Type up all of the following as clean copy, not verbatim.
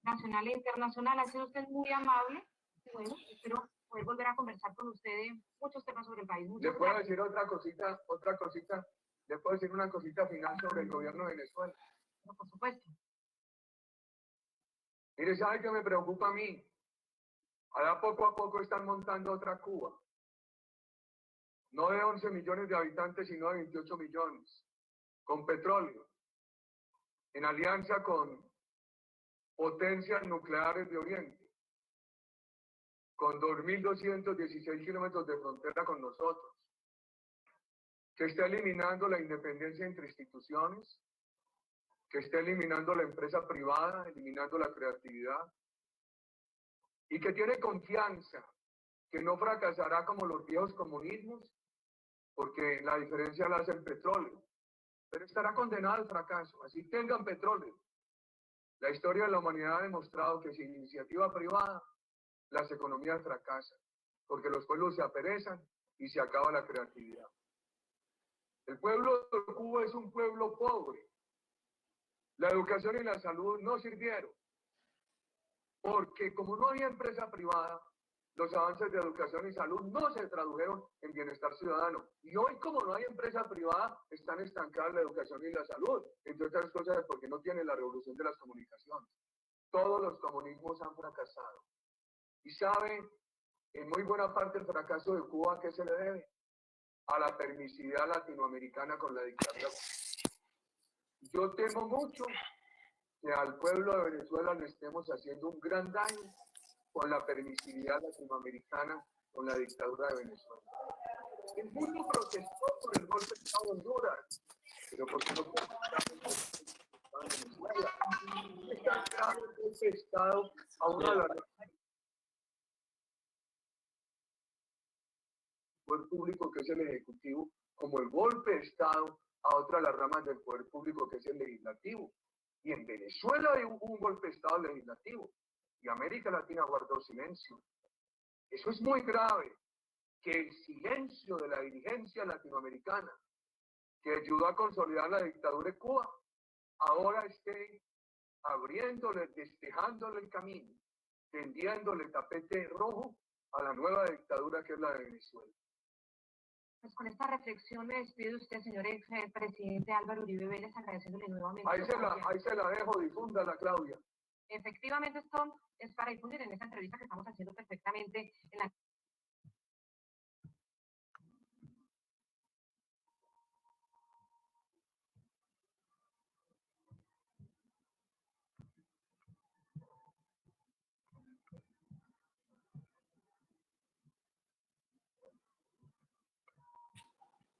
nacional e internacional. Ha sido usted muy amable. Bueno, espero poder volver a conversar con usted de muchos temas sobre el país. ¿Le puedo decir otra cosita? ¿Le puedo decir una cosita final sobre el gobierno de Venezuela? No, por supuesto. Mire, ¿sabe qué me preocupa a mí? Ahora poco a poco están montando otra Cuba. No de 11 millones de habitantes, sino de 28 millones. Con petróleo. En alianza con potencias nucleares de Oriente. Con 2.216 kilómetros de frontera con nosotros. Que está eliminando la independencia entre instituciones. Que está eliminando la empresa privada, eliminando la creatividad. Y que tiene confianza que no fracasará como los viejos comunismos, porque la diferencia la hace el petróleo, pero estará condenado al fracaso, así tengan petróleo. La historia de la humanidad ha demostrado que sin iniciativa privada, las economías fracasan, porque los pueblos se aperezan y se acaba la creatividad. El pueblo de Cuba es un pueblo pobre. La educación y la salud no sirvieron. Porque como no había empresa privada, los avances de educación y salud no se tradujeron en bienestar ciudadano. Y hoy, como no hay empresa privada, están estancadas la educación y la salud. Entre otras cosas, porque no tiene la revolución de las comunicaciones. Todos los comunismos han fracasado. Y sabe, en muy buena parte el fracaso de Cuba, ¿a qué se le debe? A la permisividad latinoamericana con la dictadura. Yo temo mucho que al pueblo de Venezuela le estemos haciendo un gran daño con la permisividad latinoamericana, con la dictadura de Venezuela. El mundo protestó por el golpe de Estado de Honduras, pero porque no fue Venezuela. Está claro el golpe de Estado a una de las poder público, que es el ejecutivo, como el golpe de Estado a otra de las ramas del poder público, que es el legislativo. Y en Venezuela hubo un golpe de Estado legislativo y América Latina guardó silencio. Eso es muy grave, que el silencio de la dirigencia latinoamericana, que ayudó a consolidar la dictadura de Cuba, ahora esté abriéndole, despejándole el camino, tendiéndole tapete rojo a la nueva dictadura que es la de Venezuela. Pues con esta reflexión me despide usted, señor presidente Álvaro Uribe Vélez, agradeciéndole nuevamente. Ahí se la dejo, difúndala, Claudia. Efectivamente, esto es para difundir en esta entrevista que estamos haciendo perfectamente en la...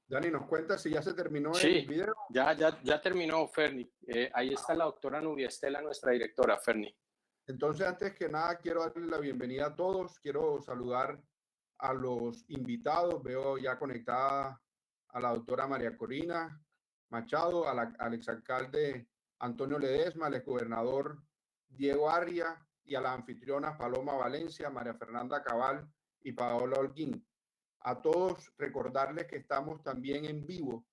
Dani, ¿nos cuenta si ya se terminó el video? Ya terminó, Ferni. Ahí está la doctora Nubia Estela, nuestra directora, Ferni. Entonces, antes que nada, quiero darle la bienvenida a todos. Quiero saludar a los invitados. Veo ya conectada a la doctora María Corina Machado, al exalcalde Antonio Ledesma, al exgobernador Diego Arria y a la anfitriona Paloma Valencia, María Fernanda Cabal y Paola Holguín. A todos recordarles que estamos también en vivo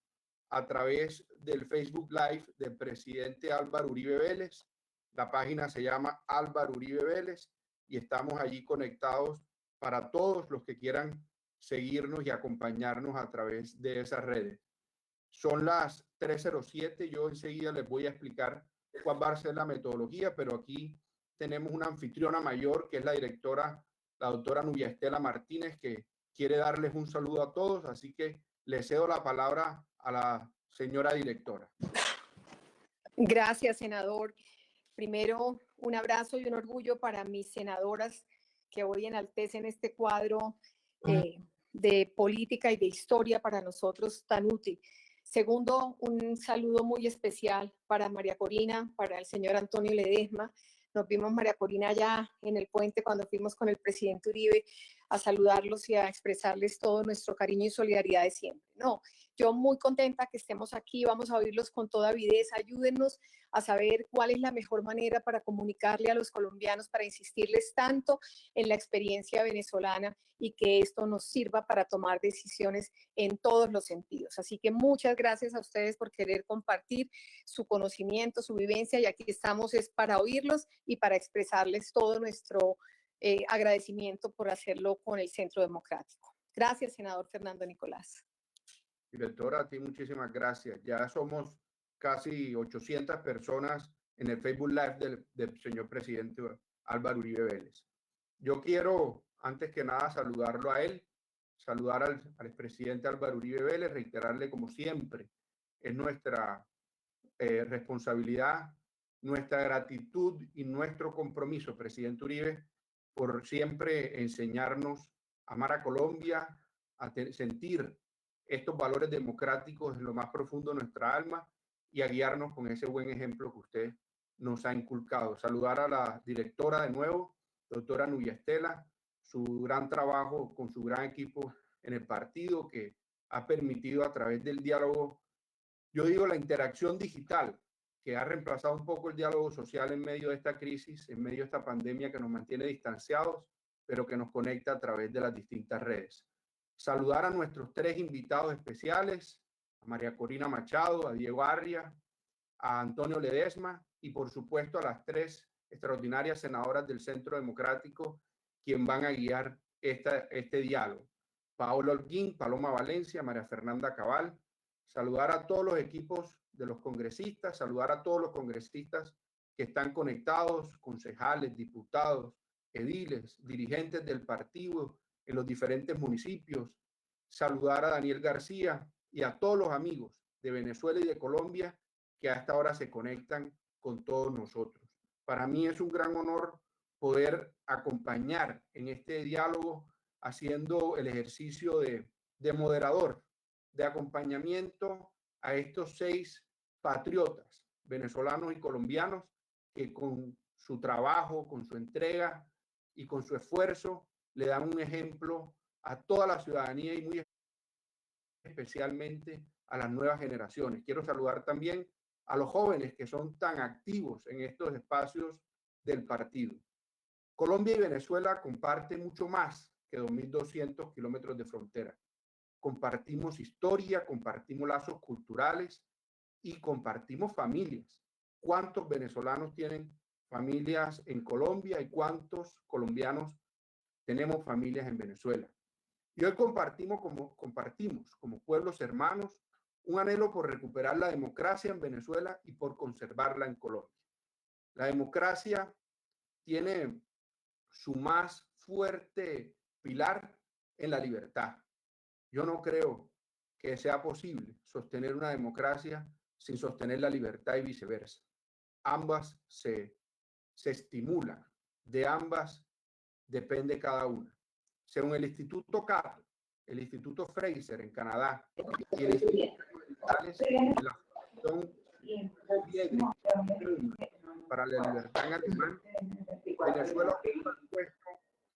a través del Facebook Live del presidente Álvaro Uribe Vélez. La página se llama Álvaro Uribe Vélez y estamos allí conectados para todos los que quieran seguirnos y acompañarnos a través de esas redes. Son las 3:07. Yo enseguida les voy a explicar cuál va a ser la metodología, pero aquí tenemos una anfitriona mayor que es la directora, la doctora Nubia Estela Martínez, que quiere darles un saludo a todos, así que le cedo la palabra a la señora directora. Gracias, senador. Primero, un abrazo y un orgullo para mis senadoras que hoy enaltecen este cuadro de política y de historia para nosotros tan útil. Segundo, un saludo muy especial para María Corina, para el señor Antonio Ledesma. Nos vimos, María Corina, allá en el puente cuando fuimos con el presidente Uribe a saludarlos y a expresarles todo nuestro cariño y solidaridad de siempre. No, yo muy contenta que estemos aquí, vamos a oírlos con toda avidez, ayúdennos a saber cuál es la mejor manera para comunicarle a los colombianos, para insistirles tanto en la experiencia venezolana y que esto nos sirva para tomar decisiones en todos los sentidos. Así que muchas gracias a ustedes por querer compartir su conocimiento, su vivencia, y aquí estamos es para oírlos y para expresarles todo nuestro agradecimiento por hacerlo con el Centro Democrático. Gracias, senador Fernando Nicolás. Directora, a ti muchísimas gracias. Ya somos casi 800 personas en el Facebook Live del señor presidente Álvaro Uribe Vélez. Yo quiero, antes que nada, saludarlo a él, saludar al expresidente Álvaro Uribe Vélez, reiterarle como siempre, es nuestra responsabilidad, nuestra gratitud y nuestro compromiso, presidente Uribe, por siempre enseñarnos a amar a Colombia, a sentir estos valores democráticos en lo más profundo de nuestra alma y a guiarnos con ese buen ejemplo que usted nos ha inculcado. Saludar a la directora de nuevo, doctora Nubia Estela, su gran trabajo con su gran equipo en el partido que ha permitido a través del diálogo, yo digo la interacción digital, que ha reemplazado un poco el diálogo social en medio de esta crisis, en medio de esta pandemia que nos mantiene distanciados, pero que nos conecta a través de las distintas redes. Saludar a nuestros 3 invitados especiales, a María Corina Machado, a Diego Arria, a Antonio Ledesma y por supuesto a las 3 extraordinarias senadoras del Centro Democrático, quien van a guiar este diálogo. Paola Holguín, Paloma Valencia, María Fernanda Cabal. Saludar a todos los equipos de los congresistas, saludar a todos los congresistas que están conectados, concejales, diputados, ediles, dirigentes del partido en los diferentes municipios. Saludar a Daniel García y a todos los amigos de Venezuela y de Colombia que a esta hora se conectan con todos nosotros. Para mí es un gran honor poder acompañar en este diálogo haciendo el ejercicio de moderador, de acompañamiento a estos 6 patriotas venezolanos y colombianos que con su trabajo, con su entrega y con su esfuerzo le dan un ejemplo a toda la ciudadanía y muy especialmente a las nuevas generaciones. Quiero saludar también a los jóvenes que son tan activos en estos espacios del partido. Colombia y Venezuela comparten mucho más que 2.200 kilómetros de frontera. Compartimos historia, compartimos lazos culturales y compartimos familias. ¿Cuántos venezolanos tienen familias en Colombia y cuántos colombianos tenemos familias en Venezuela? Y hoy compartimos como pueblos hermanos un anhelo por recuperar la democracia en Venezuela y por conservarla en Colombia. La democracia tiene su más fuerte pilar en la libertad. Yo no creo que sea posible sostener una democracia sin sostener la libertad y viceversa. Ambas se estimulan, de ambas depende cada una. Según el Instituto Cato, el Instituto Fraser en Canadá y el Instituto de la Fundación para la Libertad en alemán, Venezuela ocupa el puesto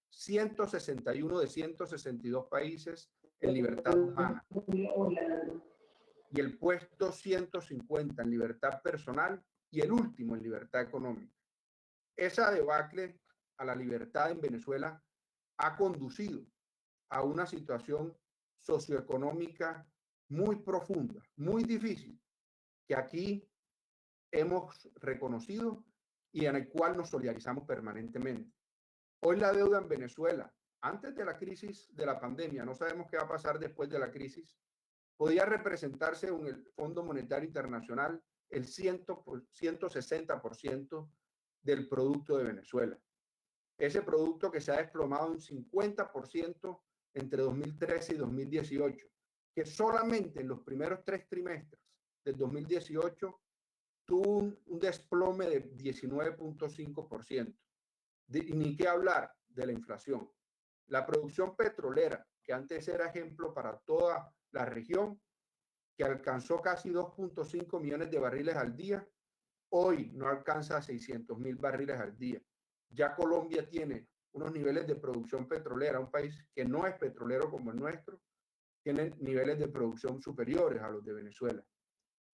161 de 162 países en libertad humana y el puesto 150 en libertad personal y el último en libertad económica. Esa debacle a la libertad en Venezuela ha conducido a una situación socioeconómica muy profunda, muy difícil, que aquí hemos reconocido y en el cual nos solidarizamos permanentemente. Hoy la deuda en Venezuela, antes de la crisis de la pandemia, no sabemos qué va a pasar después de la crisis, podía representarse en el Fondo Monetario Internacional el 160% del producto de Venezuela. Ese producto que se ha desplomado un 50% entre 2013 y 2018, que solamente en los primeros 3 trimestres del 2018 tuvo un desplome de 19.5%. Ni qué hablar de la inflación. La producción petrolera, que antes era ejemplo para toda la región, que alcanzó casi 2.5 millones de barriles al día, hoy no alcanza 600.000 barriles al día. Ya Colombia tiene unos niveles de producción petrolera. Un país que no es petrolero como el nuestro tiene niveles de producción superiores a los de Venezuela.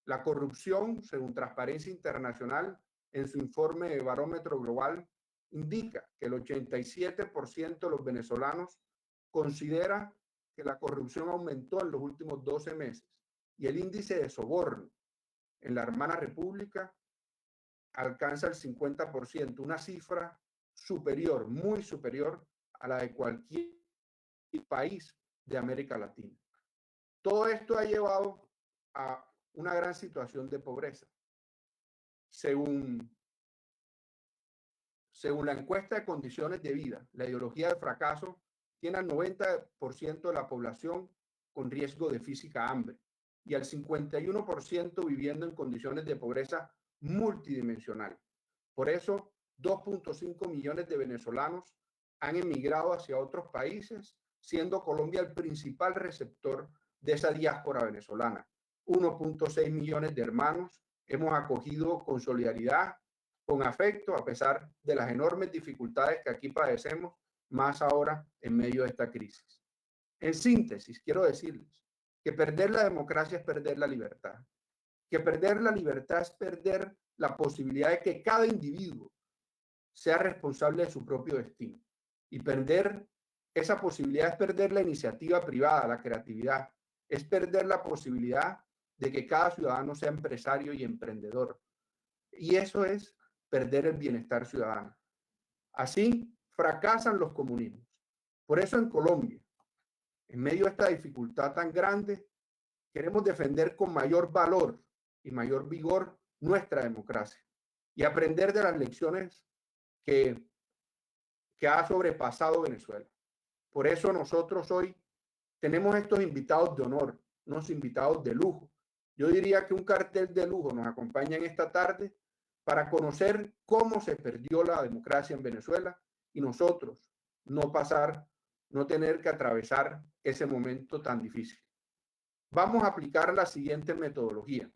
La corrupción, según Transparencia Internacional, en su informe de Barómetro Global, indica que el 87% de los venezolanos considera que la corrupción aumentó en los últimos 12 meses y el índice de soborno en la hermana república alcanza el 50%, una cifra superior, muy superior a la de cualquier país de América Latina. Todo esto ha llevado a una gran situación de pobreza. Según la encuesta de condiciones de vida, la ideología del fracaso tiene al 90% de la población con riesgo de física hambre y al 51% viviendo en condiciones de pobreza multidimensional. Por eso, 2.5 millones de venezolanos han emigrado hacia otros países, siendo Colombia el principal receptor de esa diáspora venezolana. 1.6 millones de hermanos hemos acogido con solidaridad, con afecto, a pesar de las enormes dificultades que aquí padecemos, más ahora en medio de esta crisis. En síntesis, quiero decirles que perder la democracia es perder la libertad, que perder la libertad es perder la posibilidad de que cada individuo sea responsable de su propio destino. Y perder esa posibilidad es perder la iniciativa privada, la creatividad, es perder la posibilidad de que cada ciudadano sea empresario y emprendedor. Y eso es perder el bienestar ciudadano. Así fracasan los comunismos. Por eso en Colombia, en medio de esta dificultad tan grande, queremos defender con mayor valor y mayor vigor nuestra democracia y aprender de las lecciones que ha sobrepasado Venezuela. Por eso nosotros hoy tenemos estos invitados de honor, unos invitados de lujo. Yo diría que un cartel de lujo nos acompaña en esta tarde para conocer cómo se perdió la democracia en Venezuela y nosotros no tener que atravesar ese momento tan difícil. Vamos a aplicar la siguiente metodología.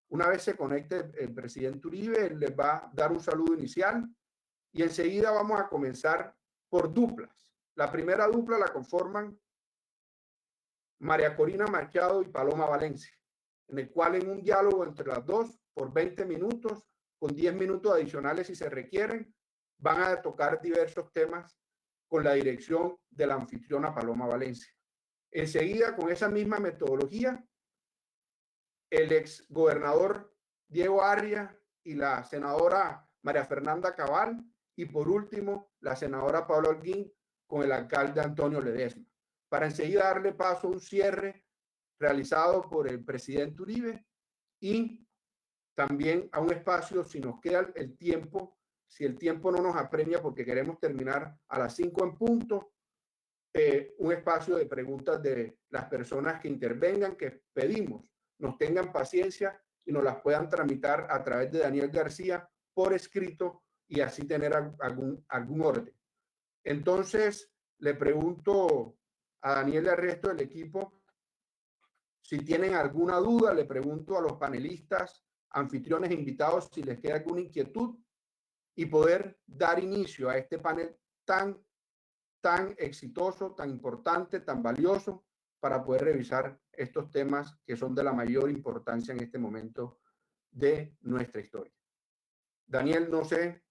Una vez se conecte el presidente Uribe, él les va a dar un saludo inicial y enseguida vamos a comenzar por duplas. La primera dupla la conforman María Corina Machado y Paloma Valencia, en el cual en un diálogo entre las dos por 20 minutos, con 10 minutos adicionales si se requieren, van a tocar diversos temas con la dirección de la anfitriona Paloma Valencia. Enseguida, con esa misma metodología, el ex gobernador Diego Arria y la senadora María Fernanda Cabal, y por último, la senadora Paula Holguín con el alcalde Antonio Ledesma, para enseguida darle paso a un cierre realizado por el presidente Uribe y también a un espacio, si nos queda el tiempo, si el tiempo no nos apremia porque queremos terminar a las 5 en punto, un espacio de preguntas de las personas que intervengan, que pedimos nos tengan paciencia y nos las puedan tramitar a través de Daniel García por escrito y así tener algún orden. Entonces, le pregunto a Daniel y al resto del equipo si tienen alguna duda, le pregunto a los panelistas, anfitriones e invitados si les queda alguna inquietud y poder dar inicio a este panel tan exitoso, tan importante, tan valioso para poder revisar estos temas que son de la mayor importancia en este momento de nuestra historia. Daniel, no sé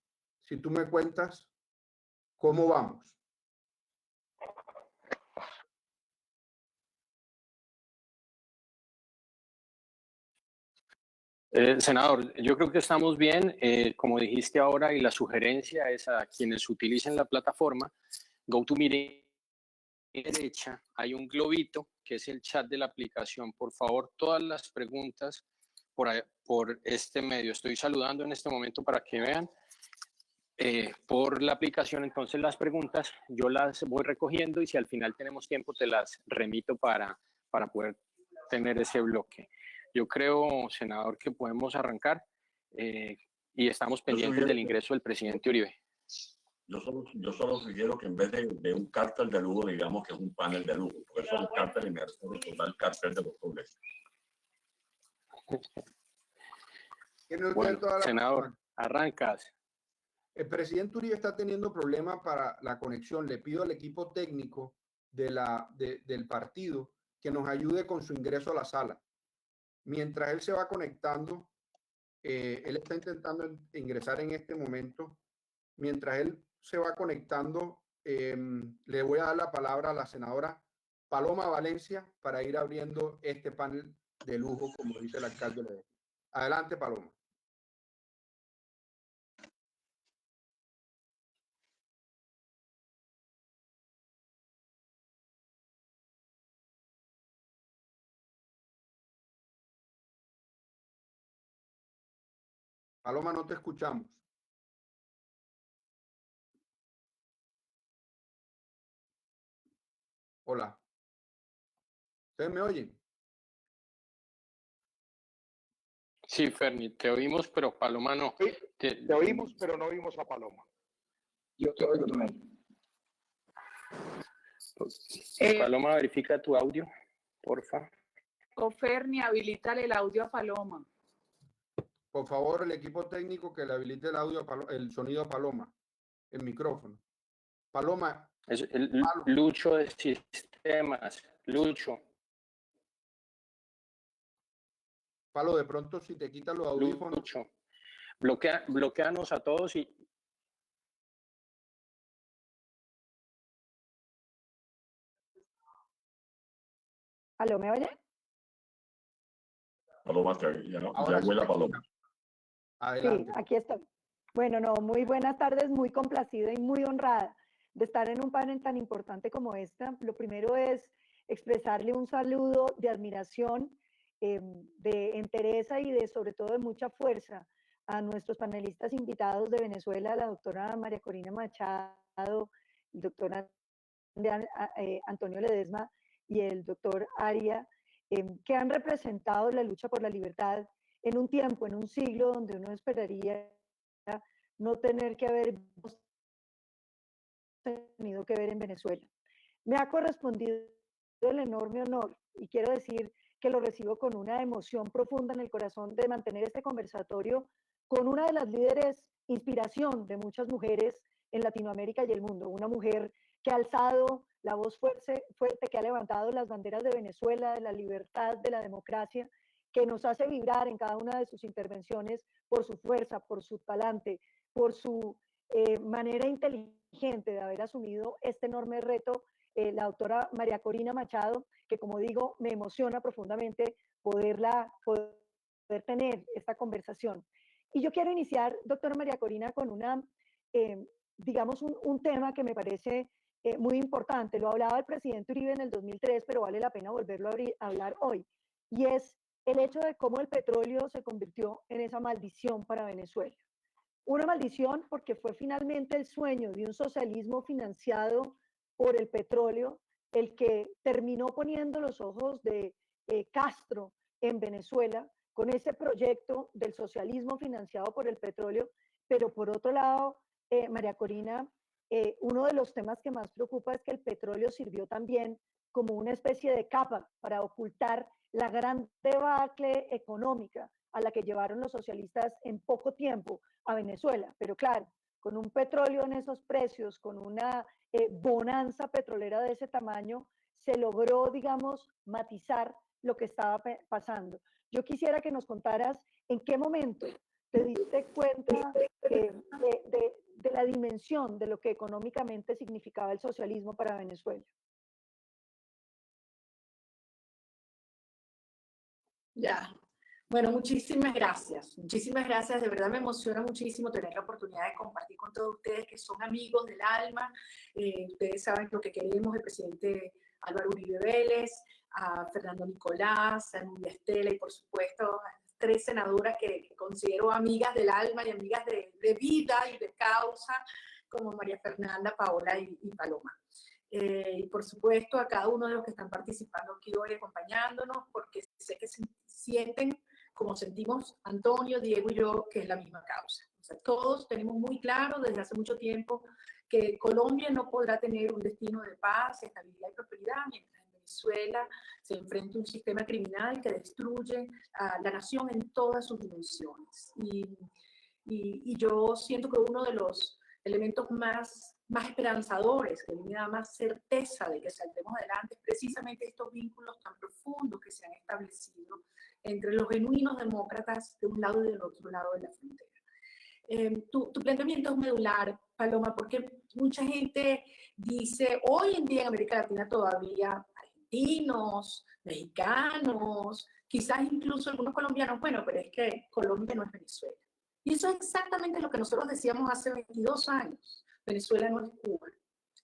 si tú me cuentas cómo vamos. Senador, yo creo que estamos bien, como dijiste ahora, y la sugerencia es a quienes utilicen la plataforma, GoToMeeting, a la derecha hay un globito que es el chat de la aplicación. Por favor, todas las preguntas por este medio. Estoy saludando en este momento para que vean por la aplicación. Entonces las preguntas yo las voy recogiendo y si al final tenemos tiempo te las remito para poder tener ese bloque. Yo creo, senador, que podemos arrancar y estamos pendientes del ingreso del presidente Uribe. Yo solo sugiero que en vez de un cártel de lujo, digamos que es un panel de lujo, porque eso es un cártel y me hace recordar el cártel de los pobres. Bueno, senador, arrancas. El presidente Uribe está teniendo problemas para la conexión. Le pido al equipo técnico del partido que nos ayude con su ingreso a la sala. Mientras él se va conectando, él está intentando ingresar en este momento. Mientras él se va conectando, le voy a dar la palabra a la senadora Paloma Valencia para ir abriendo este panel de lujo, como dice el alcalde. Adelante, Paloma. Paloma, no te escuchamos. Hola. ¿Ustedes me oyen? Sí, Ferni, te oímos, pero Paloma no. Te oímos, pero no oímos a Paloma. Yo te oigo también. Paloma, verifica tu audio, porfa. Ferni, habilitale el audio a Paloma. Por favor, el equipo técnico que le habilite el audio, el sonido a Paloma, el micrófono. Paloma. Es el Lucho de sistemas. Lucho. Palo, de pronto si te quitan los audífonos. Lucho. Bloqueanos a todos y... ¿Aló, me oye? Paloma, ya huele a Paloma. Adelante. Sí, aquí estoy. Bueno, no, muy buenas tardes, muy complacida y muy honrada de estar en un panel tan importante como esta. Lo primero es expresarle un saludo de admiración, de entereza y de sobre todo de mucha fuerza a nuestros panelistas invitados de Venezuela, la doctora María Corina Machado, el doctor Antonio Ledesma y el doctor Aria, que han representado la lucha por la libertad en un tiempo, en un siglo donde uno esperaría no tener que haber tenido que ver en Venezuela. Me ha correspondido el enorme honor, y quiero decir que lo recibo con una emoción profunda en el corazón, de mantener este conversatorio con una de las líderes inspiración de muchas mujeres en Latinoamérica y el mundo, una mujer que ha alzado la voz fuerte, que ha levantado las banderas de Venezuela, de la libertad, de la democracia, que nos hace vibrar en cada una de sus intervenciones por su fuerza, por su talante, por su manera inteligente de haber asumido este enorme reto, la doctora María Corina Machado, que como digo, me emociona profundamente poder tener esta conversación. Y yo quiero iniciar, doctora María Corina, con digamos, un tema que me parece muy importante. Lo hablaba el presidente Uribe en el 2003, pero vale la pena volverlo a hablar hoy. Y es el hecho de cómo el petróleo se convirtió en esa maldición para Venezuela. Una maldición porque fue finalmente el sueño de un socialismo financiado por el petróleo el que terminó poniendo los ojos de Castro en Venezuela con ese proyecto del socialismo financiado por el petróleo. Pero por otro lado, María Corina, uno de los temas que más preocupa es que el petróleo sirvió también como una especie de capa para ocultar la gran debacle económica a la que llevaron los socialistas en poco tiempo a Venezuela. Pero claro, con un petróleo en esos precios, con una bonanza petrolera de ese tamaño, se logró, digamos, matizar lo que estaba pasando. Yo quisiera que nos contaras en qué momento te diste cuenta de la dimensión de lo que económicamente significaba el socialismo para Venezuela. Ya. Bueno, muchísimas gracias. Muchísimas gracias. De verdad me emociona muchísimo tener la oportunidad de compartir con todos ustedes que son amigos del alma. Ustedes saben lo que queremos del presidente Álvaro Uribe Vélez, a Fernando Nicolás, a Nubia Estela y por supuesto a las 3 senadoras que considero amigas del alma y amigas de vida y de causa, como María Fernanda, Paola y Paloma. Y por supuesto a cada uno de los que están participando aquí hoy acompañándonos, porque sé que se sienten como sentimos Antonio, Diego y yo, que es la misma causa. O sea, todos tenemos muy claro desde hace mucho tiempo que Colombia no podrá tener un destino de paz, estabilidad y prosperidad mientras en Venezuela se enfrenta un sistema criminal que destruye a la nación en todas sus dimensiones. Y Y yo siento que uno de los elementos más esperanzadores, que me da más certeza de que saldremos adelante, es precisamente estos vínculos tan profundos que se han establecido entre los genuinos demócratas de un lado y del otro lado de la frontera. Tu planteamiento es medular, Paloma, porque mucha gente dice, hoy en día en América Latina todavía argentinos, mexicanos, quizás incluso algunos colombianos, bueno, pero es que Colombia no es Venezuela. Y eso es exactamente lo que nosotros decíamos hace 22 años. Venezuela no es Cuba.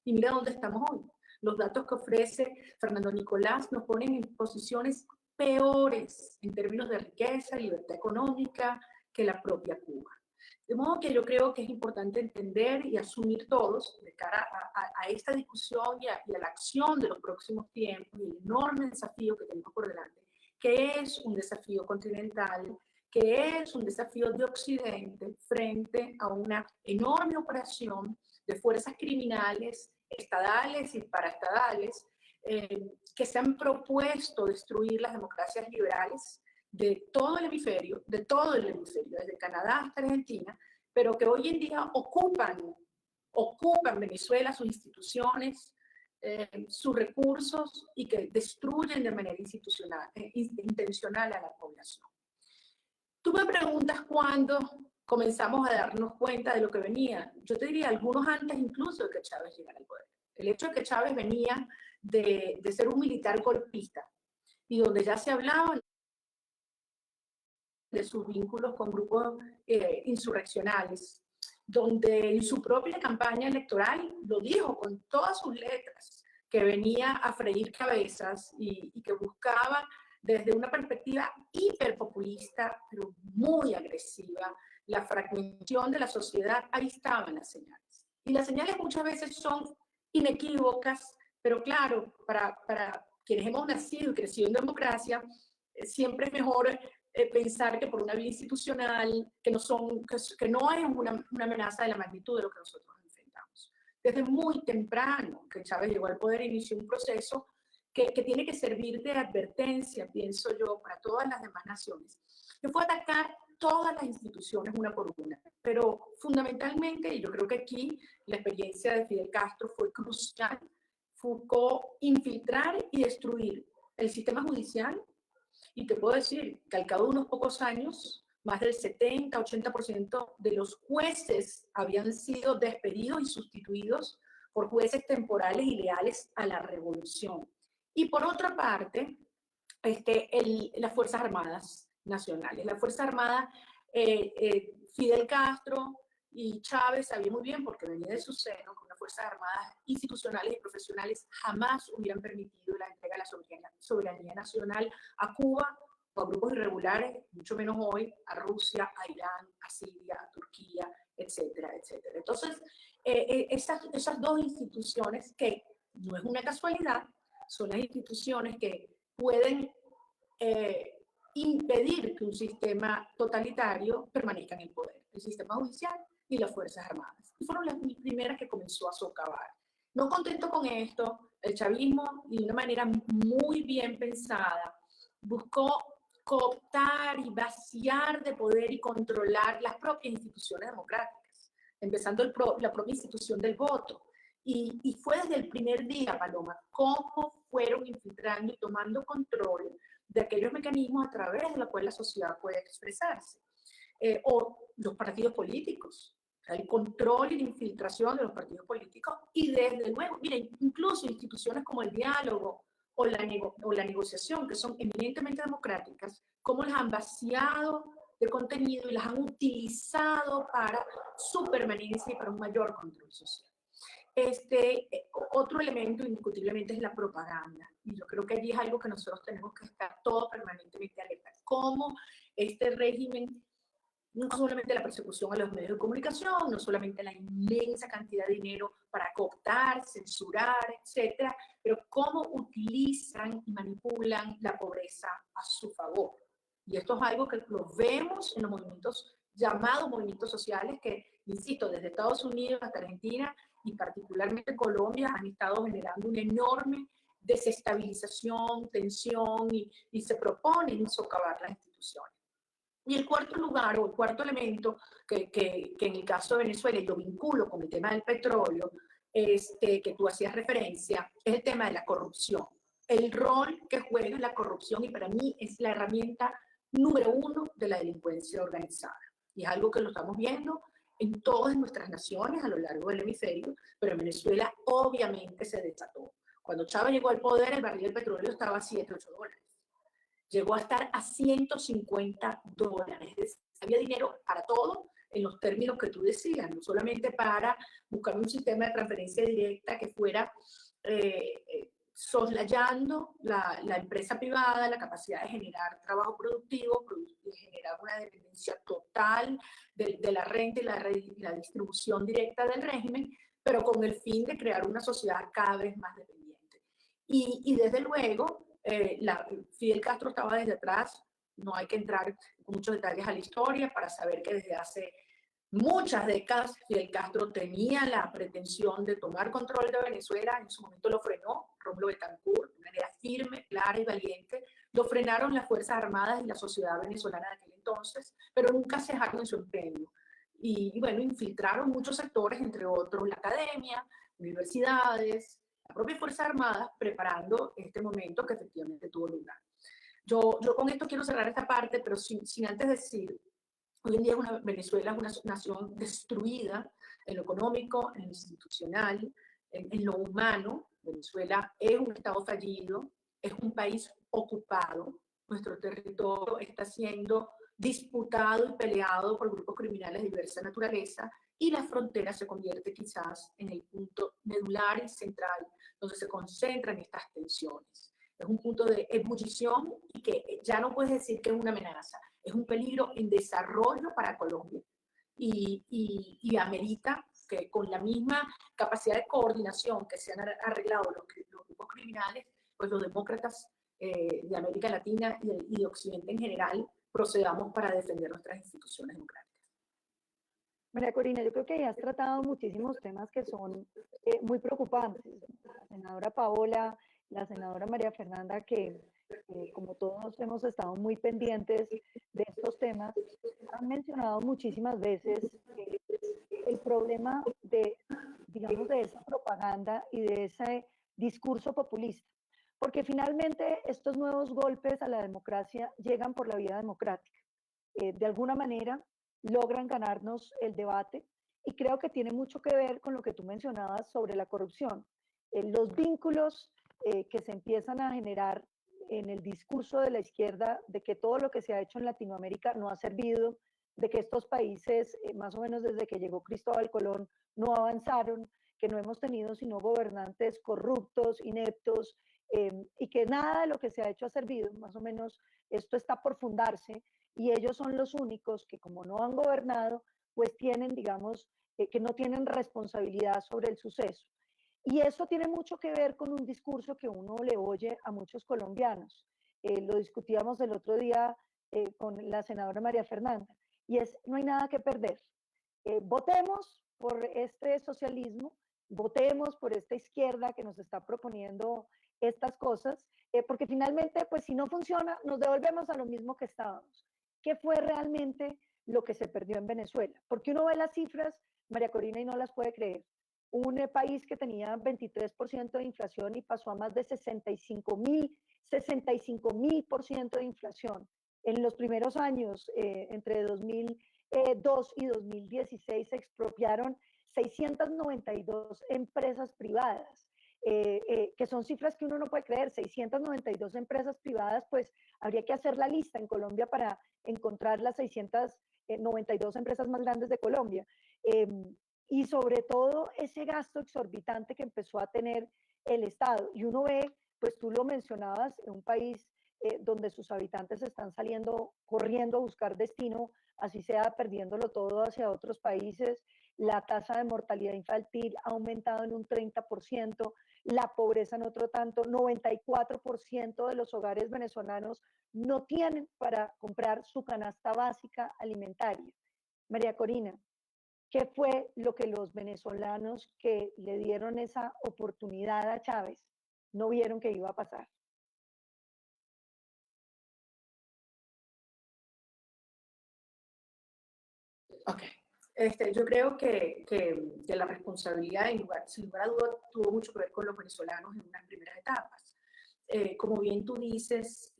Y mira dónde estamos hoy. Los datos que ofrece Fernando Nicolás nos ponen en posiciones peores en términos de riqueza y libertad económica que la propia Cuba. De modo que yo creo que es importante entender y asumir todos de cara a esta discusión y a la acción de los próximos tiempos y el enorme desafío que tenemos por delante, que es un desafío continental, que es un desafío de Occidente frente a una enorme operación de fuerzas criminales, estadales y paraestadales, que se han propuesto destruir las democracias liberales de todo el hemisferio, desde Canadá hasta Argentina, pero que hoy en día ocupan Venezuela, sus instituciones, sus recursos y que destruyen de manera intencional a la población. Tú me preguntas cuándo comenzamos a darnos cuenta de lo que venía. Yo te diría algunos antes incluso de que Chávez llegara al poder. El hecho de que Chávez venía de ser un militar golpista y donde ya se hablaba de sus vínculos con grupos insurreccionales, donde en su propia campaña electoral lo dijo con todas sus letras, que venía a freír cabezas y que buscaba desde una perspectiva hiperpopulista, pero muy agresiva, la fragmentación de la sociedad. Ahí estaban las señales. Y las señales muchas veces son inequívocas, pero claro, para quienes hemos nacido y crecido en democracia, siempre es mejor pensar que por una vía institucional, que no es una amenaza de la magnitud de lo que nosotros enfrentamos. Desde muy temprano que Chávez llegó al poder, inició un proceso que tiene que servir de advertencia, pienso yo, para todas las demás naciones, que fue atacar todas las instituciones una por una, pero fundamentalmente, y yo creo que aquí la experiencia de Fidel Castro fue crucial, buscó infiltrar y destruir el sistema judicial. Y te puedo decir que al cabo de unos pocos años, más del 70-80% de los jueces habían sido despedidos y sustituidos por jueces temporales y leales a la revolución. Y por otra parte, las Fuerzas Armadas nacionales. La Fuerza Armada, Fidel Castro y Chávez sabían muy bien, porque venía de su seno, que unas Fuerzas Armadas institucionales y profesionales jamás hubieran permitido la entrega de la soberanía nacional a Cuba o a grupos irregulares, mucho menos hoy, a Rusia, a Irán, a Siria, a Turquía, etcétera, etcétera. Entonces, esas dos instituciones, que no es una casualidad, son las instituciones que pueden impedir que un sistema totalitario permanezca en el poder, el sistema judicial y las Fuerzas Armadas. Y fueron las primeras que comenzó a socavar. No contento con esto, el chavismo, de una manera muy bien pensada, buscó cooptar y vaciar de poder y controlar las propias instituciones democráticas, empezando la propia institución del voto. Y fue desde el primer día, Paloma, cómo fueron infiltrando y tomando control de aquellos mecanismos a través de los cuales la sociedad puede expresarse. O los partidos políticos, el control y la infiltración de los partidos políticos, y desde luego, miren, incluso instituciones como el diálogo o la negociación, que son eminentemente democráticas, cómo las han vaciado de contenido y las han utilizado para su permanencia y para un mayor control social. Otro elemento indiscutiblemente es la propaganda, y yo creo que allí es algo que nosotros tenemos que estar todo permanentemente alerta. Cómo este régimen, no solamente la persecución a los medios de comunicación, no solamente la inmensa cantidad de dinero para cooptar, censurar, etcétera, pero cómo utilizan y manipulan la pobreza a su favor. Y esto es algo que lo vemos en los movimientos, llamados movimientos sociales, que, insisto, desde Estados Unidos hasta Argentina y particularmente Colombia, han estado generando una enorme desestabilización, tensión, y se proponen socavar las instituciones. Y el cuarto lugar o el cuarto elemento que en el caso de Venezuela, y lo vinculo con el tema del petróleo, que tú hacías referencia, es el tema de la corrupción. El rol que juega la corrupción y para mí es la herramienta número uno de la delincuencia organizada. Y es algo que lo estamos viendo en todas nuestras naciones a lo largo del hemisferio, pero en Venezuela obviamente se desató. Cuando Chávez llegó al poder, el barril de petróleo estaba a $7-8. Llegó a estar a $150. Es decir, había dinero para todo en los términos que tú decías, no solamente para buscar un sistema de transferencia directa que fuera soslayando la empresa privada, la capacidad de generar trabajo productivo, de generar una dependencia total de la renta y la distribución directa del régimen, pero con el fin de crear una sociedad cada vez más dependiente. Y desde luego, Fidel Castro estaba desde atrás, no hay que entrar con muchos detalles a la historia para saber que desde hace muchas décadas Fidel Castro tenía la pretensión de tomar control de Venezuela, en su momento lo frenó Rómulo Betancourt, de manera firme, clara y valiente, lo frenaron las Fuerzas Armadas y la sociedad venezolana de aquel entonces, pero nunca cejaron en su empeño. Y bueno, infiltraron muchos sectores, entre otros la academia, universidades, la propia Fuerza Armada, preparando este momento que efectivamente tuvo lugar. Yo con esto quiero cerrar esta parte, pero sin antes decir, hoy en día Venezuela es una nación destruida en lo económico, en lo institucional, en lo humano. Venezuela es un estado fallido, es un país ocupado, nuestro territorio está siendo disputado y peleado por grupos criminales de diversa naturaleza, y la frontera se convierte quizás en el punto medular y central donde se concentran estas tensiones. Es un punto de ebullición y que ya no puedes decir que es una amenaza, es un peligro en desarrollo para Colombia y amerita que con la misma capacidad de coordinación que se han arreglado los grupos criminales, pues los demócratas de América Latina y de Occidente en general procedamos para defender nuestras instituciones democráticas. María Corina, yo creo que ya has tratado muchísimos temas que son muy preocupantes. La senadora Paola, la senadora María Fernanda, que como todos hemos estado muy pendientes de estos temas, han mencionado muchísimas veces el problema de, digamos, de esa propaganda y de ese discurso populista. Porque finalmente estos nuevos golpes a la democracia llegan por la vía democrática. De alguna manera logran ganarnos el debate y creo que tiene mucho que ver con lo que tú mencionabas sobre la corrupción. Los vínculos que se empiezan a generar en el discurso de la izquierda de que todo lo que se ha hecho en Latinoamérica no ha servido, de que estos países, más o menos desde que llegó Cristóbal Colón, no avanzaron, que no hemos tenido sino gobernantes corruptos, ineptos, y que nada de lo que se ha hecho ha servido. Más o menos esto está por fundarse y ellos son los únicos que, como no han gobernado, pues tienen, digamos, que no tienen responsabilidad sobre el suceso. Y eso tiene mucho que ver con un discurso que uno le oye a muchos colombianos. Lo discutíamos el otro día con la senadora María Fernanda, y es: no hay nada que perder. Votemos por este socialismo, votemos por esta izquierda que nos está proponiendo estas cosas, porque finalmente, pues si no funciona, nos devolvemos a lo mismo que estábamos. ¿Qué fue realmente lo que se perdió en Venezuela? Porque uno ve las cifras, María Corina, y no las puede creer. Un país que tenía 23% de inflación y pasó a más de 65.000% de inflación. En los primeros años, entre 2002 y 2016, se expropiaron 692 empresas privadas, que son cifras que uno no puede creer. 692 empresas privadas, pues habría que hacer la lista en Colombia para encontrar las 692 empresas más grandes de Colombia. Y sobre todo ese gasto exorbitante que empezó a tener el Estado. Y uno ve, pues tú lo mencionabas, en un país donde sus habitantes están saliendo, corriendo a buscar destino, así sea perdiéndolo todo hacia otros países. La tasa de mortalidad infantil ha aumentado en un 30%, la pobreza en otro tanto. 94% de los hogares venezolanos no tienen para comprar su canasta básica alimentaria. María Corina, ¿qué fue lo que los venezolanos que le dieron esa oportunidad a Chávez no vieron que iba a pasar? Ok. Yo creo que la responsabilidad, sin lugar a dudas, tuvo mucho que ver con los venezolanos en unas primeras etapas. Como bien tú dices,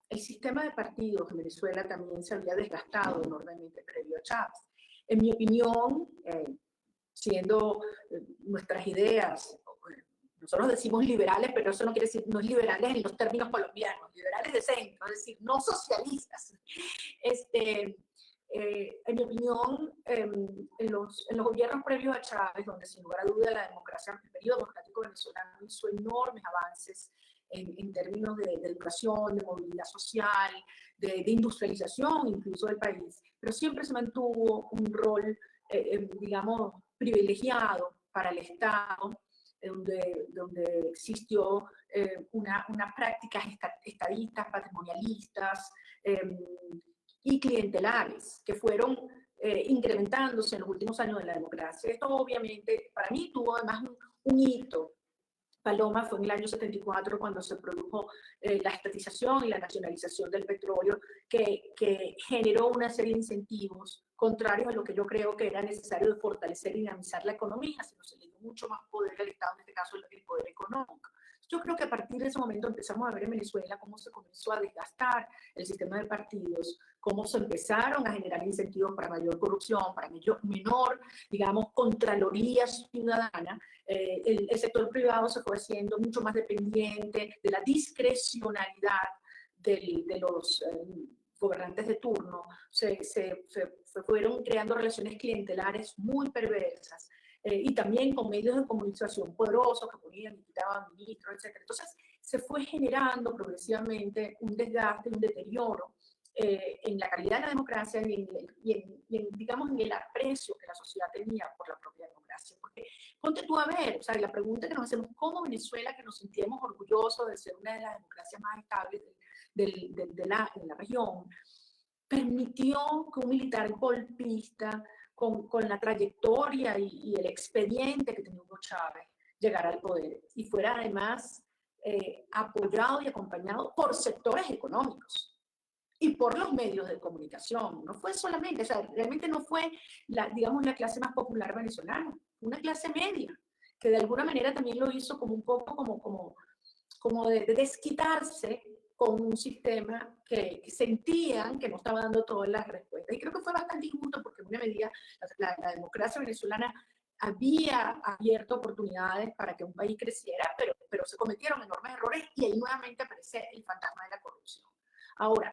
el sistema de partidos en Venezuela también se había desgastado enormemente previo a Chávez. En mi opinión, siendo nuestras ideas, nosotros decimos liberales, pero eso no quiere decir, no es liberales en los términos colombianos, liberales de centro, es decir, no socialistas. En mi opinión, en los gobiernos previos a Chávez, donde sin lugar a duda la democracia, el periodo democrático venezolano hizo enormes avances en términos de educación, de movilidad social, de industrialización incluso del país, pero siempre se mantuvo un rol, digamos, privilegiado para el Estado, donde existió unas prácticas estadistas, patrimonialistas, y clientelares que fueron incrementándose en los últimos años de la democracia. Esto obviamente para mí tuvo además un hito. Paloma fue en el año 74 cuando se produjo la estatización y la nacionalización del petróleo que generó una serie de incentivos contrarios a lo que yo creo que era necesario de fortalecer y dinamizar la economía, sino se le dio mucho más poder al Estado, en este caso el poder económico. Yo creo que a partir de ese momento empezamos a ver en Venezuela cómo se comenzó a desgastar el sistema de partidos, cómo se empezaron a generar incentivos para mayor corrupción, para menor, digamos, contraloría ciudadana. El sector privado se fue haciendo mucho más dependiente de la discrecionalidad de los gobernantes de turno. Se fueron creando relaciones clientelares muy perversas. Y también con medios de comunicación poderosos que ponían y quitaban ministros, etc. Entonces, se fue generando progresivamente un desgaste, un deterioro en la calidad de la democracia digamos, en el aprecio que la sociedad tenía por la propia democracia. Porque ponte tú a ver, o sea, la pregunta que nos hacemos, ¿cómo Venezuela, que nos sentíamos orgullosos de ser una de las democracias más estables de la región, permitió que un militar golpista, con la trayectoria y el expediente que tenía Hugo Chávez, llegara al poder y fuera además apoyado y acompañado por sectores económicos y por los medios de comunicación? No fue solamente, o sea, realmente no fue, digamos, la clase más popular venezolana, una clase media, que de alguna manera también lo hizo como un poco como de desquitarse con un sistema que sentían que no estaba dando todas las respuestas. Y creo que fue bastante injusto porque en una medida la democracia venezolana había abierto oportunidades para que un país creciera, pero se cometieron enormes errores y ahí nuevamente aparece el fantasma de la corrupción. Ahora,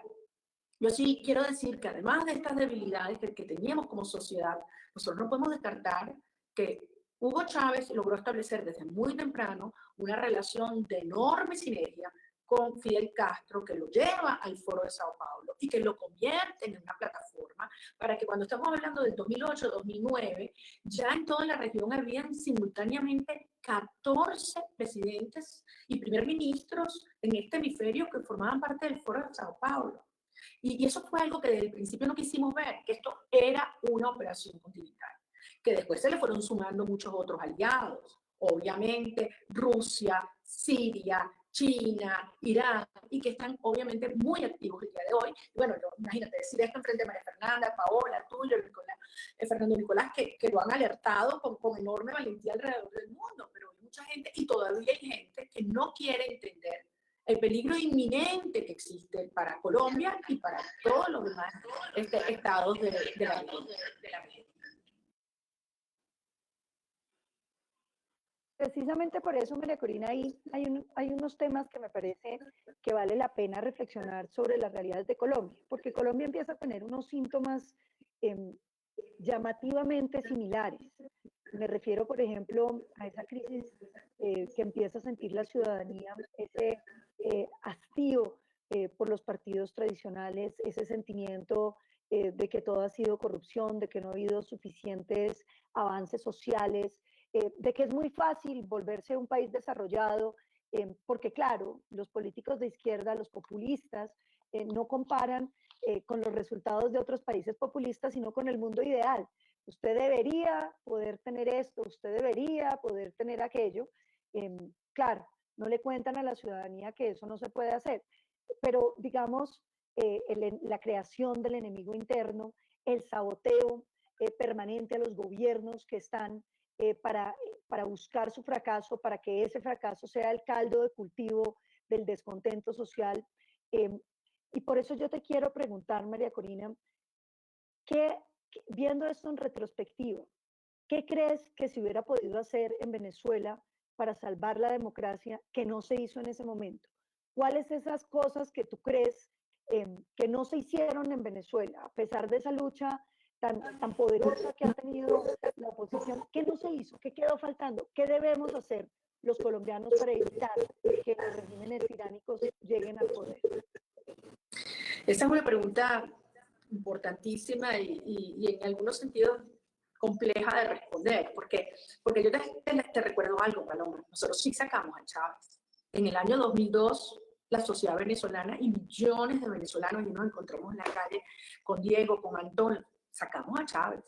yo sí quiero decir que además de estas debilidades que teníamos como sociedad, nosotros no podemos descartar que Hugo Chávez logró establecer desde muy temprano una relación de enorme sinergia con Fidel Castro, que lo lleva al Foro de Sao Paulo y que lo convierte en una plataforma para que cuando estamos hablando del 2008-2009, ya en toda la región habían simultáneamente 14 presidentes y primer ministros en este hemisferio que formaban parte del Foro de Sao Paulo. Y eso fue algo que desde el principio no quisimos ver, que esto era una operación continental, que después se le fueron sumando muchos otros aliados, obviamente Rusia, Siria, China, Irán, y que están obviamente muy activos el día de hoy. Bueno, imagínate decir esto en frente a María Fernanda, Paola, Tulio, Fernando Nicolás, que lo han alertado con enorme valentía alrededor del mundo, pero hay mucha gente, y todavía hay gente que no quiere entender el peligro inminente que existe para Colombia y para todos los demás estados de la región. Precisamente por eso, María Corina, hay unos temas que me parece que vale la pena reflexionar sobre las realidades de Colombia, porque Colombia empieza a tener unos síntomas llamativamente similares. Me refiero, por ejemplo, a esa crisis que empieza a sentir la ciudadanía, ese hastío por los partidos tradicionales, ese sentimiento de que todo ha sido corrupción, de que no ha habido suficientes avances sociales, de que es muy fácil volverse un país desarrollado, porque claro, los políticos de izquierda, los populistas, no comparan con los resultados de otros países populistas, sino con el mundo ideal. Usted debería poder tener esto, usted debería poder tener aquello. Claro, no le cuentan a la ciudadanía que eso no se puede hacer, pero digamos, la creación del enemigo interno, el saboteo, permanente a los gobiernos que están para buscar su fracaso, para que ese fracaso sea el caldo de cultivo del descontento social. Y por eso yo te quiero preguntar, María Corina, viendo esto en retrospectiva, ¿qué crees que se hubiera podido hacer en Venezuela para salvar la democracia que no se hizo en ese momento? ¿Cuáles esas cosas que tú crees que no se hicieron en Venezuela, a pesar de esa lucha tan poderosa que ha tenido la oposición? ¿Qué no se hizo? ¿Qué quedó faltando? ¿Qué debemos hacer los colombianos para evitar que los regímenes tiránicos lleguen al poder? Esa es una pregunta importantísima y en algunos sentidos compleja de responder, porque yo te recuerdo algo, Paloma. Nosotros sí sacamos a Chávez. En el año 2002, la sociedad venezolana y millones de venezolanos, y nos encontramos en la calle con Diego, con Antón, sacamos a Chávez.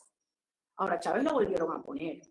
Ahora Chávez lo volvieron a poner,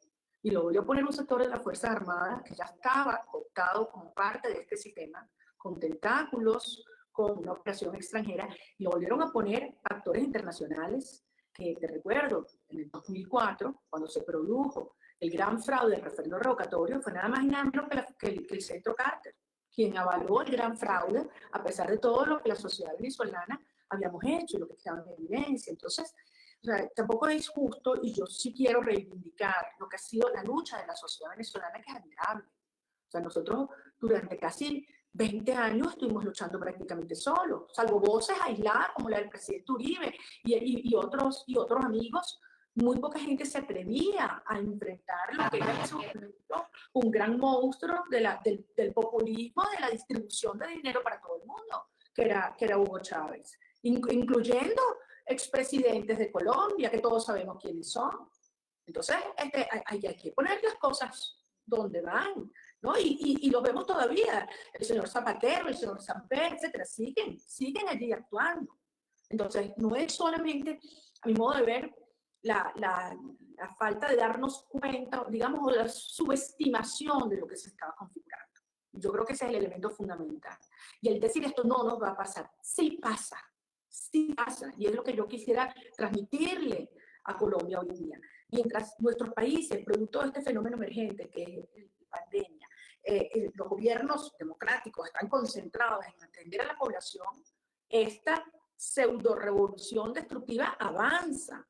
y lo volvió a poner un sector de las Fuerzas Armadas que ya estaba optado como parte de este sistema, con tentáculos, con una operación extranjera, y lo volvieron a poner actores internacionales, que te recuerdo, en el 2004, cuando se produjo el gran fraude del referendo revocatorio, fue nada más y nada menos que el Centro Carter, quien avaló el gran fraude, a pesar de todo lo que la sociedad venezolana habíamos hecho y lo que quedaba en evidencia. Entonces, o sea, tampoco es justo, y yo sí quiero reivindicar lo que ha sido la lucha de la sociedad venezolana, que es admirable. O sea, nosotros durante casi 20 años estuvimos luchando prácticamente solos, salvo voces aisladas como la del presidente Uribe y otros amigos. Muy poca gente se atrevía a enfrentar lo que era en ese momento un gran monstruo del populismo, de la distribución de dinero para todo el mundo, que era Hugo Chávez, incluyendo expresidentes de Colombia, que todos sabemos quiénes son. Entonces, hay que poner las cosas donde van, ¿no? Y lo vemos todavía. El señor Zapatero, el señor Samper, etcétera, siguen allí actuando. Entonces, no es solamente, a mi modo de ver, la falta de darnos cuenta, digamos, o la subestimación de lo que se estaba configurando. Yo creo que ese es el elemento fundamental. Y el decir esto no nos va a pasar, sí pasa. Y es lo que yo quisiera transmitirle a Colombia hoy en día. Mientras nuestros países, producto de este fenómeno emergente que es la pandemia, los gobiernos democráticos están concentrados en atender a la población, esta pseudo-revolución destructiva avanza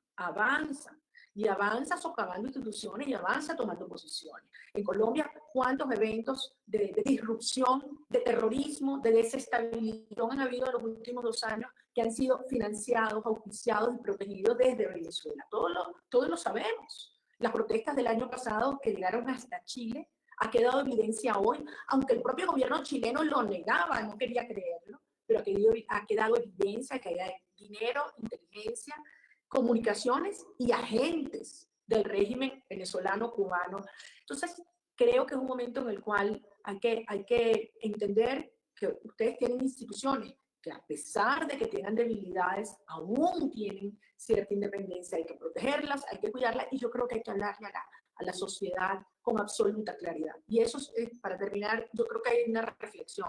y avanza socavando instituciones y avanza tomando posiciones. En Colombia, ¿cuántos eventos de disrupción, de terrorismo, de desestabilización han habido en los últimos 2 años que han sido financiados, auspiciados y protegidos desde Venezuela? Todos lo sabemos. Las protestas del año pasado que llegaron hasta Chile ha quedado evidencia hoy, aunque el propio gobierno chileno lo negaba, no quería creerlo, pero ha quedado evidencia que hay dinero, inteligencia, comunicaciones y agentes del régimen venezolano, cubano. Entonces, creo que es un momento en el cual hay que entender que ustedes tienen instituciones que, a pesar de que tengan debilidades, aún tienen cierta independencia. Hay que protegerlas, hay que cuidarlas, y yo creo que hay que hablarle a la sociedad con absoluta claridad. Y eso, para terminar, yo creo que hay una reflexión.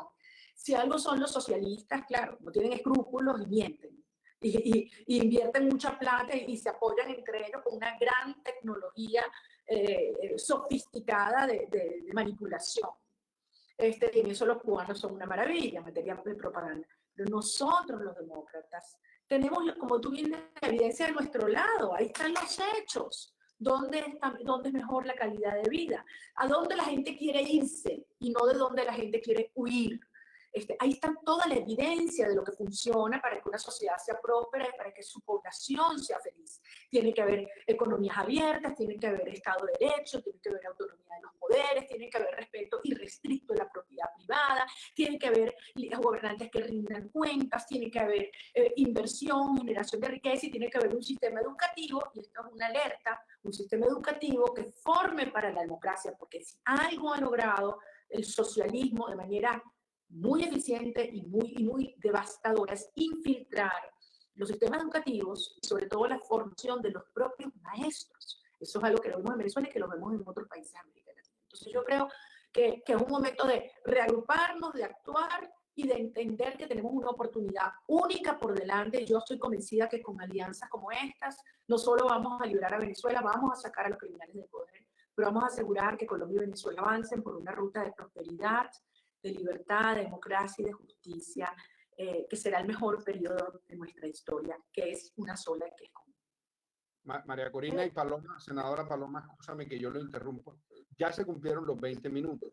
Si algo son los socialistas, claro, no tienen escrúpulos y mienten. Y invierten mucha plata y se apoyan entre ellos con una gran tecnología sofisticada de manipulación. Y en eso los cubanos son una maravilla, materia de propaganda. Pero nosotros, los demócratas, tenemos, como tú bien dices, la evidencia de nuestro lado. Ahí están los hechos. ¿Dónde es mejor la calidad de vida? ¿A dónde la gente quiere irse y no de dónde la gente quiere huir? Ahí está toda la evidencia de lo que funciona para que una sociedad sea próspera y para que su población sea feliz. Tiene que haber economías abiertas, tiene que haber Estado de Derecho, tiene que haber autonomía de los poderes, tiene que haber respeto irrestricto de la propiedad privada, tiene que haber gobernantes que rindan cuentas, tiene que haber inversión, generación de riqueza, y tiene que haber un sistema educativo, y esto es una alerta, un sistema educativo que forme para la democracia, porque si algo ha logrado el socialismo de manera muy eficiente y muy devastadora es infiltrar los sistemas educativos y sobre todo la formación de los propios maestros. Eso es algo que lo vemos en Venezuela y que lo vemos en otros países de América Latina. Entonces yo creo que es un momento de reagruparnos, de actuar y de entender que tenemos una oportunidad única por delante. Yo estoy convencida que con alianzas como estas, no solo vamos a liberar a Venezuela, vamos a sacar a los criminales del poder, pero vamos a asegurar que Colombia y Venezuela avancen por una ruta de prosperidad, de libertad, de democracia y de justicia, que será el mejor periodo de nuestra historia, que es una sola y que es común. María Corina y Paloma, senadora Paloma, escúchame que yo lo interrumpo. Ya se cumplieron los 20 minutos,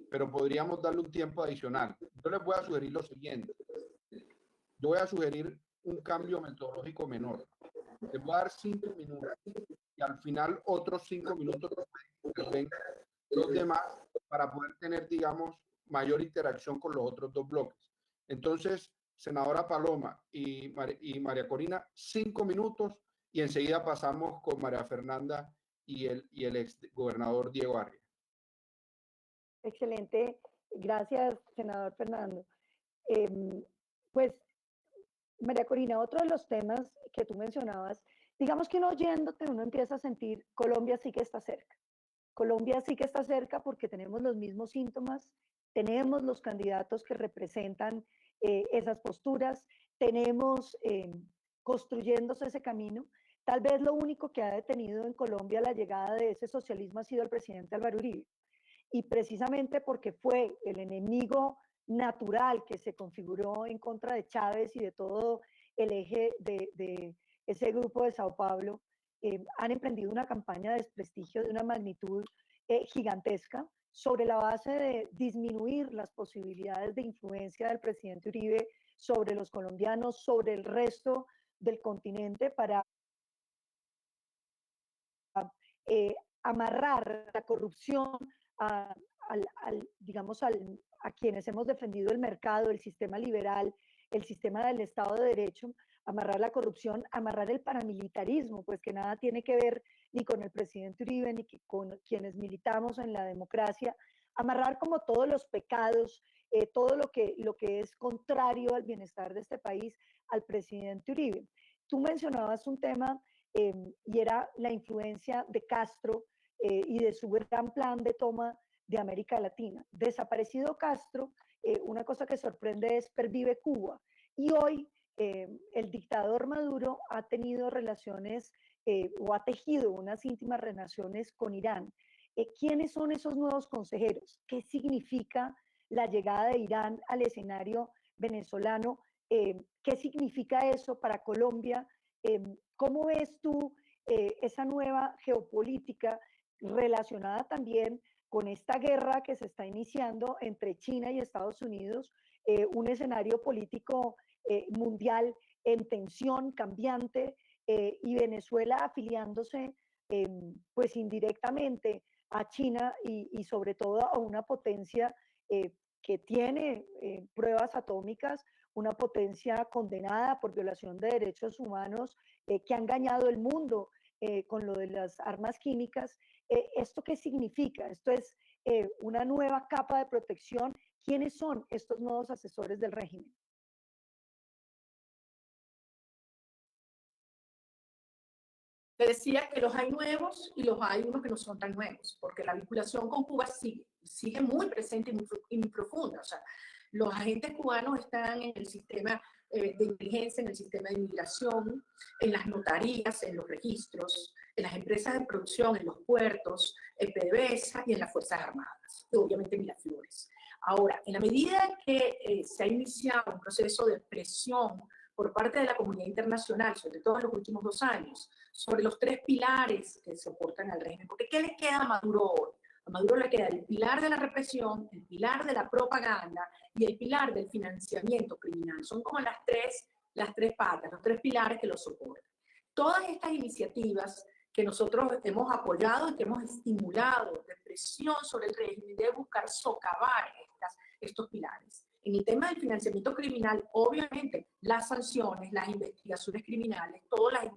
pero podríamos darle un tiempo adicional. Yo les voy a sugerir lo siguiente. Yo voy a sugerir un cambio metodológico menor. Les voy a dar 5 minutos y al final otros 5 minutos que vengan los demás para poder tener, digamos, mayor interacción con los otros dos bloques. Entonces, senadora Paloma y María Corina, 5 minutos y enseguida pasamos con María Fernanda y el ex gobernador Diego Arria. Excelente. Gracias, senador Fernando. Pues, María Corina, otro de los temas que tú mencionabas, digamos que uno oyéndote, uno empieza a sentir Colombia sí que está cerca. Colombia sí que está cerca porque tenemos los mismos síntomas, tenemos los candidatos que representan esas posturas, tenemos construyéndose ese camino. Tal vez lo único que ha detenido en Colombia la llegada de ese socialismo ha sido el presidente Álvaro Uribe. Y precisamente porque fue el enemigo natural que se configuró en contra de Chávez y de todo el eje de ese grupo de Sao Paulo, han emprendido una campaña de desprestigio de una magnitud gigantesca sobre la base de disminuir las posibilidades de influencia del presidente Uribe sobre los colombianos, sobre el resto del continente, para amarrar la corrupción a quienes hemos defendido el mercado, el sistema liberal, el sistema del Estado de Derecho, amarrar la corrupción, amarrar el paramilitarismo, pues que nada tiene que ver ni con el presidente Uribe ni con quienes militamos en la democracia, amarrar como todos los pecados, todo lo que es contrario al bienestar de este país al presidente Uribe. Tú mencionabas un tema y era la influencia de Castro y de su gran plan de toma de América Latina. Desaparecido Castro, una cosa que sorprende es pervive Cuba. Y hoy el dictador Maduro ha tenido relaciones o ha tejido unas íntimas relaciones con Irán. ¿Quiénes son esos nuevos consejeros? ¿Qué significa la llegada de Irán al escenario venezolano? ¿Qué significa eso para Colombia? ¿Cómo ves tú esa nueva geopolítica relacionada también con esta guerra que se está iniciando entre China y Estados Unidos, un escenario político mundial en tensión, cambiante, y Venezuela afiliándose pues indirectamente a China y sobre todo a una potencia que tiene pruebas atómicas, una potencia condenada por violación de derechos humanos, que ha engañado el mundo con lo de las armas químicas? ¿Esto qué significa? Esto es una nueva capa de protección. ¿Quiénes son estos nuevos asesores del régimen? Te decía que los hay nuevos y los hay unos que no son tan nuevos, porque la vinculación con Cuba sigue muy presente y muy profunda. O sea, los agentes cubanos están en el sistema de inteligencia, en el sistema de inmigración, en las notarías, en los registros, en las empresas de producción, en los puertos, en PDVSA y en las Fuerzas Armadas, y obviamente en Miraflores. Ahora, en la medida que se ha iniciado un proceso de presión por parte de la comunidad internacional, sobre todo en los últimos 2 años, sobre los 3 pilares que soportan al régimen, porque ¿qué le queda a Maduro hoy? A Maduro le queda el pilar de la represión, el pilar de la propaganda y el pilar del financiamiento criminal. Son como las tres patas, los 3 pilares que lo soportan. Todas estas iniciativas que nosotros hemos apoyado y que hemos estimulado de presión sobre el régimen de buscar socavar estos pilares. En el tema del financiamiento criminal, obviamente, las sanciones, las investigaciones criminales, toda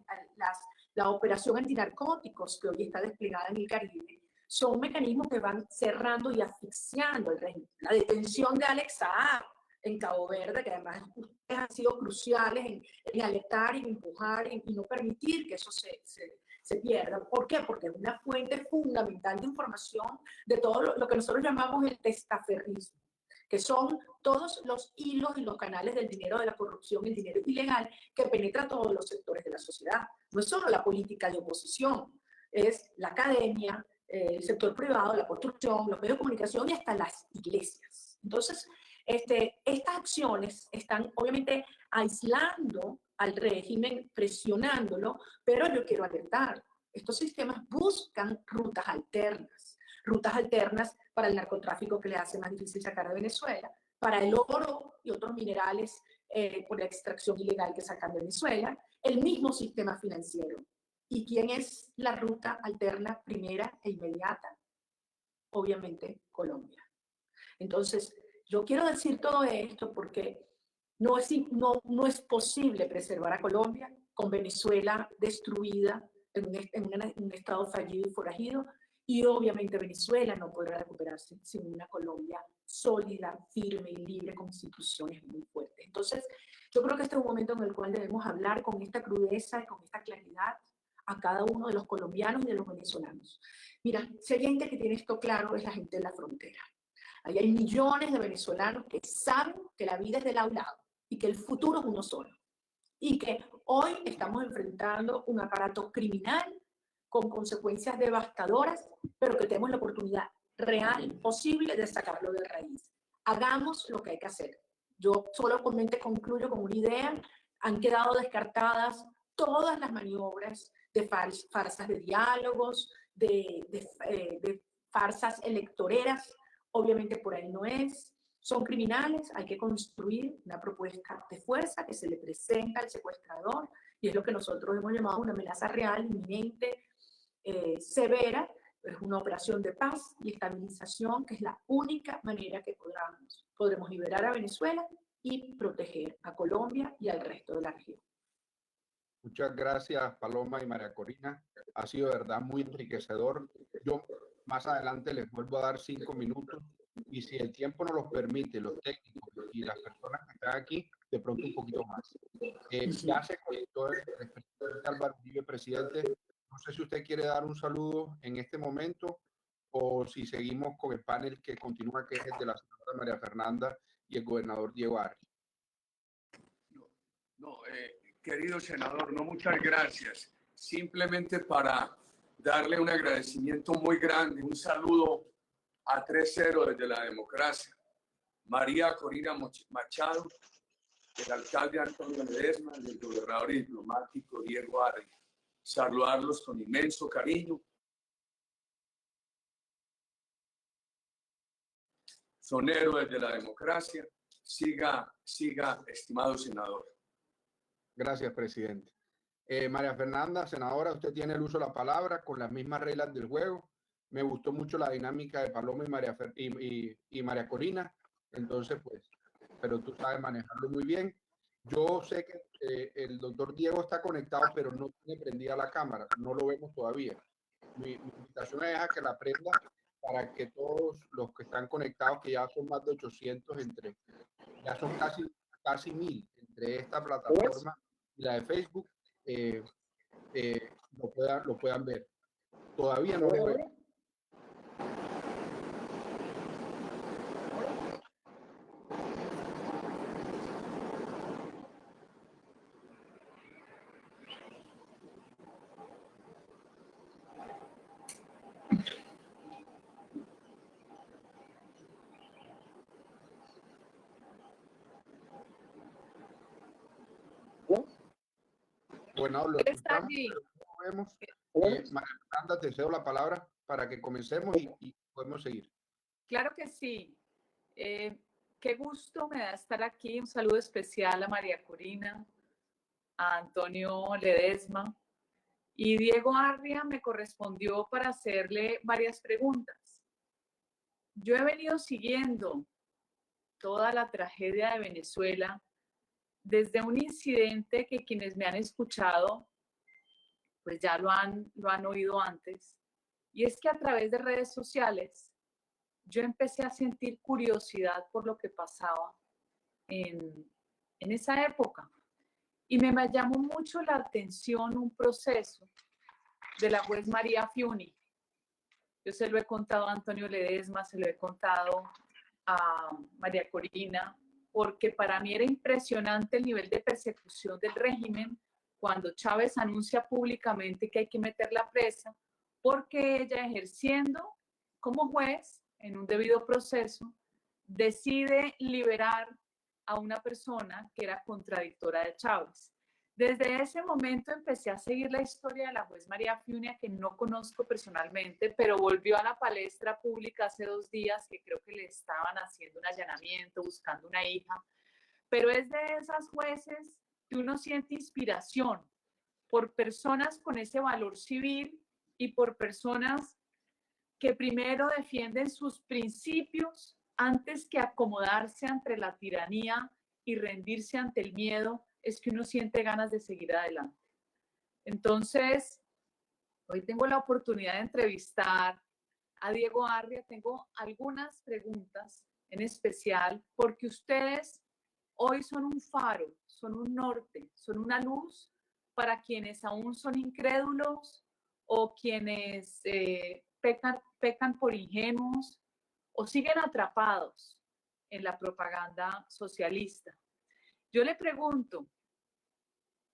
la operación antinarcóticos que hoy está desplegada en el Caribe, son mecanismos que van cerrando y asfixiando el régimen. La detención de Alex Saab en Cabo Verde, que además ustedes han sido cruciales en alertar y empujar y no permitir que eso se pierda. ¿Por qué? Porque es una fuente fundamental de información de todo lo que nosotros llamamos el testaferrismo. que son todos los hilos y los canales del dinero de la corrupción, el dinero ilegal que penetra todos los sectores de la sociedad. No es solo la política de oposición, es la academia, el sector privado, la construcción, los medios de comunicación y hasta las iglesias. Entonces, estas acciones están obviamente aislando al régimen, presionándolo, pero yo quiero alertar, estos sistemas buscan rutas alternas para el narcotráfico que le hace más difícil sacar de Venezuela, para el oro y otros minerales por la extracción ilegal que sacan de Venezuela, el mismo sistema financiero. ¿Y quién es la ruta alterna primera e inmediata? Obviamente Colombia. Entonces, yo quiero decir todo esto porque no es posible preservar a Colombia con Venezuela destruida en un estado fallido y forajido, y obviamente Venezuela no podrá recuperarse sin una Colombia sólida, firme y libre, con instituciones muy fuertes. Entonces, yo creo que este es un momento en el cual debemos hablar con esta crudeza y con esta claridad a cada uno de los colombianos y de los venezolanos. Mira, si hay gente que tiene esto claro, es la gente de la frontera. Ahí hay millones de venezolanos que saben que la vida es de lado a lado y que el futuro es uno solo. Y que hoy estamos enfrentando un aparato criminal con consecuencias devastadoras, pero que tenemos la oportunidad real, posible, de sacarlo de raíz. Hagamos lo que hay que hacer. Yo solamente concluyo con una idea. Han quedado descartadas todas las maniobras de farsas de diálogos, de farsas electoreras. Obviamente por ahí no es. Son criminales, hay que construir una propuesta de fuerza que se le presenta al secuestrador, y es lo que nosotros hemos llamado una amenaza real, inminente, severa, pero es una operación de paz y estabilización que es la única manera que podremos liberar a Venezuela y proteger a Colombia y al resto de la región. Muchas gracias, Paloma y María Corina. Ha sido de verdad muy enriquecedor. Yo más adelante les vuelvo a dar 5 minutos y si el tiempo nos los permite, los técnicos y las personas que están aquí, de pronto un poquito más. Ya se conectó el presidente Álvaro Uribe, presidente. No sé si usted quiere dar un saludo en este momento o si seguimos con el panel que continúa, que es el de la señora María Fernanda y el gobernador Diego Arias. Querido senador, no, muchas gracias. Simplemente para darle un agradecimiento muy grande, un saludo a 3-0 desde la democracia. María Corina Machado, el alcalde Antonio Ledesma, el gobernador y diplomático Diego Arias. Saludarlos con inmenso cariño. Sonero desde la democracia. Siga, estimado senador. Gracias, presidente. María Fernanda, senadora, usted tiene el uso de la palabra con las mismas reglas del juego. Me gustó mucho la dinámica de Paloma y María Corina. Entonces, pues, pero tú sabes manejarlo muy bien. Yo sé que el doctor Diego está conectado, pero no tiene prendida la cámara. No lo vemos todavía. Mi invitación es a que la prenda para que todos los que están conectados, que ya son más de 800 ya son casi 1000 entre esta plataforma y la de Facebook, lo puedan ver. Todavía no les veo. Bueno, lo escuchamos, pero no vemos. María Fernanda, te cedo la palabra para que comencemos y podemos seguir. Claro que sí. Qué gusto me da estar aquí. Un saludo especial a María Corina, a Antonio Ledesma. Y Diego Arias me correspondió para hacerle varias preguntas. Yo he venido siguiendo toda la tragedia de Venezuela desde un incidente que quienes me han escuchado, pues ya lo han oído antes, y es que a través de redes sociales yo empecé a sentir curiosidad por lo que pasaba en esa época, y me llamó mucho la atención un proceso de la juez María Fiuni. Yo se lo he contado a Antonio Ledesma, se lo he contado a María Corina, porque para mí era impresionante el nivel de persecución del régimen cuando Chávez anuncia públicamente que hay que meterla presa, porque ella, ejerciendo como juez en un debido proceso, decide liberar a una persona que era contradictora de Chávez. Desde ese momento empecé a seguir la historia de la juez María Fiunia, que no conozco personalmente, pero volvió a la palestra pública hace 2 días, que creo que le estaban haciendo un allanamiento, buscando una hija. Pero es de esas jueces que uno siente inspiración por personas con ese valor civil y por personas que primero defienden sus principios antes que acomodarse ante la tiranía y rendirse ante el miedo, es que uno siente ganas de seguir adelante. Entonces, hoy tengo la oportunidad de entrevistar a Diego Arria. Tengo algunas preguntas en especial porque ustedes hoy son un faro, son un norte, son una luz para quienes aún son incrédulos o quienes pecan por ingenuos o siguen atrapados en la propaganda socialista. Yo le pregunto,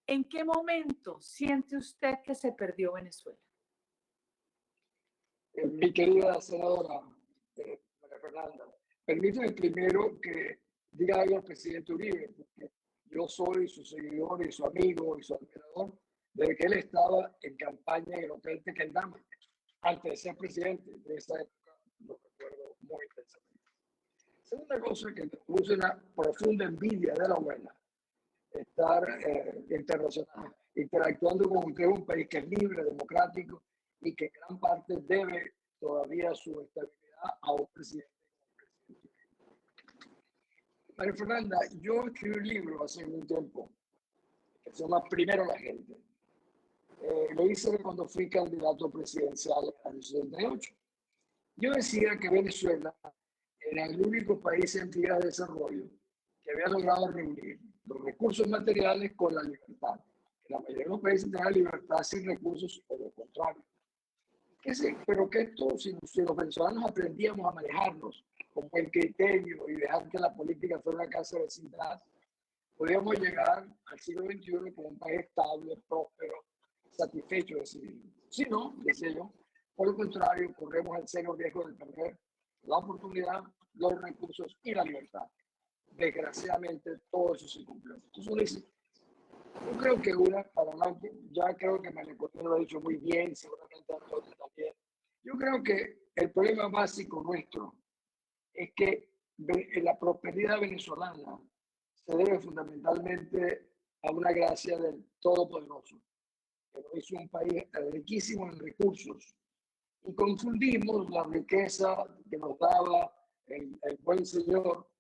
¿en qué momento siente usted que se perdió Venezuela? Mi querida senadora María Fernanda, permítame primero que diga algo al presidente Uribe, porque yo soy su seguidor y su amigo y su admirador desde que él estaba en campaña en el Hotel Tequendama, antes de ser presidente. De esa época lo recuerdo muy intensamente. Segunda cosa que me produce una profunda envidia de la buena, estar interactuando con usted, un país que es libre, democrático y que en gran parte debe todavía su estabilidad a un presidente. María Fernanda, yo escribí un libro hace un tiempo que se llama Primero la gente. Lo hice cuando fui candidato presidencial en el año 78. Yo decía que Venezuela era el único país en vías de desarrollo que había logrado reunir los recursos materiales con la libertad. La mayoría de los países tenían libertad sin recursos, o lo contrario. Pero que esto, si los venezolanos aprendíamos a manejarnos con buen criterio y dejar que la política fuera una casa de vecindad, podíamos llegar al siglo XXI como un país estable, próspero, satisfecho de sí mismo. Si no, decía yo, por el contrario, corremos el serio riesgo de perder la oportunidad, los recursos y la libertad. Desgraciadamente, todo eso se cumplió. Entonces uno dice, yo creo que ya creo que María Corina lo ha dicho muy bien, seguramente Antonio también. Yo creo que el problema básico nuestro es que la prosperidad venezolana se debe fundamentalmente a una gracia del Todopoderoso, que nos hizo un país riquísimo en recursos, y confundimos la riqueza que nos daba el buen señor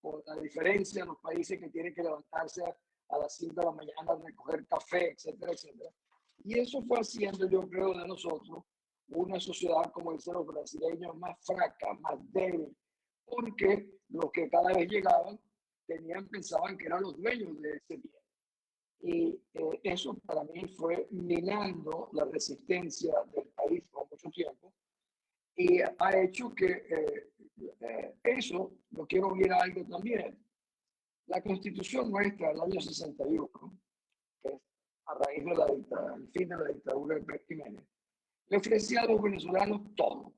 con la diferencia de los países que tienen que levantarse a las 5 de la mañana a recoger café, etcétera, etcétera. Y eso fue haciendo, yo creo, de nosotros una sociedad, como dicen los brasileños, más fraca, más débil, porque los que cada vez llegaban pensaban que eran los dueños de ese bien. Y eso para mí fue minando la resistencia del país por mucho tiempo y ha hecho que eso, lo quiero unir a algo también. La Constitución nuestra del año 61, que es a raíz del fin de la dictadura de Pérez Jiménez, le ofrecía a los venezolanos todo.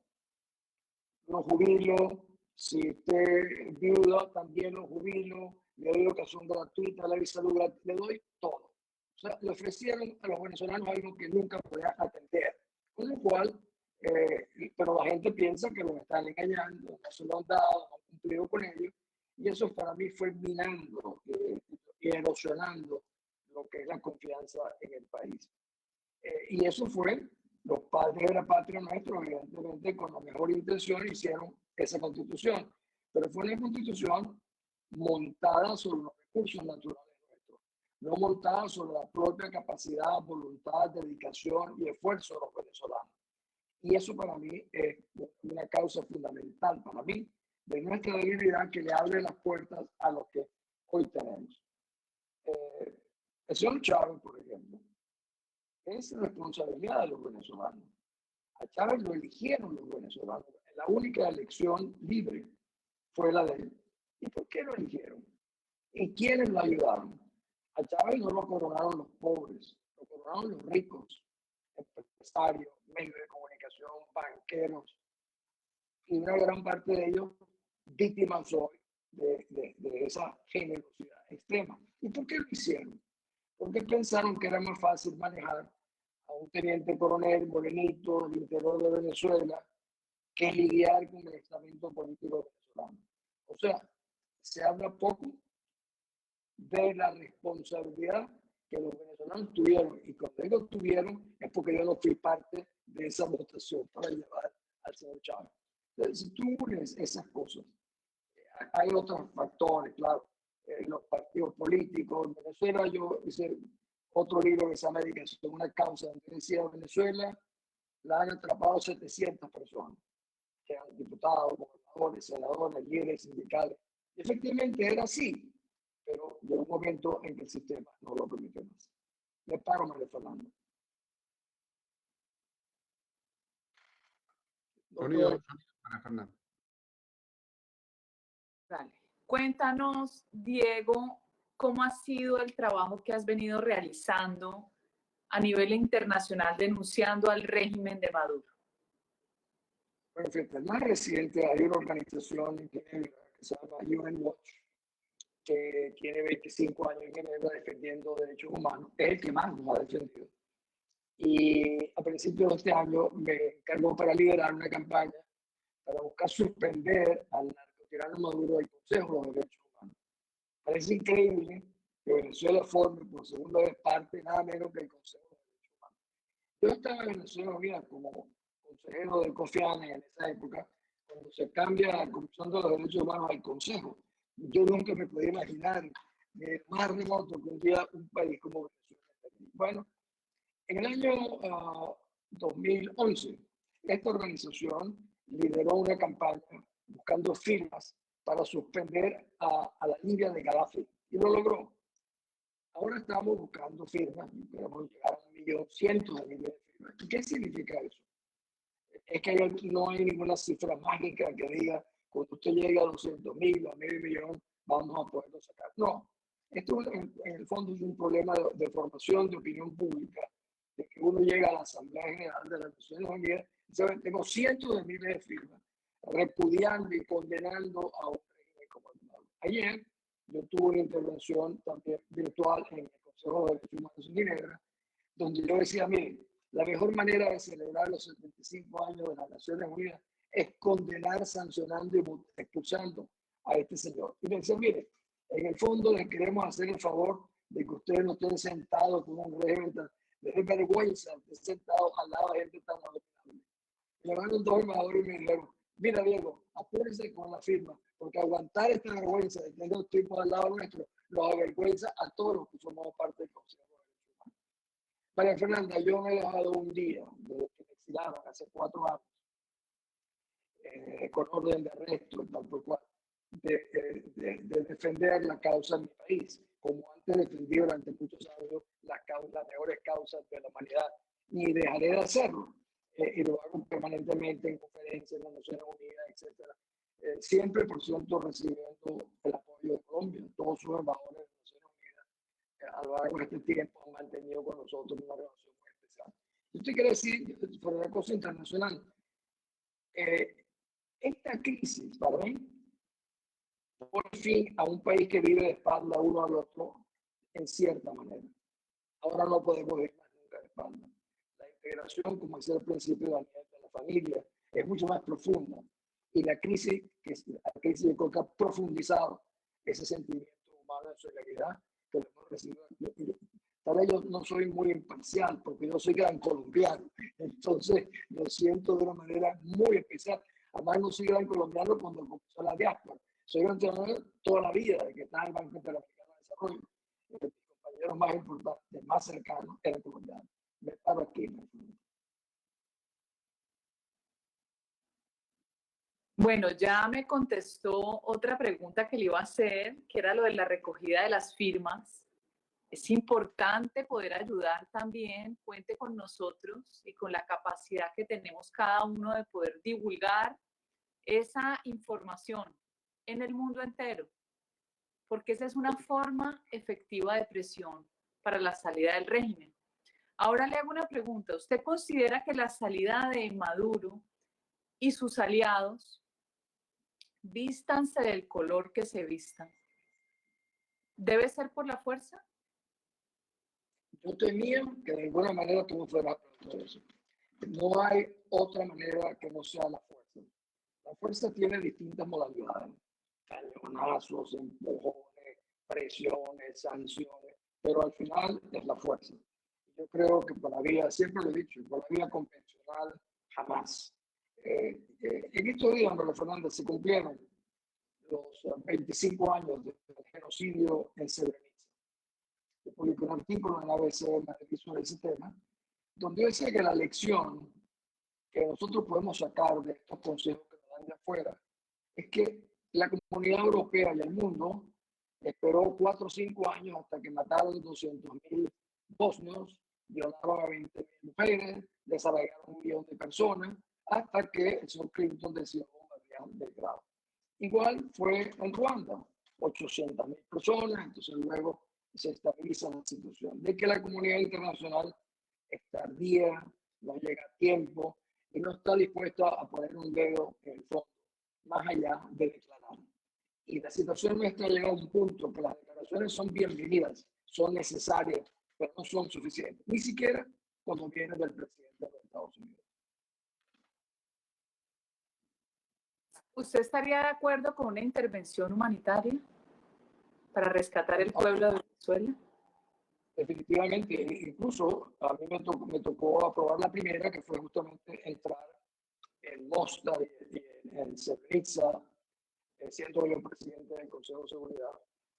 Los jubilos, si usted viuda, también los jubilo, le doy educación gratuita, la salud gratuita, le doy todo. O sea, le ofrecieron a los venezolanos algo que nunca podía atender. Con lo cual, pero la gente piensa que los están engañando, no se lo han dado, no han cumplido con ellos. Y eso para mí fue minando y erosionando lo que es la confianza en el país. Y eso fue, los padres de la patria nuestra, evidentemente, con la mejor intención, hicieron esa constitución. Pero fue una constitución montada sobre los recursos naturales nuestros, no montada sobre la propia capacidad, voluntad, dedicación y esfuerzo de los venezolanos. Y eso para mí es una causa fundamental para mí de nuestra debilidad, que le abre las puertas a lo que hoy tenemos. El señor Chávez, por ejemplo, es responsabilidad de los venezolanos. A Chávez lo eligieron los venezolanos, la única elección libre. fue la de él. ¿Y por qué lo eligieron? ¿Y quiénes lo ayudaron? A Chávez no lo coronaron los pobres, lo coronaron los ricos, empresarios, medios de comunicación, banqueros, y una gran parte de ellos víctimas hoy de esa generosidad extrema. ¿Y por qué lo hicieron? Porque pensaron que era más fácil manejar a un teniente coronel morenito del interior de Venezuela que lidiar con el estamento político venezolano. O sea, se habla poco de la responsabilidad que los venezolanos tuvieron, y cuando ellos tuvieron es porque yo no fui parte de esa votación para llevar al señor Chávez. Entonces, si tú unes esas cosas, hay otros factores, claro, los partidos políticos. En Venezuela yo hice otro libro que se llama Dedicación a una causa, donde decía Venezuela la han atrapado 700 personas, que eran diputados, gobernadores, senadores, líderes sindicales. Y efectivamente era así, pero llegó un momento en que el sistema no lo permite más. Me paro, María Fernanda. Sonido, María Fernanda. Dale. Cuéntanos, Diego, cómo ha sido el trabajo que has venido realizando a nivel internacional denunciando al régimen de Maduro. Bueno, fíjate, el más reciente hay una organización en Ginebra que se llama UN Watch, que tiene 25 años en Ginebra defendiendo derechos humanos, es el que más nos ha defendido. Y a principios de este año me encargó para liderar una campaña para buscar suspender al narcotirano Maduro del Consejo de los Derechos Humanos. Parece increíble que Venezuela forme por segunda vez parte nada menos que el Consejo de los Derechos Humanos. Yo estaba en Venezuela, mira, como consejero de Kofi Annan en esa época, cuando se cambia la Comisión de los Derechos Humanos al Consejo. Yo nunca me podía imaginar más remoto que un día un país como Venezuela. Bueno, en el año 2011, esta organización lideró una campaña buscando firmas para suspender a la Libia de Gaddafi, y lo logró. Ahora estamos buscando firmas, queremos llegar a 1.100.000 de firmas. ¿Y qué significa eso? Es que no hay ninguna cifra mágica que diga, cuando usted llegue a 200.000, a medio millón, vamos a poderlo sacar. No, esto en el fondo es un problema de formación de opinión pública, de que uno llega a la Asamblea General de las Naciones Unidas y sabe, tengo cientos de miles de firmas repudiando y condenando a un régimen como el de Maduro. Ayer yo tuve una intervención también virtual en el Consejo de Derechos Humanos en Ginebra, donde yo decía, miren, la mejor manera de celebrar los 75 años de las Naciones Unidas es condenar, sancionando y expulsando a este señor. Y me decía, mire, en el fondo les queremos hacer el favor de que ustedes no estén sentados con un régimen tan... Les da vergüenza estar sentados al lado de gente tan abominable. Me llamaron dos embajadores y me dijeron, mira Diego, apúrense con la firma, porque aguantar esta vergüenza de tener dos tipos al lado nuestro nos avergüenza a todos los que formamos parte del Consejo de Derechos Humanos. María Fernanda, yo me he dejado un día desde que me exilaron hace 4 años, con orden de arresto, tal por cual, de defender la causa de mi país, como antes defendí durante muchos años las mejores causas de la humanidad, ni dejaré de hacerlo, y lo hago permanentemente en conferencias en las Naciones Unidas, etc. Siempre, por cierto, recibiendo el apoyo de Colombia. Todos sus embajadores de las Naciones Unidas a lo largo de este tiempo han mantenido con nosotros una relación muy especial. Yo te quiero decir, por una cosa internacional, esta crisis, para mí, por fin a un país que vive de espalda uno al otro, en cierta manera. Ahora no podemos vivir más nunca de espalda. La integración, como decía al principio, de la familia es mucho más profunda. Y la crisis yo creo que ha profundizado ese sentimiento humano de solidaridad que lo hemos recibido. Tal vez yo no soy muy imparcial, porque yo soy gran colombiano. Entonces lo siento de una manera muy especial. Además, no soy gran colombiano cuando comenzó la diáspora. Soy un entrenador toda la vida, de que está en el Banco Interamericano de Desarrollo. Mis compañeros más importantes, más cercanos, eran colombianos. Me paro aquí. Bueno, ya me contestó otra pregunta que le iba a hacer, que era lo de la recogida de las firmas. Es importante poder ayudar también, cuente con nosotros y con la capacidad que tenemos cada uno de poder divulgar esa información en el mundo entero, porque esa es una forma efectiva de presión para la salida del régimen. Ahora le hago una pregunta. ¿Usted considera que la salida de Maduro y sus aliados, vístanse del color que se vistan, debe ser por la fuerza? Yo temía que de alguna manera tú fueras todo eso. No hay otra manera que no sea la fuerza. La fuerza tiene distintas modalidades. Cañonazos, empujones, presiones, sanciones, pero al final es la fuerza. Yo creo que por la vía, siempre lo he dicho, por la vía convencional, jamás. En estos días, María Fernanda, se cumplieron los 25 años del genocidio en Srebrenica. Yo publiqué un artículo en la ABC sobre ese tema, donde decía que la lección que nosotros podemos sacar de estos consejos que nos dan de afuera es que la comunidad europea y el mundo esperó 4 o 5 años hasta que mataron 200.000 bosnios, violaron a 20.000 mujeres, desarraigaron 1 millón de personas, hasta que el señor Clinton decidió bombardear Belgrado. Igual fue en Ruanda, 800.000 personas, entonces luego se estabiliza la situación. De que la comunidad internacional es tardía, no llega a tiempo y no está dispuesta a poner un dedo en el fondo, más allá de declarar. Y la situación nuestra llega a un punto que las declaraciones son bienvenidas, son necesarias, pero no son suficientes, ni siquiera cuando vienen del presidente de los Estados Unidos. ¿Usted estaría de acuerdo con una intervención humanitaria para rescatar el pueblo de Venezuela? Definitivamente, incluso a mí me tocó aprobar la primera, que fue justamente entrar en Mostar y en Srebrenica, siendo yo presidente del Consejo de Seguridad,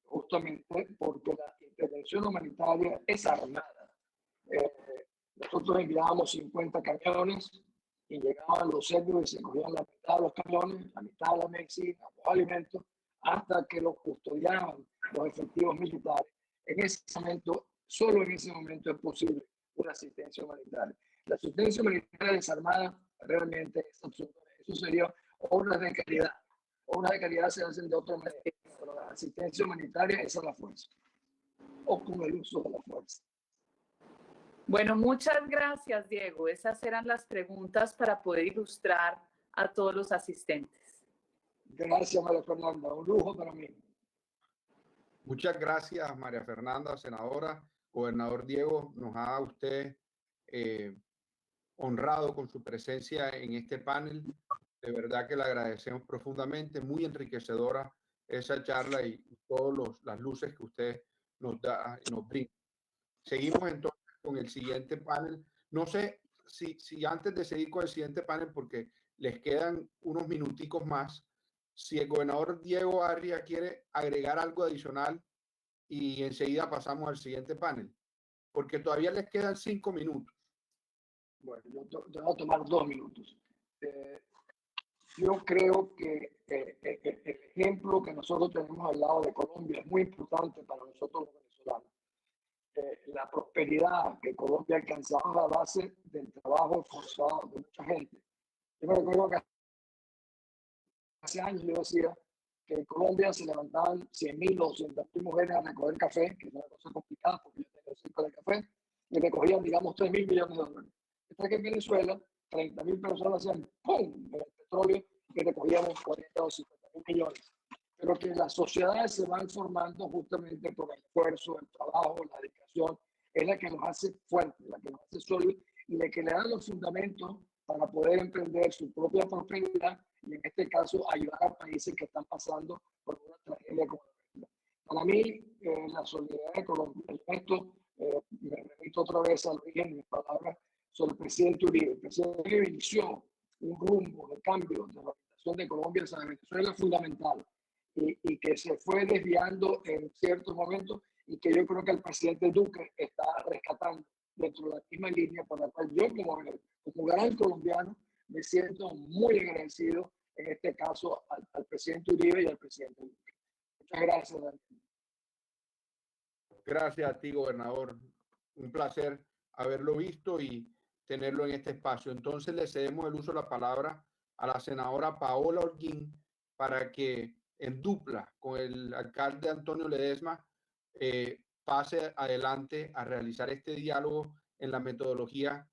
justamente porque la intervención humanitaria es armada. Nosotros enviábamos 50 camiones y llegaban los serbios y se cogían la mitad de los camiones, la mitad de la medicina, los alimentos, hasta que los custodiaban los efectivos militares. En ese momento, solo en ese momento es posible una asistencia humanitaria. La asistencia humanitaria desarmada realmente es absurda. Eso sería obras de caridad. Obras de caridad se hacen de otra manera, pero la asistencia humanitaria es a la fuerza, o con el uso de la fuerza. Bueno, muchas gracias, Diego. Esas eran las preguntas para poder ilustrar a todos los asistentes. Gracias, María Fernanda. Un lujo para mí. Muchas gracias, María Fernanda, senadora. Gobernador Diego, nos ha usted honrado con su presencia en este panel. De verdad que le agradecemos profundamente, muy enriquecedora esa charla y todas las luces que usted nos da y nos brinda. Seguimos entonces con el siguiente panel. No sé si antes de seguir con el siguiente panel, porque les quedan unos minuticos más, si el gobernador Diego Arria quiere agregar algo adicional y enseguida pasamos al siguiente panel, porque todavía les quedan 5 minutos. Bueno, yo voy a tomar 2 minutos. Yo creo que el ejemplo que nosotros tenemos al lado de Colombia es muy importante para nosotros los venezolanos. La prosperidad que Colombia ha alcanzado a base del trabajo esforzado de mucha gente. Yo me recuerdo que hace años yo decía que en Colombia se levantaban 100.000 o 200.000 mujeres a recoger café, que es una cosa complicada porque yo tengo 5 de café, y recogían, digamos, 3.000 millones de dólares. Está que en Venezuela, 30.000 personas hacían ¡pum! En el petróleo y recogíamos 40 o 50.000 millones. Pero que las sociedades se van formando justamente por el esfuerzo, el trabajo, la dedicación, es la que nos hace fuertes, la que nos hace sólidos y la que le da los fundamentos para poder emprender su propia prosperidad y en este caso ayudar a países que están pasando por una tragedia como esta. Para mí, la solidaridad de Colombia, esto me remito otra vez al origen de mis palabras sobre el presidente Uribe. El presidente Uribe inició un rumbo de cambio de la orientación de Colombia hacia Venezuela fundamental y que se fue desviando en ciertos momentos y que yo creo que el presidente Duque está rescatando dentro de la misma línea por la cual yo como gran colombiano me siento muy agradecido en este caso al presidente Uribe y al presidente Duque. Muchas gracias, Daniel. Gracias a ti, gobernador. Un placer haberlo visto y tenerlo en este espacio. Entonces le cedemos el uso de la palabra a la senadora Paola Holguín para que en dupla con el alcalde Antonio Ledesma, pase adelante a realizar este diálogo en la metodología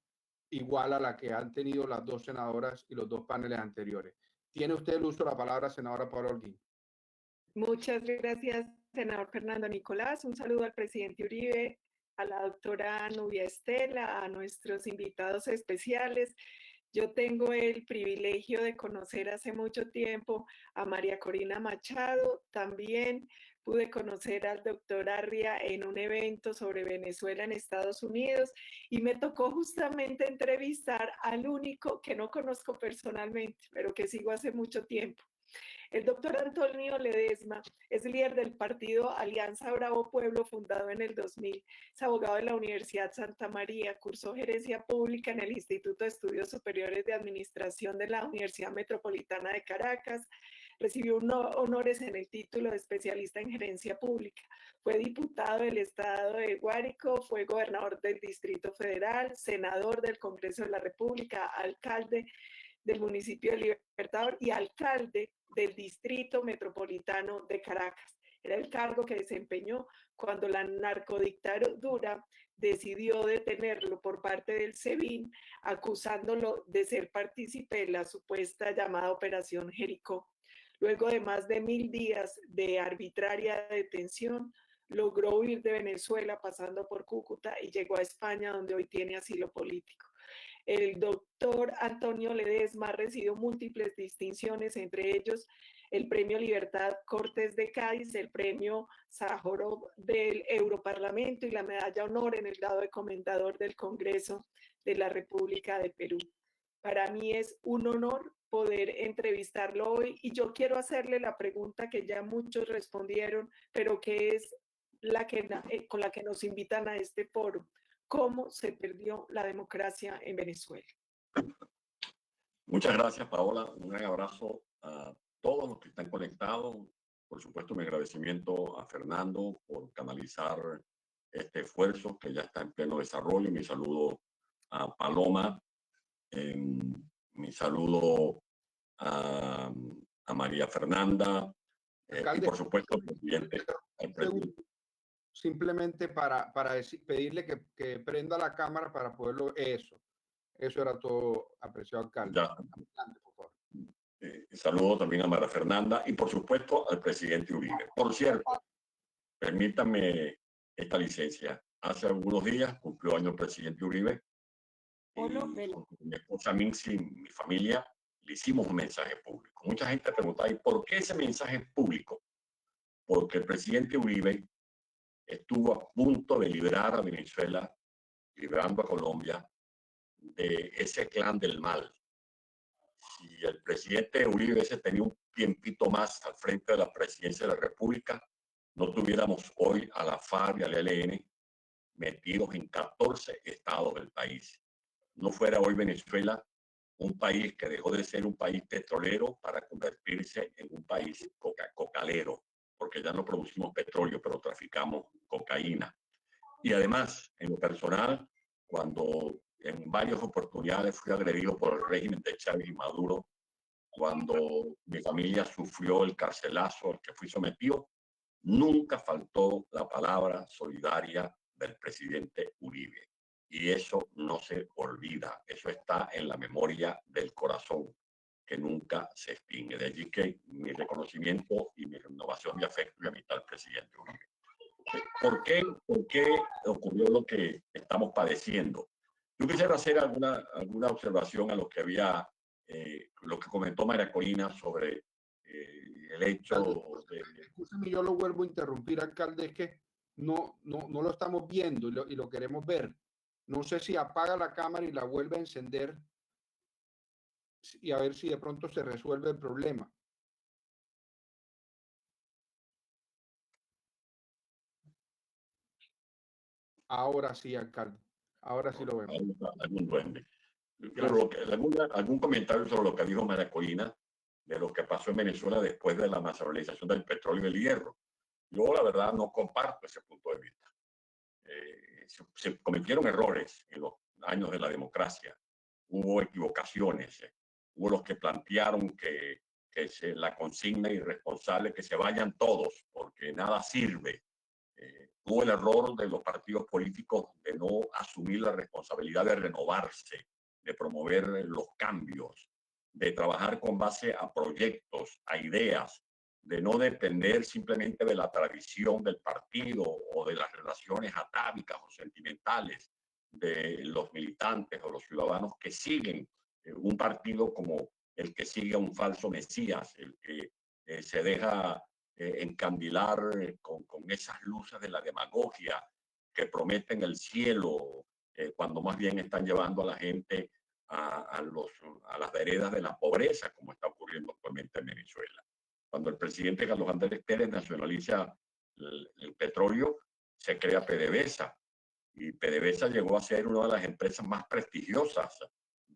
igual a la que han tenido las dos senadoras y los dos paneles anteriores. Tiene usted el uso de la palabra, senadora Paula Holguín. Muchas gracias, senador Fernando Nicolás. Un saludo al presidente Uribe, a la doctora Nubia Estela, a nuestros invitados especiales. Yo tengo el privilegio de conocer hace mucho tiempo a María Corina Machado. También pude conocer al doctor Arria en un evento sobre Venezuela en Estados Unidos y me tocó justamente entrevistar al único que no conozco personalmente, pero que sigo hace mucho tiempo. El doctor Antonio Ledesma es líder del partido Alianza Bravo Pueblo, fundado en el 2000. Es abogado de la Universidad Santa María, cursó gerencia pública en el Instituto de Estudios Superiores de Administración de la Universidad Metropolitana de Caracas. Recibió honores en el título de especialista en gerencia pública. Fue diputado del estado de Guárico, fue gobernador del Distrito Federal, senador del Congreso de la República, alcalde del municipio de Libertador y alcalde del Distrito Metropolitano de Caracas. Era el cargo que desempeñó cuando la narcodictadura decidió detenerlo por parte del SEBIN, acusándolo de ser partícipe de la supuesta llamada Operación Jericó. Luego de más de 1000 días de arbitraria detención, logró huir de Venezuela pasando por Cúcuta y llegó a España, donde hoy tiene asilo político. El doctor Antonio Ledesma ha recibido múltiples distinciones, entre ellos el Premio Libertad Cortés de Cádiz, el Premio Sájarov del Europarlamento y la Medalla Honor en el grado de Comendador del Congreso de la República de Perú. Para mí es un honor poder entrevistarlo hoy y yo quiero hacerle la pregunta que ya muchos respondieron, pero que es con la que nos invitan a este foro. ¿Cómo se perdió la democracia en Venezuela? Muchas gracias, Paola. Un gran abrazo a todos los que están conectados. Por supuesto, mi agradecimiento a Fernando por canalizar este esfuerzo que ya está en pleno desarrollo. Mi saludo a Paloma. Mi saludo a María Fernanda. Y por supuesto, al presidente. Simplemente para pedirle que prenda la cámara para poderlo. Eso era todo, apreciado alcalde. Ya. Por favor. Saludo también a María Fernanda y por supuesto al presidente Uribe. Por cierto, permítanme esta licencia. Hace algunos días cumplió año el presidente Uribe. Y mi esposa Minsi y mi familia le hicimos un mensaje público. Mucha gente preguntaba, ¿y por qué ese mensaje público? Porque el presidente Uribe estuvo a punto de liberar a Venezuela, liberando a Colombia de ese clan del mal. Si el presidente Uribe hubiese tenido un tiempito más al frente de la presidencia de la República, no tuviéramos hoy a la FARC y al ELN metidos en 14 estados del país. No fuera hoy Venezuela un país que dejó de ser un país petrolero para convertirse en un país cocalero, porque ya no producimos petróleo, pero traficamos cocaína. Y además, en lo personal, cuando en varias oportunidades fui agredido por el régimen de Chávez y Maduro, cuando mi familia sufrió el carcelazo al que fui sometido, nunca faltó la palabra solidaria del presidente Uribe. Y eso no se olvida, eso está en la memoria del corazón, que nunca se extingue. De allí que mi reconocimiento y mi renovación de afecto y amistad al presidente Uribe. ¿Por qué ocurrió lo que estamos padeciendo? Yo quisiera hacer alguna observación a lo que lo que comentó María Corina sobre el hecho de... Escúchame, yo lo vuelvo a interrumpir, alcalde, es que no lo estamos viendo y lo queremos ver. No sé si apaga la cámara y la vuelve a encender y a ver si de pronto se resuelve el problema. Ahora sí, alcalde. Ahora sí lo vemos. Algún duende. Algún comentario sobre lo que dijo María Corina de lo que pasó en Venezuela después de la nacionalización del petróleo y el hierro. Yo, la verdad, no comparto ese punto de vista. Se cometieron errores en los años de la democracia. Hubo equivocaciones. Hubo los que plantearon que la consigna irresponsable, que se vayan todos, porque nada sirve. Hubo el error de los partidos políticos de no asumir la responsabilidad de renovarse, de promover los cambios, de trabajar con base a proyectos, a ideas, de no depender simplemente de la tradición del partido o de las relaciones atávicas o sentimentales de los militantes o los ciudadanos que siguen un partido como el que sigue a un falso mesías, el que se deja encandilar con esas luces de la demagogia que prometen el cielo, cuando más bien están llevando a la gente a las veredas de la pobreza, como está ocurriendo actualmente en Venezuela. Cuando el presidente Carlos Andrés Pérez nacionaliza el petróleo, se crea PDVSA, y PDVSA llegó a ser una de las empresas más prestigiosas,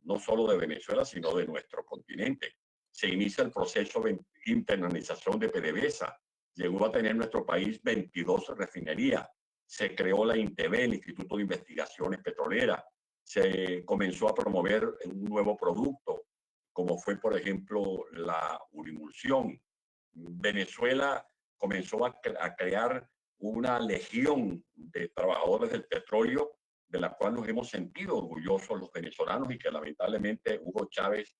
no solo de Venezuela, sino de nuestro continente. Se inicia el proceso de internalización de PDVSA. Llegó a tener nuestro país 22 refinerías. Se creó la INTEV, el Instituto de Investigaciones Petroleras. Se comenzó a promover un nuevo producto, como fue, por ejemplo, la urimulsión. Venezuela comenzó a crear una legión de trabajadores del petróleo, de la cual nos hemos sentido orgullosos los venezolanos, y que lamentablemente Hugo Chávez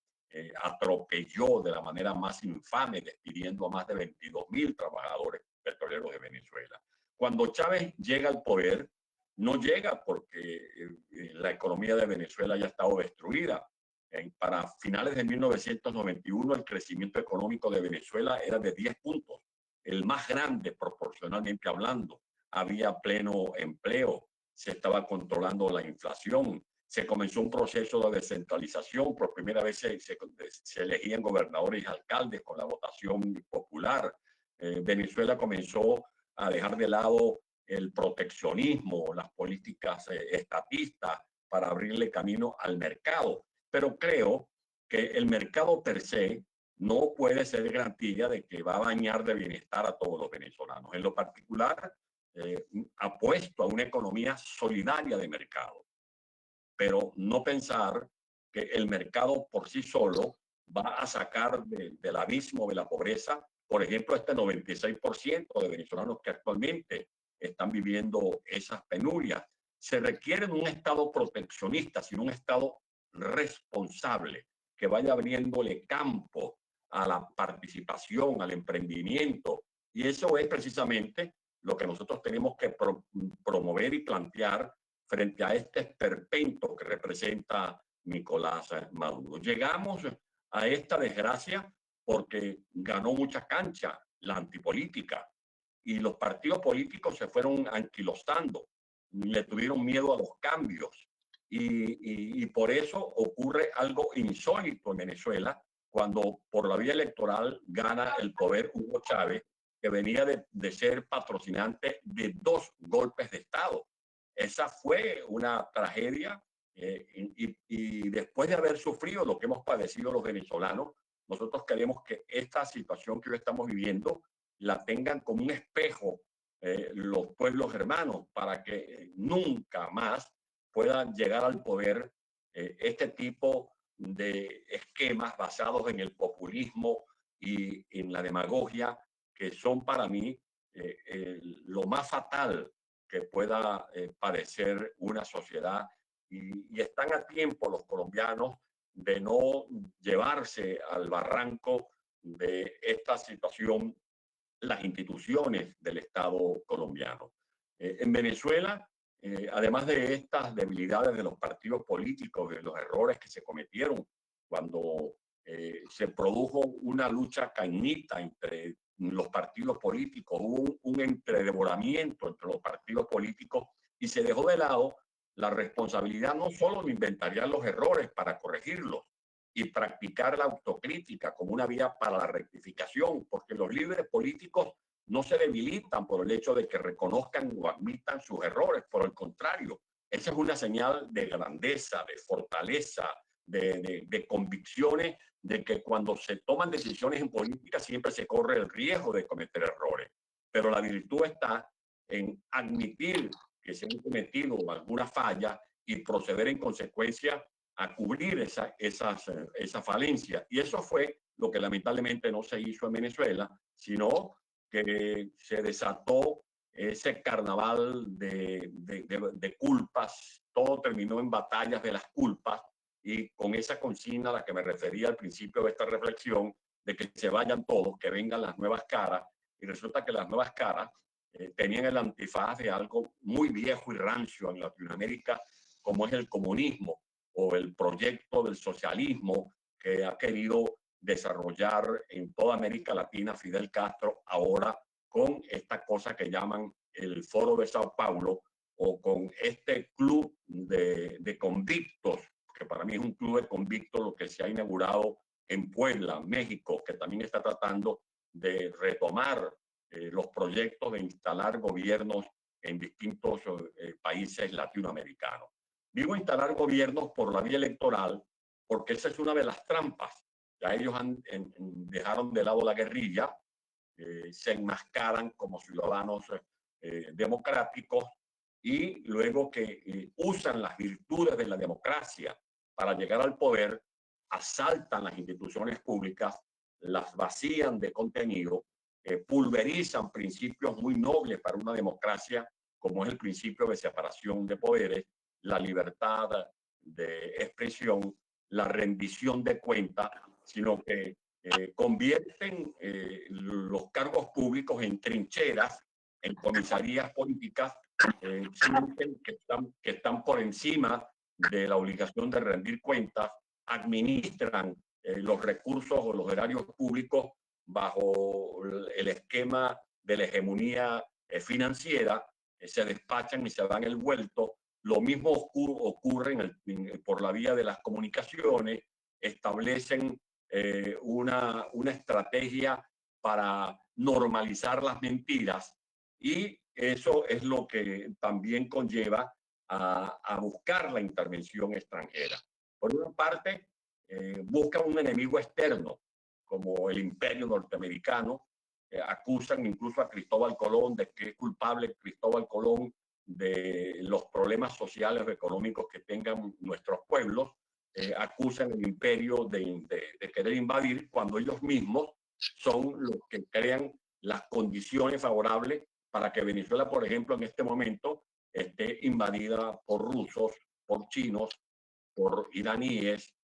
atropelló de la manera más infame, despidiendo a más de 22.000 trabajadores petroleros de Venezuela. Cuando Chávez llega al poder, no llega porque la economía de Venezuela ya estaba destruida. Para finales de 1991, el crecimiento económico de Venezuela era de 10 puntos, el más grande proporcionalmente hablando. Había pleno empleo, se estaba controlando la inflación, se comenzó un proceso de descentralización. Por primera vez se elegían gobernadores y alcaldes con la votación popular. Venezuela comenzó a dejar de lado el proteccionismo, las políticas estatistas, para abrirle camino al mercado. Pero creo que el mercado per se no puede ser garantía de que va a bañar de bienestar a todos los venezolanos. En lo particular, apuesto a una economía solidaria de mercado, pero no pensar que el mercado por sí solo va a sacar del abismo de la pobreza, por ejemplo, este 96% de venezolanos que actualmente están viviendo esas penurias. Se requiere un Estado proteccionista, sino un Estado responsable, que vaya abriéndole campo a la participación, al emprendimiento. Y eso es precisamente lo que nosotros tenemos que promover y plantear frente a este esperpento que representa Nicolás Maduro. Llegamos a esta desgracia porque ganó mucha cancha la antipolítica, y los partidos políticos se fueron anquilosando, le tuvieron miedo a los cambios, y por eso ocurre algo insólito en Venezuela, cuando por la vía electoral gana el poder Hugo Chávez, que venía de ser patrocinante de 2 golpes de Estado. Esa fue una tragedia, y después de haber sufrido lo que hemos padecido los venezolanos, nosotros queremos que esta situación que hoy estamos viviendo la tengan como un espejo los pueblos hermanos, para que nunca más puedan llegar al poder este tipo de esquemas basados en el populismo y en la demagogia, que son para mí lo más fatal que pueda padecer una sociedad, y están a tiempo los colombianos de no llevarse al barranco de esta situación las instituciones del Estado colombiano. En Venezuela, además de estas debilidades de los partidos políticos, de los errores que se cometieron cuando se produjo una lucha cañita entre los partidos políticos, hubo un entredevoramiento entre los partidos políticos, y se dejó de lado la responsabilidad no solo de inventariar los errores para corregirlos y practicar la autocrítica como una vía para la rectificación, porque los líderes políticos no se debilitan por el hecho de que reconozcan o admitan sus errores. Por el contrario, esa es una señal de grandeza, de fortaleza, de convicciones, de que cuando se toman decisiones en política siempre se corre el riesgo de cometer errores. Pero la virtud está en admitir que se han cometido alguna falla y proceder en consecuencia a cubrir esa falencia. Y eso fue lo que lamentablemente no se hizo en Venezuela, sino que se desató ese carnaval de culpas. Todo terminó en batallas de las culpas, y con esa consigna a la que me refería al principio de esta reflexión, de que se vayan todos, que vengan las nuevas caras. Y resulta que las nuevas caras tenían el antifaz de algo muy viejo y rancio en Latinoamérica, como es el comunismo o el proyecto del socialismo que ha querido desarrollar en toda América Latina Fidel Castro, ahora con esta cosa que llaman el Foro de Sao Paulo, o con este club de convictos, que para mí es un club de convictos, lo que se ha inaugurado en Puebla, México, que también está tratando de retomar los proyectos de instalar gobiernos en distintos países latinoamericanos. Digo instalar gobiernos por la vía electoral, porque esa es una de las trampas. Ya ellos dejaron de lado la guerrilla, se enmascaran como ciudadanos democráticos, y luego que usan las virtudes de la democracia para llegar al poder, asaltan las instituciones públicas, las vacían de contenido, pulverizan principios muy nobles para una democracia, como es el principio de separación de poderes, la libertad de expresión, la rendición de cuentas, sino que convierten los cargos públicos en trincheras, en comisarías políticas, que están por encima de la obligación de rendir cuentas, administran los recursos o los erarios públicos bajo el esquema de la hegemonía financiera, se despachan y se dan el vuelto. Lo mismo ocurre por la vía de las comunicaciones, establecen una estrategia para normalizar las mentiras, y eso es lo que también conlleva a buscar la intervención extranjera. Por una parte, buscan un enemigo externo, como el imperio norteamericano. Acusan incluso a Cristóbal Colón de que es culpable Cristóbal Colón de los problemas sociales o económicos que tengan nuestros pueblos. Acusan al imperio de querer invadir, cuando ellos mismos son los que crean las condiciones favorables para que Venezuela, por ejemplo, en este momento esté invadida por rusos, por chinos, por iraníes,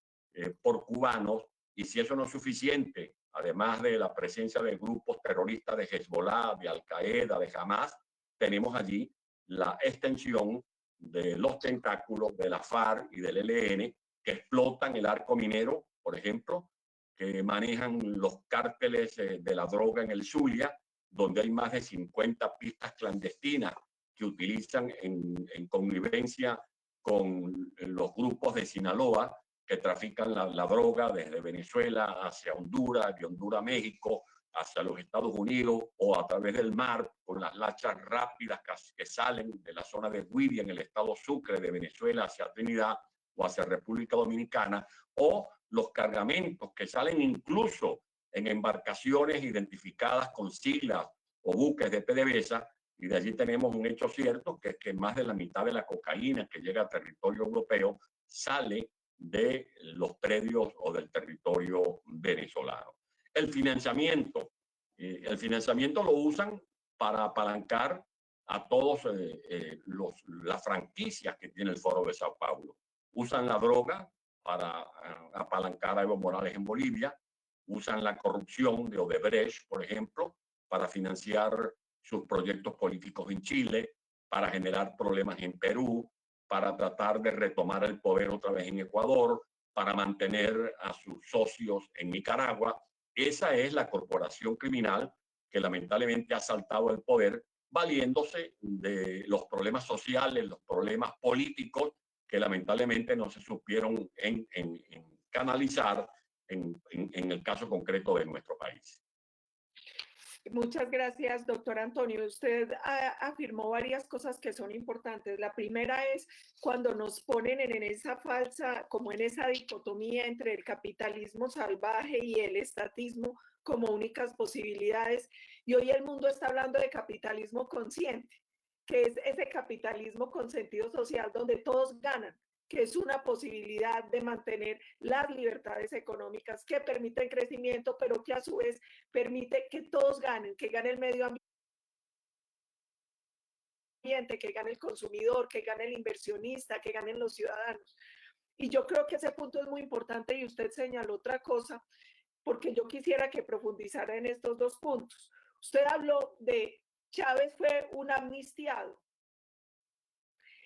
por cubanos. Y si eso no es suficiente, además de la presencia de grupos terroristas de Hezbollah, de Al-Qaeda, de Hamas, tenemos allí la extensión de los tentáculos de la FARC y del ELN, que explotan el arco minero, por ejemplo, que manejan los cárteles de la droga en el Zulia, donde hay más de 50 pistas clandestinas que utilizan en connivencia con los grupos de Sinaloa, que trafican la droga desde Venezuela hacia Honduras, de Honduras a México, hacia los Estados Unidos, o a través del mar, con las lanchas rápidas que salen de la zona de Guiria, en el estado Sucre de Venezuela, hacia Trinidad o hacia República Dominicana, o los cargamentos que salen incluso en embarcaciones identificadas con siglas o buques de PDVSA. Y de allí tenemos un hecho cierto, que es que más de la mitad de la cocaína que llega a territorio europeo sale de los predios o del territorio venezolano. El financiamiento lo usan para apalancar a todos las franquicias que tiene el Foro de Sao Paulo. Usan la droga para apalancar a Evo Morales en Bolivia, usan la corrupción de Odebrecht, por ejemplo, para financiar sus proyectos políticos en Chile, para generar problemas en Perú, para tratar de retomar el poder otra vez en Ecuador, para mantener a sus socios en Nicaragua. Esa es la corporación criminal que lamentablemente ha saltado el poder, valiéndose de los problemas sociales, los problemas políticos, que lamentablemente no se supieron en canalizar en el caso concreto de nuestro país. Muchas gracias, doctor Antonio. Usted afirmó varias cosas que son importantes. La primera es cuando nos ponen en esa falsa, como en esa dicotomía entre el capitalismo salvaje y el estatismo como únicas posibilidades. Y hoy el mundo está hablando de capitalismo consciente, que es ese capitalismo con sentido social donde todos ganan, que es una posibilidad de mantener las libertades económicas que permiten crecimiento, pero que a su vez permite que todos ganen, que gane el medio ambiente, que gane el consumidor, que gane el inversionista, que ganen los ciudadanos. Y yo creo que ese punto es muy importante y usted señaló otra cosa, porque yo quisiera que profundizara en estos dos puntos. Usted habló de Chávez fue un amnistiado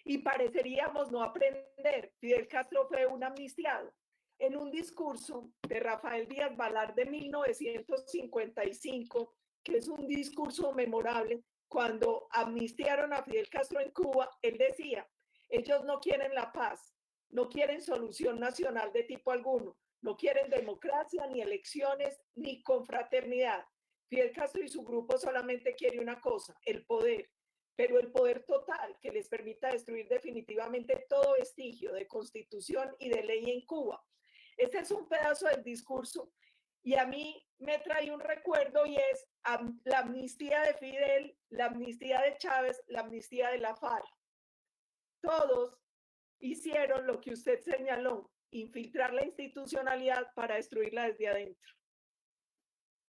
y pareceríamos no aprender. Fidel Castro fue un amnistiado. En un discurso de Rafael Díaz Balart de 1955, que es un discurso memorable, cuando amnistiaron a Fidel Castro en Cuba, él decía, ellos no quieren la paz, no quieren solución nacional de tipo alguno, no quieren democracia, ni elecciones, ni confraternidad. Fidel Castro y su grupo solamente quiere una cosa, el poder, pero el poder total que les permita destruir definitivamente todo vestigio de constitución y de ley en Cuba. Este es un pedazo del discurso y a mí me trae un recuerdo y es la amnistía de Fidel, la amnistía de Chávez, la amnistía de la FARC. Todos hicieron lo que usted señaló, infiltrar la institucionalidad para destruirla desde adentro.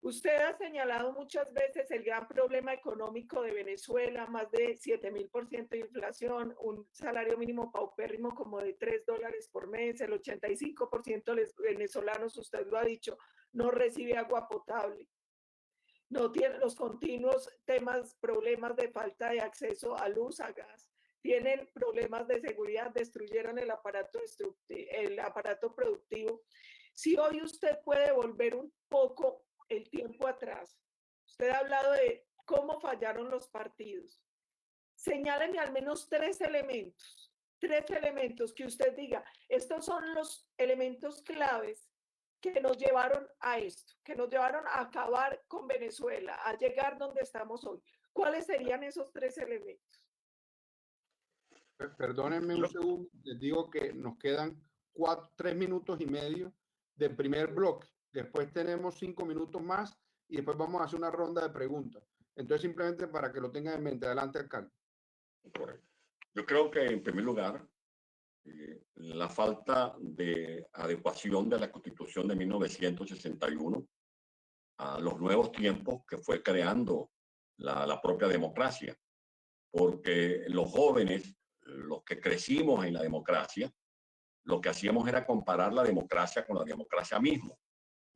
Usted ha señalado muchas veces el gran problema económico de Venezuela, más de 7.000% de inflación, un salario mínimo paupérrimo como de $3 por mes, el 85% de los venezolanos, usted lo ha dicho, no recibe agua potable, no tiene los continuos problemas de falta de acceso a luz, a gas, tienen problemas de seguridad, destruyeron el aparato productivo. Si hoy usted puede volver un poco el tiempo atrás, usted ha hablado de cómo fallaron los partidos. Señáleme al menos tres elementos que usted diga, estos son los elementos claves que nos llevaron a esto, que nos llevaron a acabar con Venezuela, a llegar donde estamos hoy. ¿Cuáles serían esos tres elementos? Perdónenme un segundo, les digo que nos quedan 3 minutos y medio del primer bloque. Después tenemos 5 minutos más y después vamos a hacer una ronda de preguntas. Entonces, simplemente para que lo tengan en mente. Adelante, alcalde. Correcto. Yo creo que, en primer lugar, la falta de adecuación de la Constitución de 1961 a los nuevos tiempos que fue creando la propia democracia. Porque los jóvenes, los que crecimos en la democracia, lo que hacíamos era comparar la democracia con la democracia misma.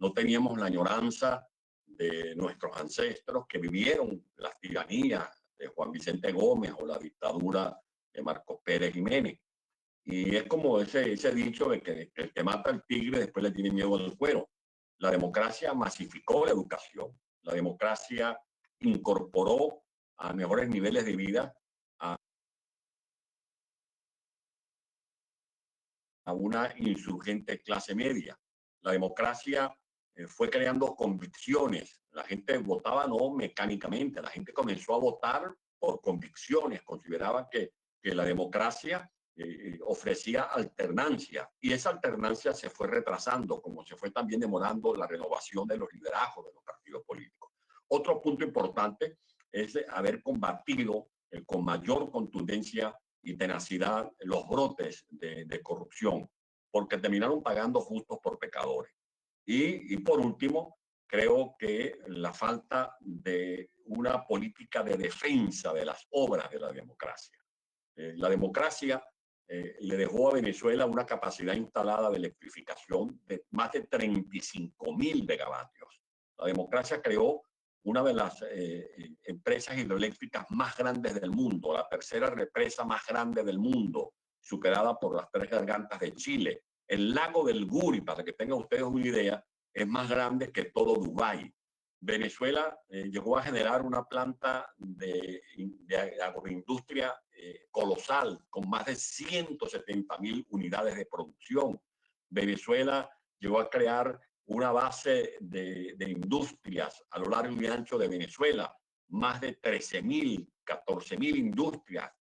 No teníamos la añoranza de nuestros ancestros que vivieron las tiranías de Juan Vicente Gómez o la dictadura de Marcos Pérez Jiménez. Y es como ese dicho de que el que mata al tigre después le tiene miedo al cuero. La democracia masificó la educación. La democracia incorporó a mejores niveles de vida a una insurgente clase media. La democracia fue creando convicciones. La gente votaba no mecánicamente, la gente comenzó a votar por convicciones. Consideraba que la democracia ofrecía alternancia y esa alternancia se fue retrasando, como se fue también demorando la renovación de los liderazgos de los partidos políticos. Otro punto importante es haber combatido con mayor contundencia y tenacidad los brotes de corrupción, porque terminaron pagando justos por pecadores. Y por último, creo que la falta de una política de defensa de las obras de la democracia. La democracia le dejó a Venezuela una capacidad instalada de electrificación de más de 35.000 megavatios. La democracia creó una de las empresas hidroeléctricas más grandes del mundo, la tercera represa más grande del mundo, superada por las Tres Gargantas de Chile. El lago del Guri, para que tengan ustedes una idea, es más grande que todo Dubái. Venezuela llegó a generar una planta de agroindustria colosal, con más de 170.000 unidades de producción. Venezuela llegó a crear una base de industrias a lo largo y ancho de Venezuela, más de 13.000, 14.000 industrias,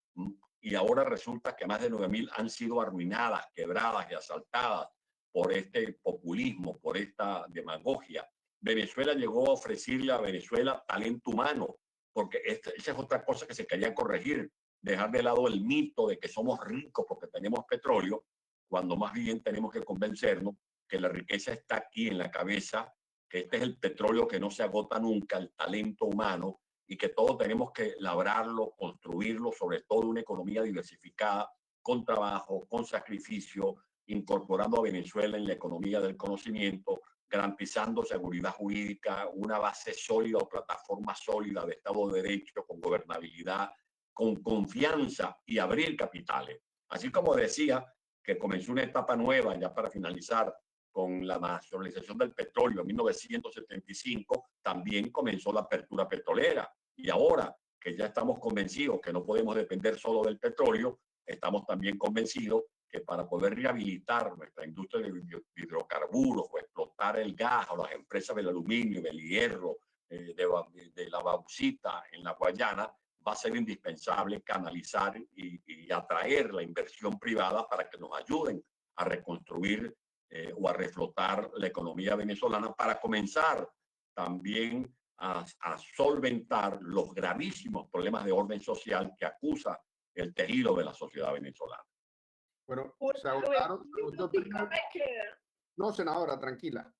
y ahora resulta que más de 9.000 han sido arruinadas, quebradas y asaltadas por este populismo, por esta demagogia. Venezuela llegó a ofrecerle a Venezuela talento humano, porque esa es otra cosa que se quería corregir, dejar de lado el mito de que somos ricos porque tenemos petróleo cuando más bien tenemos que convencernos que la riqueza está aquí en la cabeza, que este es el petróleo que no se agota nunca, el talento humano, y que todos tenemos que labrarlo, construirlo, sobre todo una economía diversificada, con trabajo, con sacrificio, incorporando a Venezuela en la economía del conocimiento, garantizando seguridad jurídica, una base sólida o plataforma sólida de Estado de Derecho, con gobernabilidad, con confianza y abrir capitales. Así como decía que comenzó una etapa nueva, ya para finalizar, con la nacionalización del petróleo en 1975, también comenzó la apertura petrolera. Y ahora que ya estamos convencidos que no podemos depender solo del petróleo, estamos también convencidos que para poder rehabilitar nuestra industria de hidrocarburos o explotar el gas o las empresas del aluminio, del hierro, de la bauxita en la Guayana, va a ser indispensable canalizar y atraer la inversión privada para que nos ayuden a reconstruir o a reflotar la economía venezolana, para comenzar también a solventar los gravísimos problemas de orden social que acusa el tejido de la sociedad venezolana. Bueno, se agotaron. No, senadora, tranquila.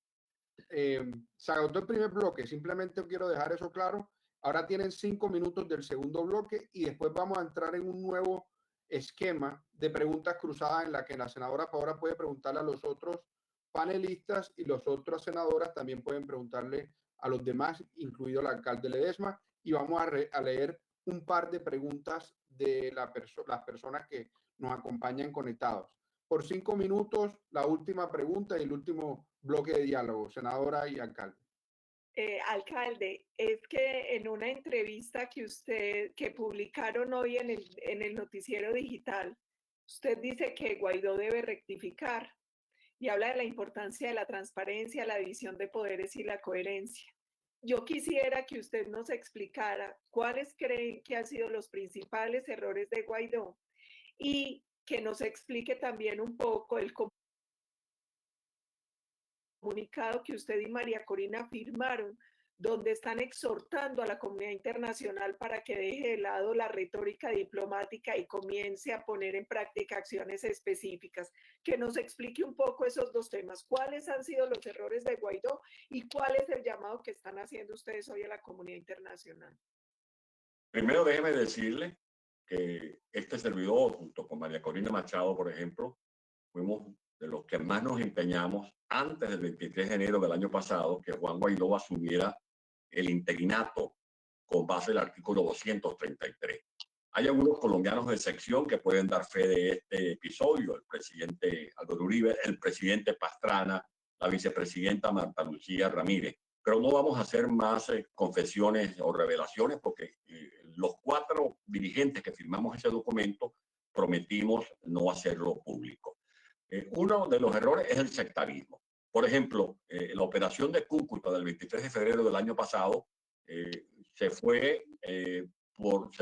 Se agotó el primer bloque, simplemente quiero dejar eso claro. Ahora tienen 5 minutos del segundo bloque y después vamos a entrar en un nuevo esquema de preguntas cruzadas en la que la senadora Paola puede preguntarle a los otros panelistas y los otros senadoras también pueden preguntarle a los demás, incluido el alcalde Ledesma, y vamos a leer un par de preguntas de las personas que nos acompañan conectados. Por 5 minutos, la última pregunta y el último bloque de diálogo, senadora y alcalde. Alcalde, es que en una entrevista que publicaron hoy en el noticiero digital, usted dice que Guaidó debe rectificar y habla de la importancia de la transparencia, la división de poderes y la coherencia. Yo quisiera que usted nos explicara cuáles creen que han sido los principales errores de Guaidó y que nos explique también un poco el comunicado que usted y María Corina firmaron, donde están exhortando a la comunidad internacional para que deje de lado la retórica diplomática y comience a poner en práctica acciones específicas. Que nos explique un poco esos dos temas. ¿Cuáles han sido los errores de Guaidó y cuál es el llamado que están haciendo ustedes hoy a la comunidad internacional? Primero, déjeme decirle que este servidor, junto con María Corina Machado, por ejemplo, fuimos de los que más nos empeñamos antes del 23 de enero del año pasado que Juan Guaidó asumiera el interinato con base del artículo 233. Hay algunos colombianos de sección que pueden dar fe de este episodio: el presidente Álvaro Uribe, el presidente Pastrana, la vicepresidenta Marta Lucía Ramírez. Pero no vamos a hacer más confesiones o revelaciones, porque los 4 dirigentes que firmamos ese documento prometimos no hacerlo público. Uno de los errores es el sectarismo. Por ejemplo, la operación de Cúcuta del 23 de febrero del año pasado se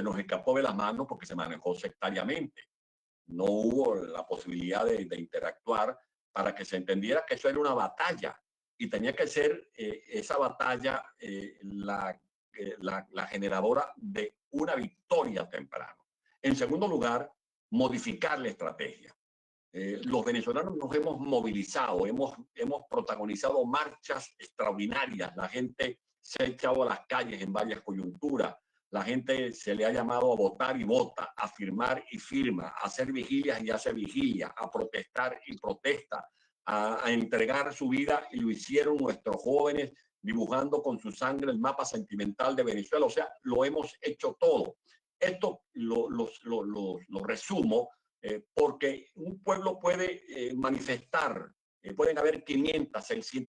nos escapó de las manos porque se manejó sectariamente. No hubo la posibilidad de interactuar para que se entendiera que eso era una batalla y tenía que ser esa batalla la generadora de una victoria temprano. En segundo lugar, modificar la estrategia. Los venezolanos nos hemos movilizado, hemos protagonizado marchas extraordinarias. La gente se ha echado a las calles en varias coyunturas. La gente se le ha llamado a votar y vota, a firmar y firma, a hacer vigilias y hace vigilia, a protestar y protesta, a entregar su vida, y lo hicieron nuestros jóvenes dibujando con su sangre el mapa sentimental de Venezuela. O sea, lo hemos hecho todo. Esto lo resumo porque un pueblo puede manifestar, pueden haber 500, 600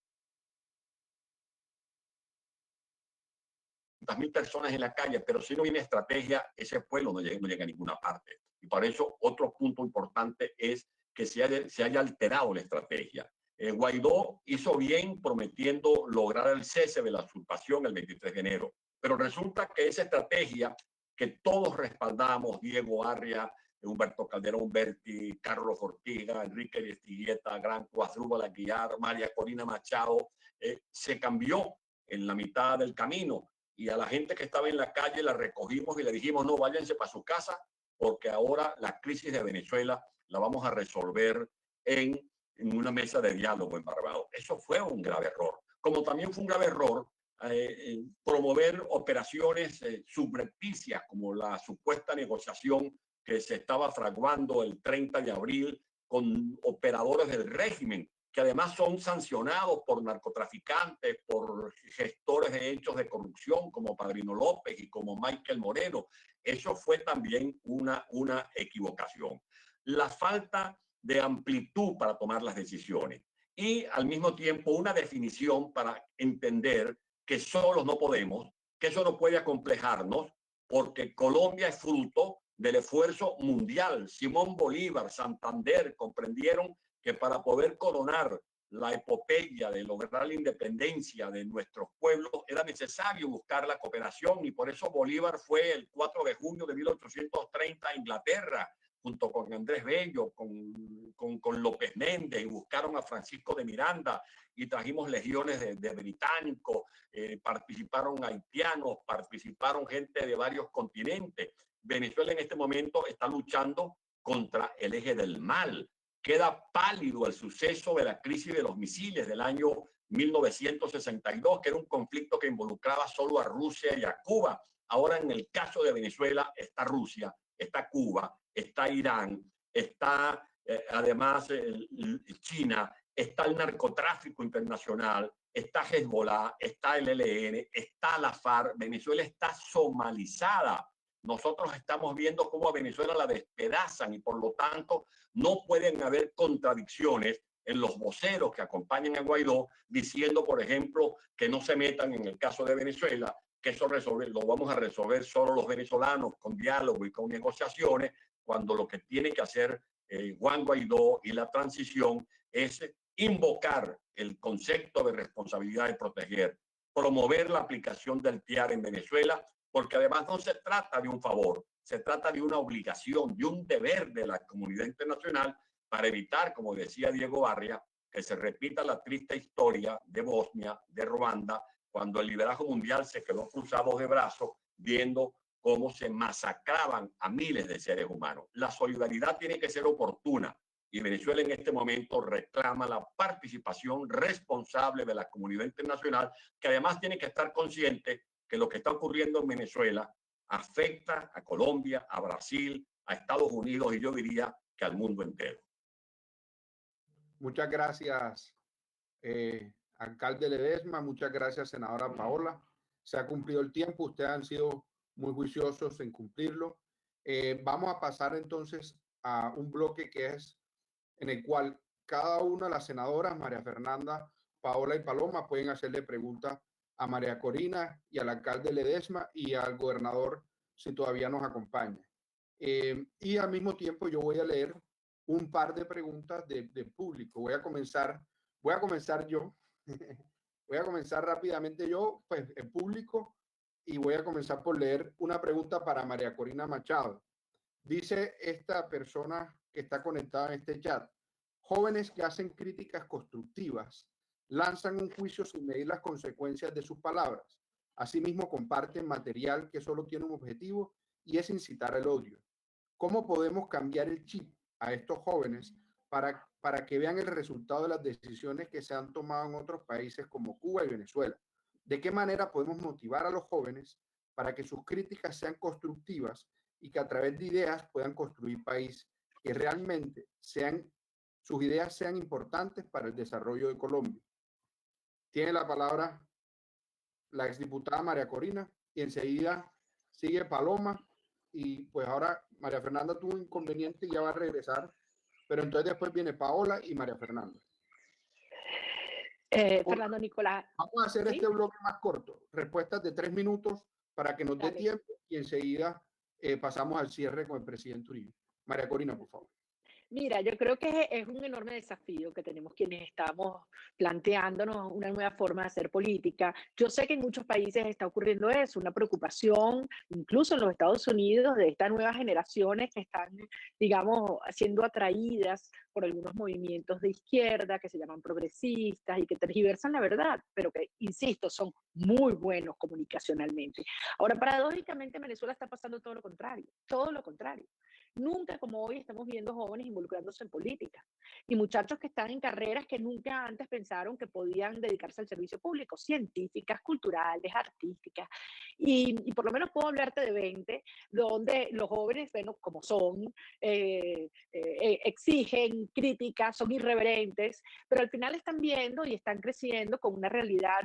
mil personas en la calle, pero si no viene estrategia, ese pueblo no llega a ninguna parte. Y para eso otro punto importante es que se haya alterado la estrategia. Guaidó hizo bien prometiendo lograr el cese de la usurpación el 23 de enero, pero resulta que esa estrategia que todos respaldamos, Diego Arria, Humberto Calderón Berti, Carlos Ortiga, Enrique Aristigueta, Gran Asdrúbal Aguilar, María Corina Machado, se cambió en la mitad del camino, y a la gente que estaba en la calle la recogimos y le dijimos: no, váyanse para su casa, porque ahora la crisis de Venezuela la vamos a resolver en una mesa de diálogo en Barbados. Eso fue un grave error. Como también fue un grave error promover operaciones subrepticias como la supuesta negociación que se estaba fraguando el 30 de abril con operadores del régimen, que además son sancionados por narcotraficantes, por gestores de hechos de corrupción como Padrino López y como Michael Moreno. Eso fue también una equivocación. La falta de amplitud para tomar las decisiones y al mismo tiempo una definición para entender que solos no podemos, que eso no puede acomplejarnos, porque Colombia es fruto del esfuerzo mundial. Simón Bolívar, Santander comprendieron que para poder coronar la epopeya de lograr la independencia de nuestros pueblos era necesario buscar la cooperación, y por eso Bolívar fue el 4 de junio de 1830 a Inglaterra junto con Andrés Bello, con López Méndez, y buscaron a Francisco de Miranda y trajimos legiones de británicos, participaron haitianos, participaron gente de varios continentes. Venezuela en este momento está luchando contra el eje del mal. Queda pálido el suceso de la crisis de los misiles del año 1962, que era un conflicto que involucraba solo a Rusia y a Cuba. Ahora en el caso de Venezuela está Rusia, está Cuba, está Irán, está además China, está el narcotráfico internacional, está Hezbollah, está el ELN, está la FARC. Venezuela está somalizada. Nosotros estamos viendo cómo a Venezuela la despedazan y por lo tanto no pueden haber contradicciones en los voceros que acompañan a Guaidó diciendo, por ejemplo, que no se metan en el caso de Venezuela, que eso lo vamos a resolver solo los venezolanos con diálogo y con negociaciones, cuando lo que tiene que hacer Juan Guaidó y la transición es invocar el concepto de responsabilidad de proteger, promover la aplicación del TIAR en Venezuela, porque además no se trata de un favor, se trata de una obligación, de un deber de la comunidad internacional para evitar, como decía Diego Barria, que se repita la triste historia de Bosnia, de Ruanda, cuando el liderazgo mundial se quedó cruzado de brazos viendo cómo se masacraban a miles de seres humanos. La solidaridad tiene que ser oportuna y Venezuela en este momento reclama la participación responsable de la comunidad internacional, que además tiene que estar consciente que lo que está ocurriendo en Venezuela afecta a Colombia, a Brasil, a Estados Unidos y yo diría que al mundo entero. Muchas gracias, alcalde Ledesma. Muchas gracias, senadora Paola. Se ha cumplido el tiempo. Ustedes han sido muy juiciosos en cumplirlo. Vamos a pasar entonces a un bloque que es en el cual cada una de las senadoras, María Fernanda, Paola y Paloma, pueden hacerle preguntas a María Corina y al alcalde Ledesma y al gobernador si todavía nos acompaña. Y al mismo tiempo yo voy a leer un par de preguntas de público. Voy a comenzar yo. Voy a comenzar rápidamente yo, pues en público, y voy a comenzar por leer una pregunta para María Corina Machado. Dice esta persona que está conectada en este chat: jóvenes que hacen críticas constructivas lanzan un juicio sin medir las consecuencias de sus palabras. Asimismo, comparten material que solo tiene un objetivo y es incitar al odio. ¿Cómo podemos cambiar el chip a estos jóvenes para que vean el resultado de las decisiones que se han tomado en otros países como Cuba y Venezuela? ¿De qué manera podemos motivar a los jóvenes para que sus críticas sean constructivas y que a través de ideas puedan construir país, que realmente sus ideas sean importantes para el desarrollo de Colombia? Tiene la palabra la exdiputada María Corina y enseguida sigue Paloma, y pues ahora María Fernanda tuvo un inconveniente y ya va a regresar, pero entonces después viene Paola y María Fernanda. Fernando Nicolás. Vamos a hacer este bloque más corto, respuestas de 3 minutos para que nos dé tiempo, y enseguida pasamos al cierre con el presidente Uribe. María Corina, por favor. Mira, yo creo que es un enorme desafío que tenemos quienes estamos planteándonos una nueva forma de hacer política. Yo sé que en muchos países está ocurriendo eso, una preocupación, incluso en los Estados Unidos, de estas nuevas generaciones que están, digamos, siendo atraídas por algunos movimientos de izquierda que se llaman progresistas y que tergiversan la verdad, pero que, insisto, son muy buenos comunicacionalmente. Ahora, paradójicamente, en Venezuela está pasando todo lo contrario, todo lo contrario. Nunca como hoy estamos viendo jóvenes involucrándose en política y muchachos que están en carreras que nunca antes pensaron que podían dedicarse al servicio público, científicas, culturales, artísticas. Y por lo menos puedo hablarte de 20, donde los jóvenes, bueno, como son, exigen críticas, son irreverentes, pero al final están viendo y están creciendo con una realidad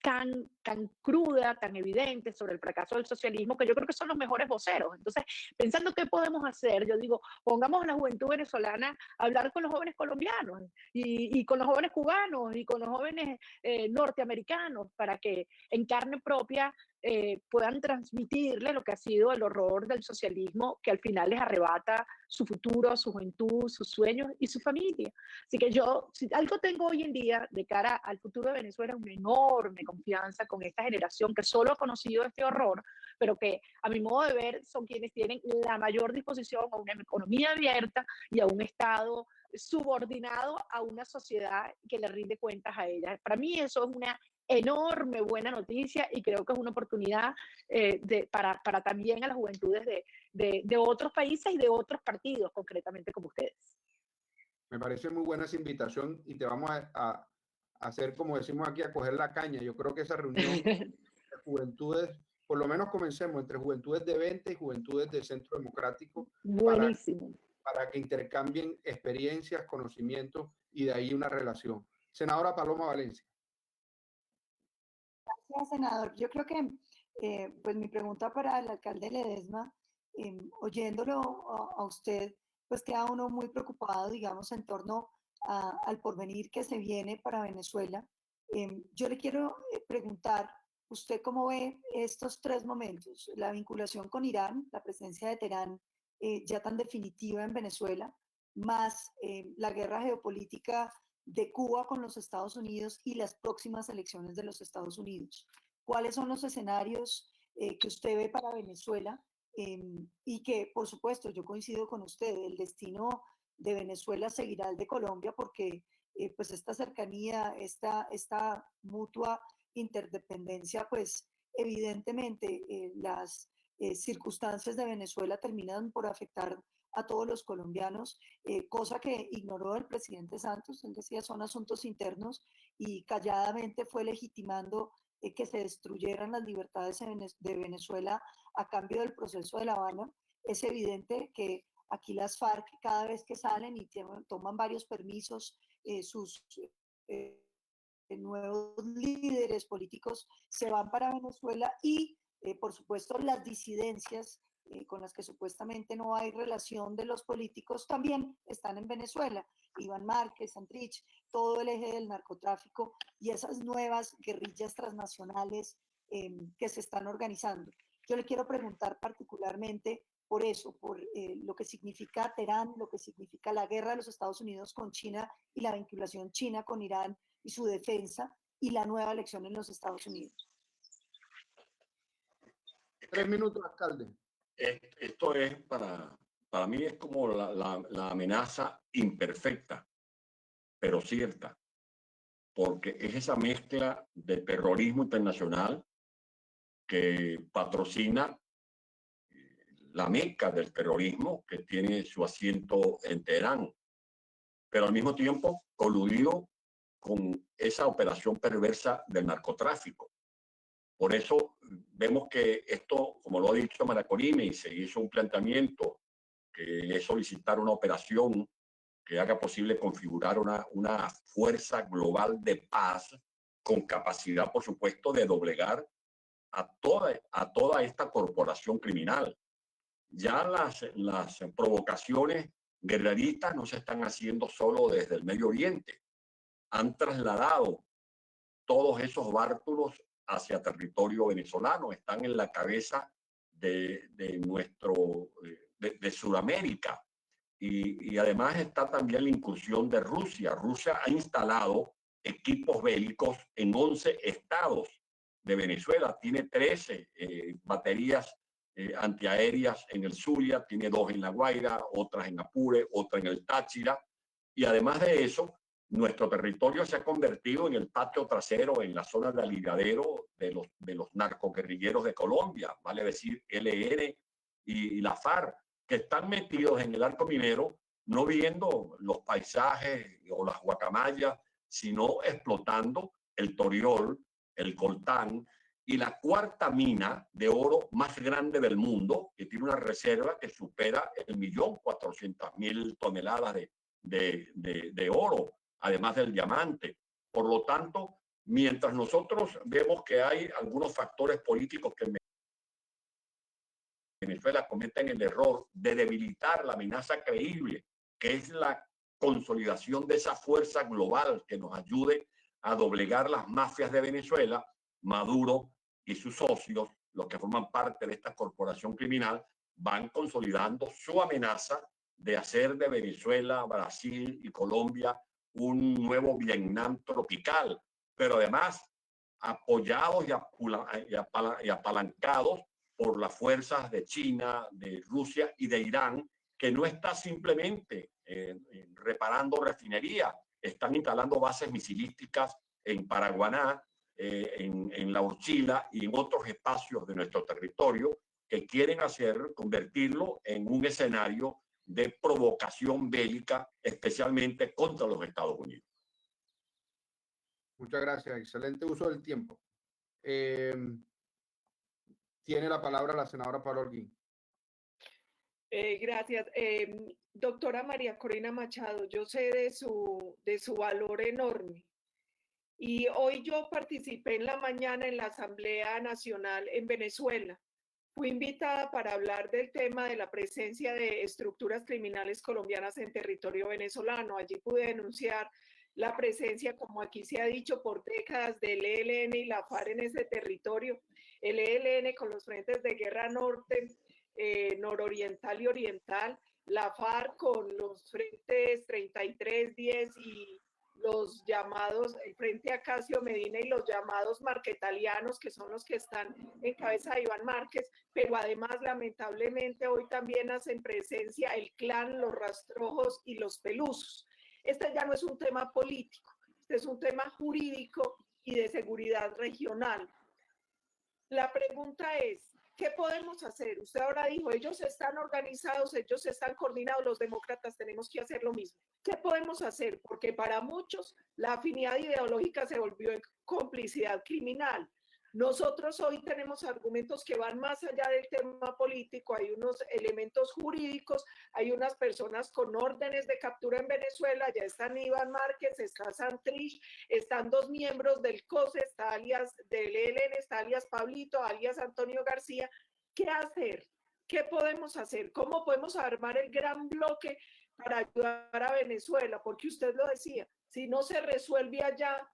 tan cruda, tan evidente sobre el fracaso del socialismo, que yo creo que son los mejores voceros. Entonces, pensando qué podemos hacer, yo digo, pongamos a la juventud venezolana a hablar con los jóvenes colombianos y con los jóvenes cubanos y con los jóvenes norteamericanos para que en carne propia puedan transmitirle lo que ha sido el horror del socialismo, que al final les arrebata su futuro, su juventud, sus sueños y su familia. Así que yo, si algo tengo hoy en día de cara al futuro de Venezuela, una enorme confianza con esta generación que solo ha conocido este horror, pero que a mi modo de ver son quienes tienen la mayor disposición a una economía abierta y a un Estado subordinado a una sociedad que le rinde cuentas a ella. Para mí eso es una enorme buena noticia y creo que es una oportunidad para también a las juventudes de otros países y de otros partidos, concretamente como ustedes. Me parece muy buena esa invitación y te vamos a hacer, como decimos aquí, a coger la caña. Yo creo que esa reunión de juventudes, por lo menos comencemos entre juventudes de 20 y juventudes del Centro Democrático. Buenísimo. Para que intercambien experiencias, conocimientos y de ahí una relación. Senadora Paloma Valencia. Gracias, senador. Yo creo que pues mi pregunta para el alcalde Ledesma, oyéndolo a usted, pues queda uno muy preocupado, digamos, en torno al porvenir que se viene para Venezuela. Yo le quiero preguntar, ¿usted cómo ve estos 3 momentos? La vinculación con Irán, la presencia de Teherán ya tan definitiva en Venezuela, más la guerra geopolítica de Cuba con los Estados Unidos y las próximas elecciones de los Estados Unidos. ¿Cuáles son los escenarios que usted ve para Venezuela? Y que, por supuesto, yo coincido con usted, el destino de Venezuela seguirá el de Colombia porque pues esta cercanía, esta mutua interdependencia, pues evidentemente las circunstancias de Venezuela terminan por afectar a todos los colombianos, cosa que ignoró el presidente Santos. Él decía son asuntos internos y calladamente fue legitimando que se destruyeran las libertades de Venezuela a cambio del proceso de La Habana. Es evidente que aquí las FARC cada vez que salen y toman varios permisos, sus nuevos líderes políticos se van para Venezuela y por supuesto las disidencias con las que supuestamente no hay relación de los políticos también están en Venezuela. Iván Márquez, Santrich, todo el eje del narcotráfico y esas nuevas guerrillas transnacionales que se están organizando. Yo le quiero preguntar particularmente por eso, por lo que significa Teherán, lo que significa la guerra de los Estados Unidos con China y la vinculación China con Irán y su defensa y la nueva elección en los Estados Unidos. 3 minutos, alcalde. Esto es para mí es como la amenaza imperfecta, pero cierta, porque es esa mezcla de terrorismo internacional que patrocina la meca del terrorismo, que tiene su asiento en Teherán, pero al mismo tiempo coludido con esa operación perversa del narcotráfico. Por eso vemos que esto, como lo ha dicho María Corina, y se hizo un planteamiento que es solicitar una operación que haga posible configurar una fuerza global de paz con capacidad, por supuesto, de doblegar a toda esta corporación criminal. Ya las provocaciones guerreristas no se están haciendo solo desde el Medio Oriente. Han trasladado todos esos bártulos hacia territorio venezolano, están en la cabeza de Sudamérica. Y además está también la incursión de Rusia. Rusia ha instalado equipos bélicos en 11 estados de Venezuela. Tiene 13 baterías antiaéreas en el Zulia, tiene 2 en La Guaira, otras en Apure, otra en el Táchira. Y además de eso, nuestro territorio se ha convertido en el patio trasero, en la zona de aliviadero de los narcoguerrilleros de Colombia, vale decir LN y la FARC. que están metidos en el arco minero, no viendo los paisajes o las guacamayas, sino explotando el Toriol, el coltán y la cuarta mina de oro más grande del mundo, que tiene una reserva que supera el 1.400.000 toneladas de oro, además del diamante. Por lo tanto, mientras nosotros vemos que hay algunos factores políticos que en Venezuela cometen el error de debilitar la amenaza creíble, que es la consolidación de esa fuerza global que nos ayude a doblegar las mafias de Venezuela, Maduro y sus socios, los que forman parte de esta corporación criminal, van consolidando su amenaza de hacer de Venezuela, Brasil y Colombia un nuevo Vietnam tropical, pero además apoyados y apalancados por las fuerzas de China, de Rusia y de Irán, que no está simplemente reparando refinerías, están instalando bases misilísticas en Paraguaná, en La Urchila y en otros espacios de nuestro territorio que quieren convertirlo en un escenario de provocación bélica, especialmente contra los Estados Unidos. Muchas gracias. Excelente uso del tiempo. Tiene la palabra la senadora Paola Holguín. Gracias. Doctora María Corina Machado, yo sé de su valor enorme. Y hoy yo participé en la mañana en la Asamblea Nacional en Venezuela. Fui invitada para hablar del tema de la presencia de estructuras criminales colombianas en territorio venezolano. Allí pude denunciar la presencia, como aquí se ha dicho, por décadas del ELN y la FARC en ese territorio. El ELN con los frentes de guerra norte, nororiental y oriental, la FARC con los frentes 3310 y los llamados, el Frente Acacio Medina y los llamados marquetalianos, que son los que están en cabeza de Iván Márquez, pero además lamentablemente hoy también hacen presencia el clan, los rastrojos y los pelusos. Este ya no es un tema político, este es un tema jurídico y de seguridad regional. La pregunta es, ¿qué podemos hacer? Usted ahora dijo, ellos están organizados, ellos están coordinados, los demócratas tenemos que hacer lo mismo. ¿Qué podemos hacer? Porque para muchos la afinidad ideológica se volvió en complicidad criminal. Nosotros hoy tenemos argumentos que van más allá del tema político, hay unos elementos jurídicos, hay unas personas con órdenes de captura en Venezuela, ya están Iván Márquez, está Santrich, están dos miembros del COSE, está alias del ELN, está alias Pablito, alias Antonio García. ¿Qué hacer? ¿Qué podemos hacer? ¿Cómo podemos armar el gran bloque para ayudar a Venezuela? Porque usted lo decía, si no se resuelve allá,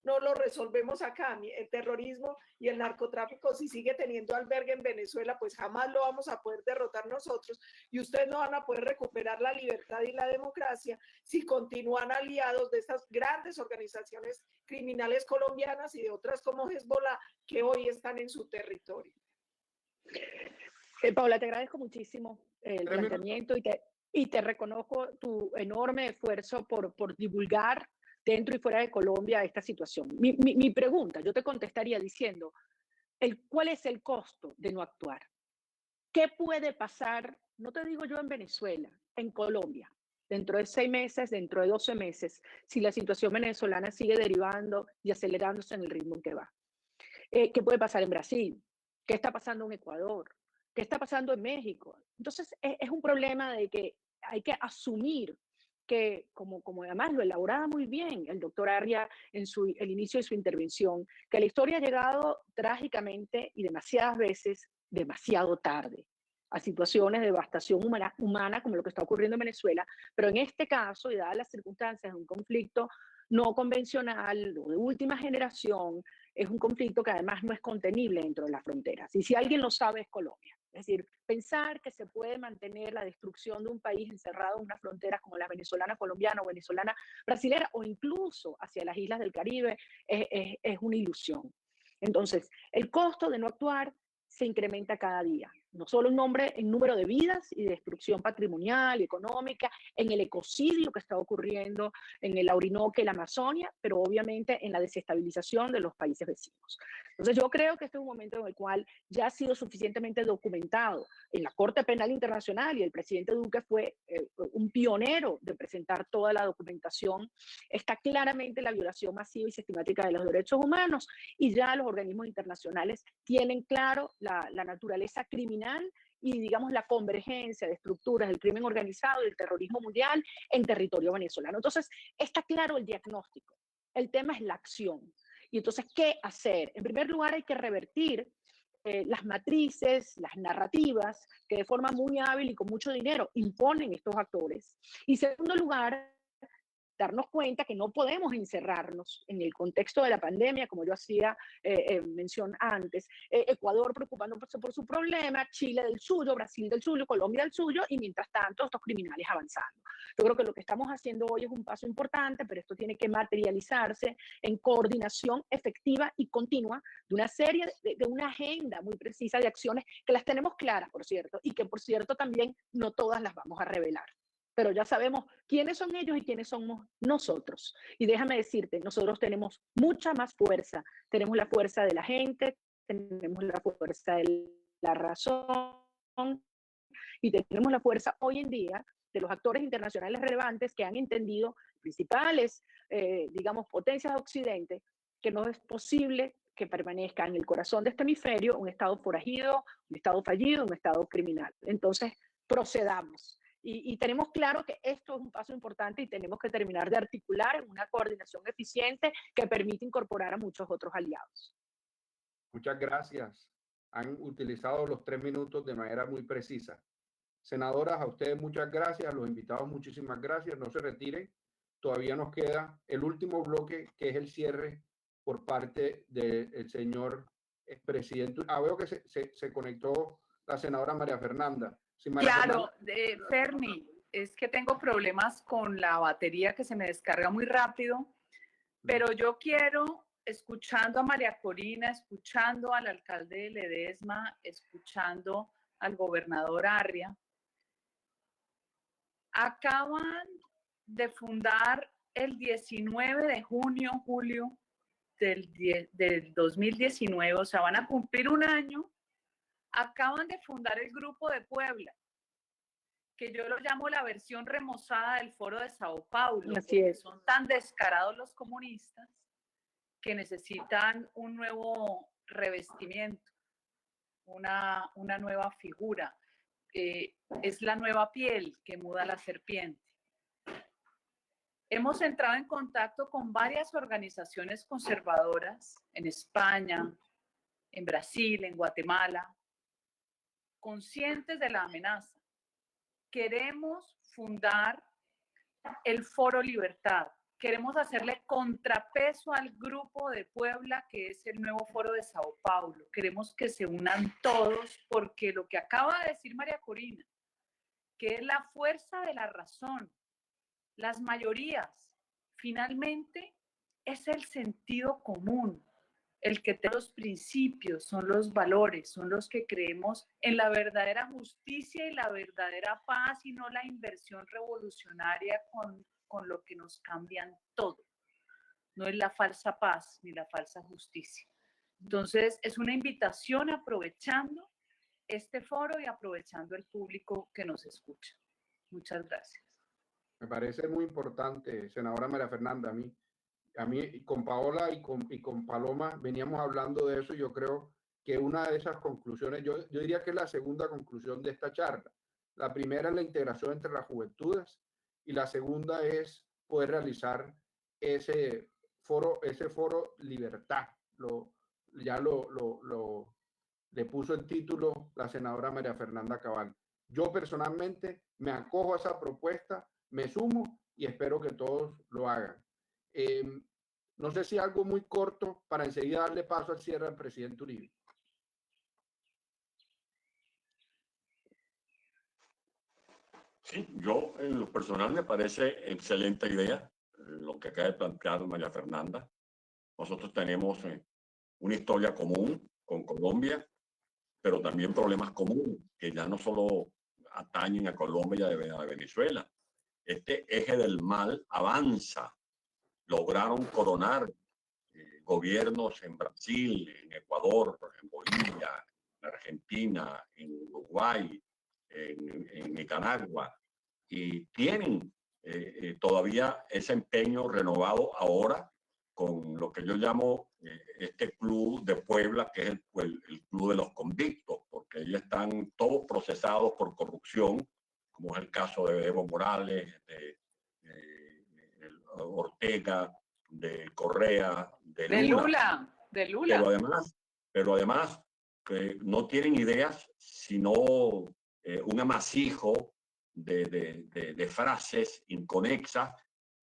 no lo resolvemos acá. El terrorismo y el narcotráfico, si sigue teniendo albergue en Venezuela, pues jamás lo vamos a poder derrotar nosotros y ustedes no van a poder recuperar la libertad y la democracia si continúan aliados de estas grandes organizaciones criminales colombianas y de otras como Hezbollah que hoy están en su territorio. Paola, te agradezco muchísimo el planteamiento y te reconozco tu enorme esfuerzo por divulgar dentro y fuera de Colombia esta situación. Mi pregunta, yo te contestaría diciendo, ¿cuál es el costo de no actuar? ¿Qué puede pasar, no te digo yo en Venezuela, en Colombia, dentro de 6 meses, dentro de 12 meses, si la situación venezolana sigue derivando y acelerándose en el ritmo en que va? ¿Qué puede pasar en Brasil? ¿Qué está pasando en Ecuador? ¿Qué está pasando en México? Entonces, es un problema de que hay que asumir que, como además lo elaboraba muy bien el doctor Arria en el inicio de su intervención, que la historia ha llegado trágicamente y demasiadas veces, demasiado tarde, a situaciones de devastación humana como lo que está ocurriendo en Venezuela, pero en este caso, y dadas las circunstancias de un conflicto no convencional o de última generación, es un conflicto que además no es contenible dentro de las fronteras. Y si alguien lo sabe, es Colombia. Es decir, pensar que se puede mantener la destrucción de un país encerrado en unas fronteras como la venezolana colombiana o venezolana brasilera o incluso hacia las islas del Caribe es una ilusión. Entonces, el costo de no actuar se incrementa cada día. no solo en número de vidas y de destrucción patrimonial y económica, en el ecocidio que está ocurriendo en el Orinoco y la Amazonia, pero obviamente en la desestabilización de los países vecinos. Entonces yo creo que este es un momento en el cual ya ha sido suficientemente documentado en la Corte Penal Internacional, y el presidente Duque fue un pionero de presentar toda la documentación. Está claramente la violación masiva y sistemática de los derechos humanos, y ya los organismos internacionales tienen claro la naturaleza criminal y, digamos, la convergencia de estructuras del crimen organizado y del terrorismo mundial en territorio venezolano. Entonces, está claro el diagnóstico. El tema es la acción. Y entonces, ¿qué hacer? En primer lugar, hay que revertir las matrices, las narrativas que de forma muy hábil y con mucho dinero imponen estos actores. Y en segundo lugar, darnos cuenta que no podemos encerrarnos en el contexto de la pandemia, como yo hacía mención antes. Ecuador preocupándose por su problema, Chile del suyo, Brasil del suyo, Colombia del suyo, y mientras tanto estos criminales avanzando. Yo creo que lo que estamos haciendo hoy es un paso importante, pero esto tiene que materializarse en coordinación efectiva y continua de una serie, de una agenda muy precisa de acciones que las tenemos claras, por cierto, y que por cierto también no todas las vamos a revelar. Pero ya sabemos quiénes son ellos y quiénes somos nosotros. Y déjame decirte, nosotros tenemos mucha más fuerza. Tenemos la fuerza de la gente, tenemos la fuerza de la razón y tenemos la fuerza hoy en día de los actores internacionales relevantes que han entendido, principales, digamos, potencias de Occidente, que no es posible que permanezca en el corazón de este hemisferio un Estado forajido, un Estado fallido, un Estado criminal. Entonces, procedamos. Y tenemos claro que esto es un paso importante y tenemos que terminar de articular una coordinación eficiente que permite incorporar a muchos otros aliados. Muchas gracias. Han utilizado los 3 minutos de manera muy precisa. Senadoras, a ustedes muchas gracias. A los invitados, muchísimas gracias. No se retiren. Todavía nos queda el último bloque, que es el cierre por parte del señor expresidente. Veo que se conectó la senadora María Fernanda. Sí, claro, Fermi, es que tengo problemas con la batería que se me descarga muy rápido, pero yo quiero, escuchando a María Corina, escuchando al alcalde de Ledesma, escuchando al gobernador Arria, acaban de fundar el 19 de julio del 2019, o sea, van a cumplir un año. Acaban de fundar el Grupo de Puebla, que yo lo llamo la versión remozada del Foro de Sao Paulo. Así es. Son tan descarados los comunistas que necesitan un nuevo revestimiento, una nueva figura. Es la nueva piel que muda la serpiente. Hemos entrado en contacto con varias organizaciones conservadoras en España, en Brasil, en Guatemala, conscientes de la amenaza. Queremos fundar el Foro Libertad. Queremos hacerle contrapeso al Grupo de Puebla, que es el nuevo Foro de Sao Paulo. Queremos que se unan todos, porque lo que acaba de decir María Corina, que es la fuerza de la razón, las mayorías, finalmente es el sentido común. El que tiene los principios, son los valores, son los que creemos en la verdadera justicia y la verdadera paz, y no la inversión revolucionaria con lo que nos cambian todo. No es la falsa paz ni la falsa justicia. Entonces, es una invitación aprovechando este foro y aprovechando el público que nos escucha. Muchas gracias. Me parece muy importante, senadora María Fernanda. A mí con Paola y con Paloma veníamos hablando de eso, y yo creo que una de esas conclusiones, yo diría que es la segunda conclusión de esta charla. La primera es la integración entre las juventudes, y la segunda es poder realizar ese foro Libertad. Le puso el título la senadora María Fernanda Cabal. Yo personalmente me acojo a esa propuesta, me sumo y espero que todos lo hagan. No sé si algo muy corto para enseguida darle paso al cierre al presidente Uribe. Sí, yo en lo personal me parece excelente idea lo que acaba de plantear María Fernanda. Nosotros tenemos una historia común con Colombia, pero también problemas comunes que ya no solo atañen a Colombia y a Venezuela. Este eje del mal avanza. Lograron coronar gobiernos en Brasil, en Ecuador, en Bolivia, en Argentina, en Uruguay, en Nicaragua, y tienen todavía ese empeño renovado ahora con lo que yo llamo este club de Puebla, que es el club de los convictos, porque ellos están todos procesados por corrupción, como es el caso de Evo Morales, de Ortega, de Correa, de Lula. De Lula. Pero además que no tienen ideas, sino un amasijo de frases inconexas,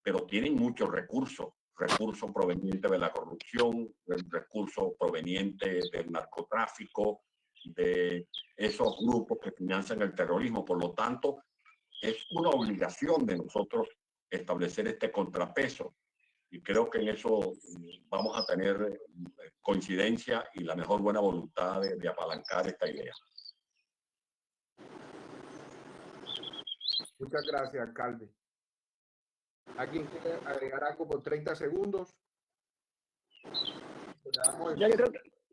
pero tienen muchos recursos provenientes de la corrupción, recursos provenientes del narcotráfico, de esos grupos que financian el terrorismo. Por lo tanto, es una obligación de nosotros establecer este contrapeso. Y creo que en eso vamos a tener coincidencia y la mejor buena voluntad de apalancar esta idea. Muchas gracias, alcalde. ¿Alguien quiere agregar algo por 30 segundos?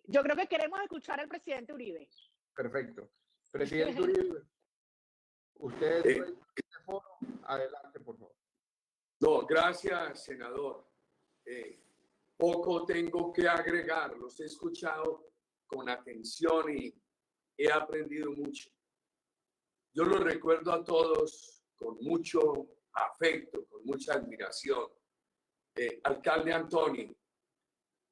Yo creo que queremos escuchar al presidente Uribe. Perfecto. Presidente Uribe, usted es el foro. Adelante, por favor. No, gracias, senador. Poco tengo que agregar. Los he escuchado con atención y he aprendido mucho. Yo los recuerdo a todos con mucho afecto, con mucha admiración. Alcalde Antonio,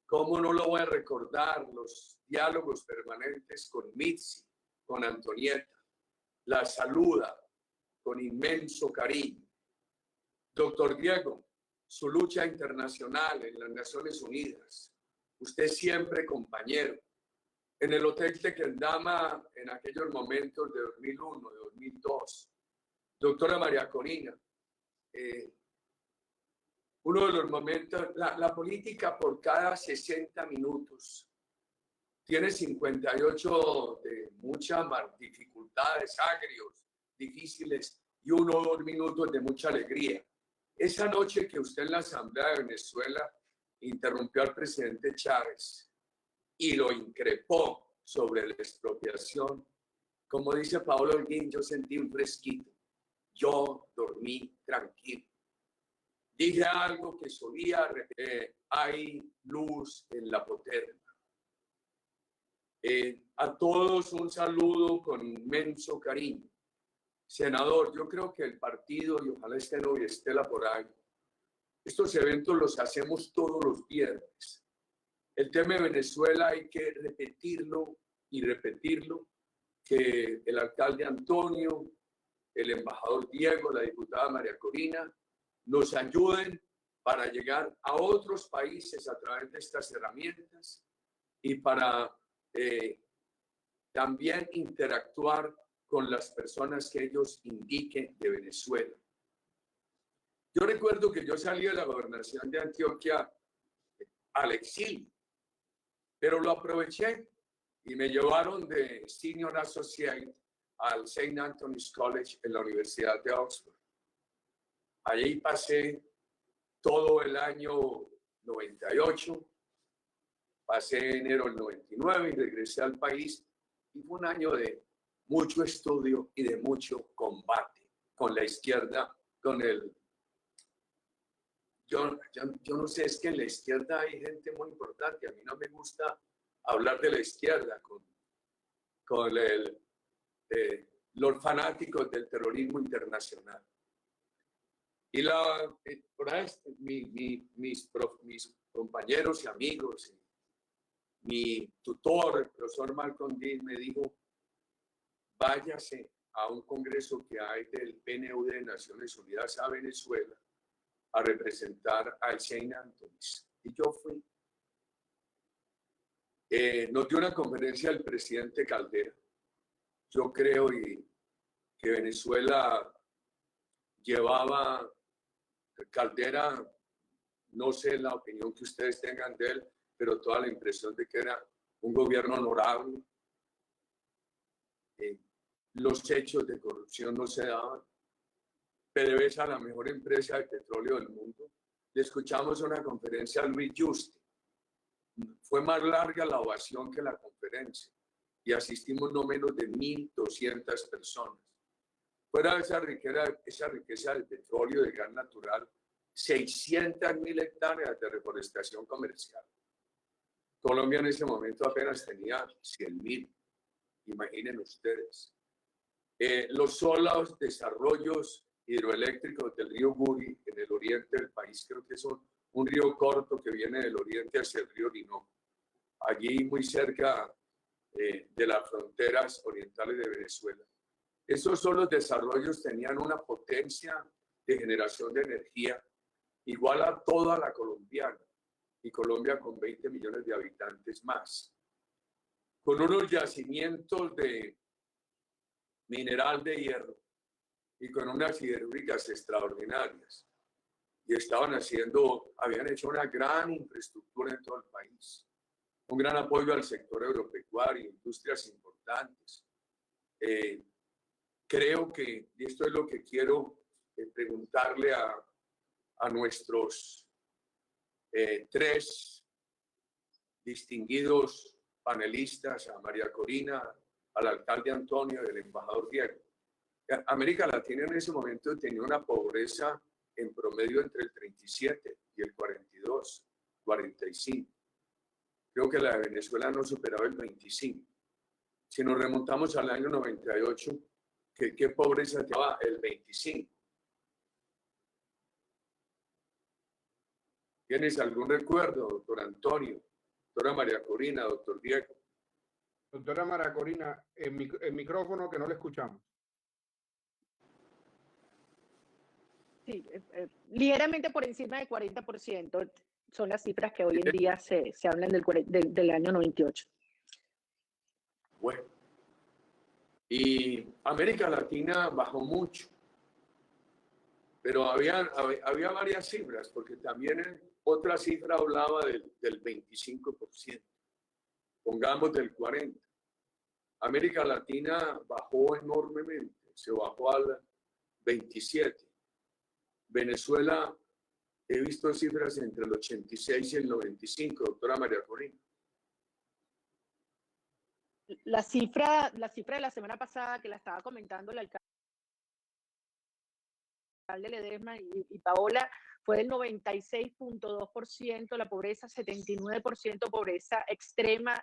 ¿cómo no lo voy a recordar? Los diálogos permanentes con Mitzi, con Antonieta. La saluda con inmenso cariño. Doctor Diego, su lucha internacional en las Naciones Unidas. Usted siempre compañero. En el Hotel Tequendama, en aquellos momentos de 2001, de 2002. Doctora María Corina, uno de los momentos, la política por cada 60 minutos tiene 58 de muchas dificultades, agrios, difíciles, y 1 o 2 minutos de mucha alegría. Esa noche que usted en la Asamblea de Venezuela interrumpió al presidente Chávez y lo increpó sobre la expropiación, como dice Paolo Holguín, yo sentí un fresquito. Yo dormí tranquilo. Dije algo que solía repetir, hay luz en la poterna. A todos un saludo con inmenso cariño. Senador, yo creo que el partido, y ojalá esté hoy Estela por ahí, estos eventos los hacemos todos los viernes. El tema de Venezuela hay que repetirlo y repetirlo, que el alcalde Antonio, el embajador Diego, la diputada María Corina, nos ayuden para llegar a otros países a través de estas herramientas y para también interactuar con las personas que ellos indiquen de Venezuela. Yo recuerdo que yo salí de la gobernación de Antioquia al exilio, pero lo aproveché y me llevaron de Senior Associate al St. Anthony's College en la Universidad de Oxford. Allí pasé todo el año 98, pasé enero del 99 y regresé al país, y fue un año de mucho estudio y de mucho combate con la izquierda, con el... Yo no sé, es que en la izquierda hay gente muy importante. A mí no me gusta hablar de la izquierda con los fanáticos del terrorismo internacional. Y por ahí, mis compañeros y amigos, mi tutor, el profesor Malcolm Dean, me dijo, váyase a un congreso que hay del PNUD de Naciones Unidas a Venezuela a representar al St. Anthony's. Y yo fui. Nos dio una conferencia el presidente Caldera. Yo creo que Venezuela llevaba, Caldera, no sé la opinión que ustedes tengan de él, pero toda la impresión de que era un gobierno honorable, los hechos de corrupción no se daban. PDVSA, la mejor empresa de petróleo del mundo. Le escuchamos una conferencia a Luis Yuste. Fue más larga la ovación que la conferencia y asistimos no menos de 1.200 personas. Fuera de esa riqueza del petróleo, de gas natural, 600.000 hectáreas de reforestación comercial. Colombia en ese momento apenas tenía 100.000. Imaginen ustedes. Los solos desarrollos hidroeléctricos del río Guri en el oriente del país, creo que es un río corto que viene del oriente hacia el río Orinoco, allí muy cerca de las fronteras orientales de Venezuela. Esos solos desarrollos tenían una potencia de generación de energía igual a toda la colombiana, y Colombia con 20 millones de habitantes más, con unos yacimientos de mineral de hierro y con unas siderúrgicas extraordinarias. Y habían hecho una gran infraestructura en todo el país, un gran apoyo al sector agropecuario, industrias importantes. Creo que, y esto es lo que quiero preguntarle a nuestros tres distinguidos panelistas, a María Corina, al alcalde Antonio y al embajador Diego. América Latina en ese momento tenía una pobreza en promedio entre el 37 y el 42, 45. Creo que la de Venezuela no superaba el 25. Si nos remontamos al año 98, ¿qué pobreza llevaba? El 25. ¿Tienes algún recuerdo, doctor Antonio, doctora María Corina, doctor Diego? Doctora María Corina, el micrófono que no le escuchamos. Sí, ligeramente por encima del 40% son las cifras que hoy en día se hablan del año 98. Bueno, y América Latina bajó mucho, pero había varias cifras, porque también otra cifra hablaba del 25%, pongamos del 40%. América Latina bajó enormemente, se bajó al 27%. Venezuela, he visto cifras entre el 86 y el 95, doctora María Corina. La cifra de la semana pasada que la estaba comentando el alcalde Ledesma y Paola fue del 96.2%, la pobreza 79%, pobreza extrema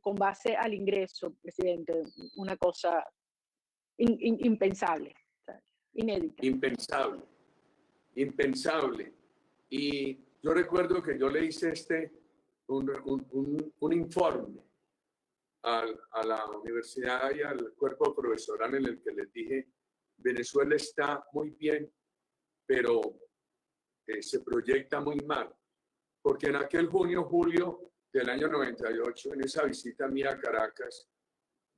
con base al ingreso, presidente, una cosa impensable, inédita. Impensable. Y yo recuerdo que yo le hice un informe a la universidad y al cuerpo profesoral en el que les dije, Venezuela está muy bien, pero se proyecta muy mal. Porque en aquel junio-julio del año 98, en esa visita mía a Caracas,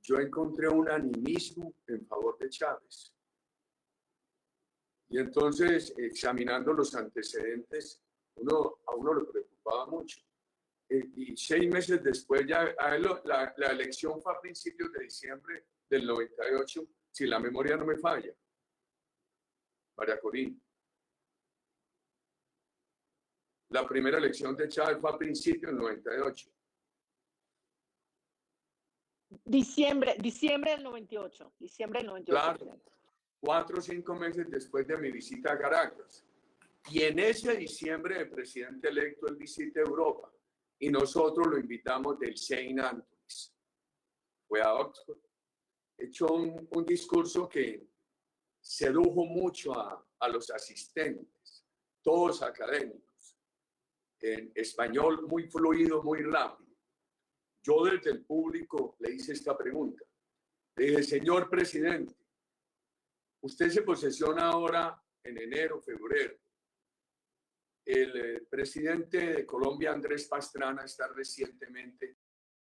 yo encontré un animismo en favor de Chávez. Y entonces, examinando los antecedentes, a uno le preocupaba mucho. Y 6 meses después, la elección fue a principios de diciembre del 98, si la memoria no me falla. María Corina. La primera elección de Chávez fue a principios del 98. Diciembre del 98. Claro, 4 o 5 meses después de mi visita a Caracas. Y en ese diciembre el presidente electo él visita Europa y nosotros lo invitamos del St. Andrews. Fue a Oxford. Echó un discurso que sedujo mucho a los asistentes, todos académicos, en español muy fluido, muy rápido. Yo desde el público le hice esta pregunta. Le dije, señor presidente, usted se posesiona ahora en enero, febrero. El presidente de Colombia, Andrés Pastrana, está recientemente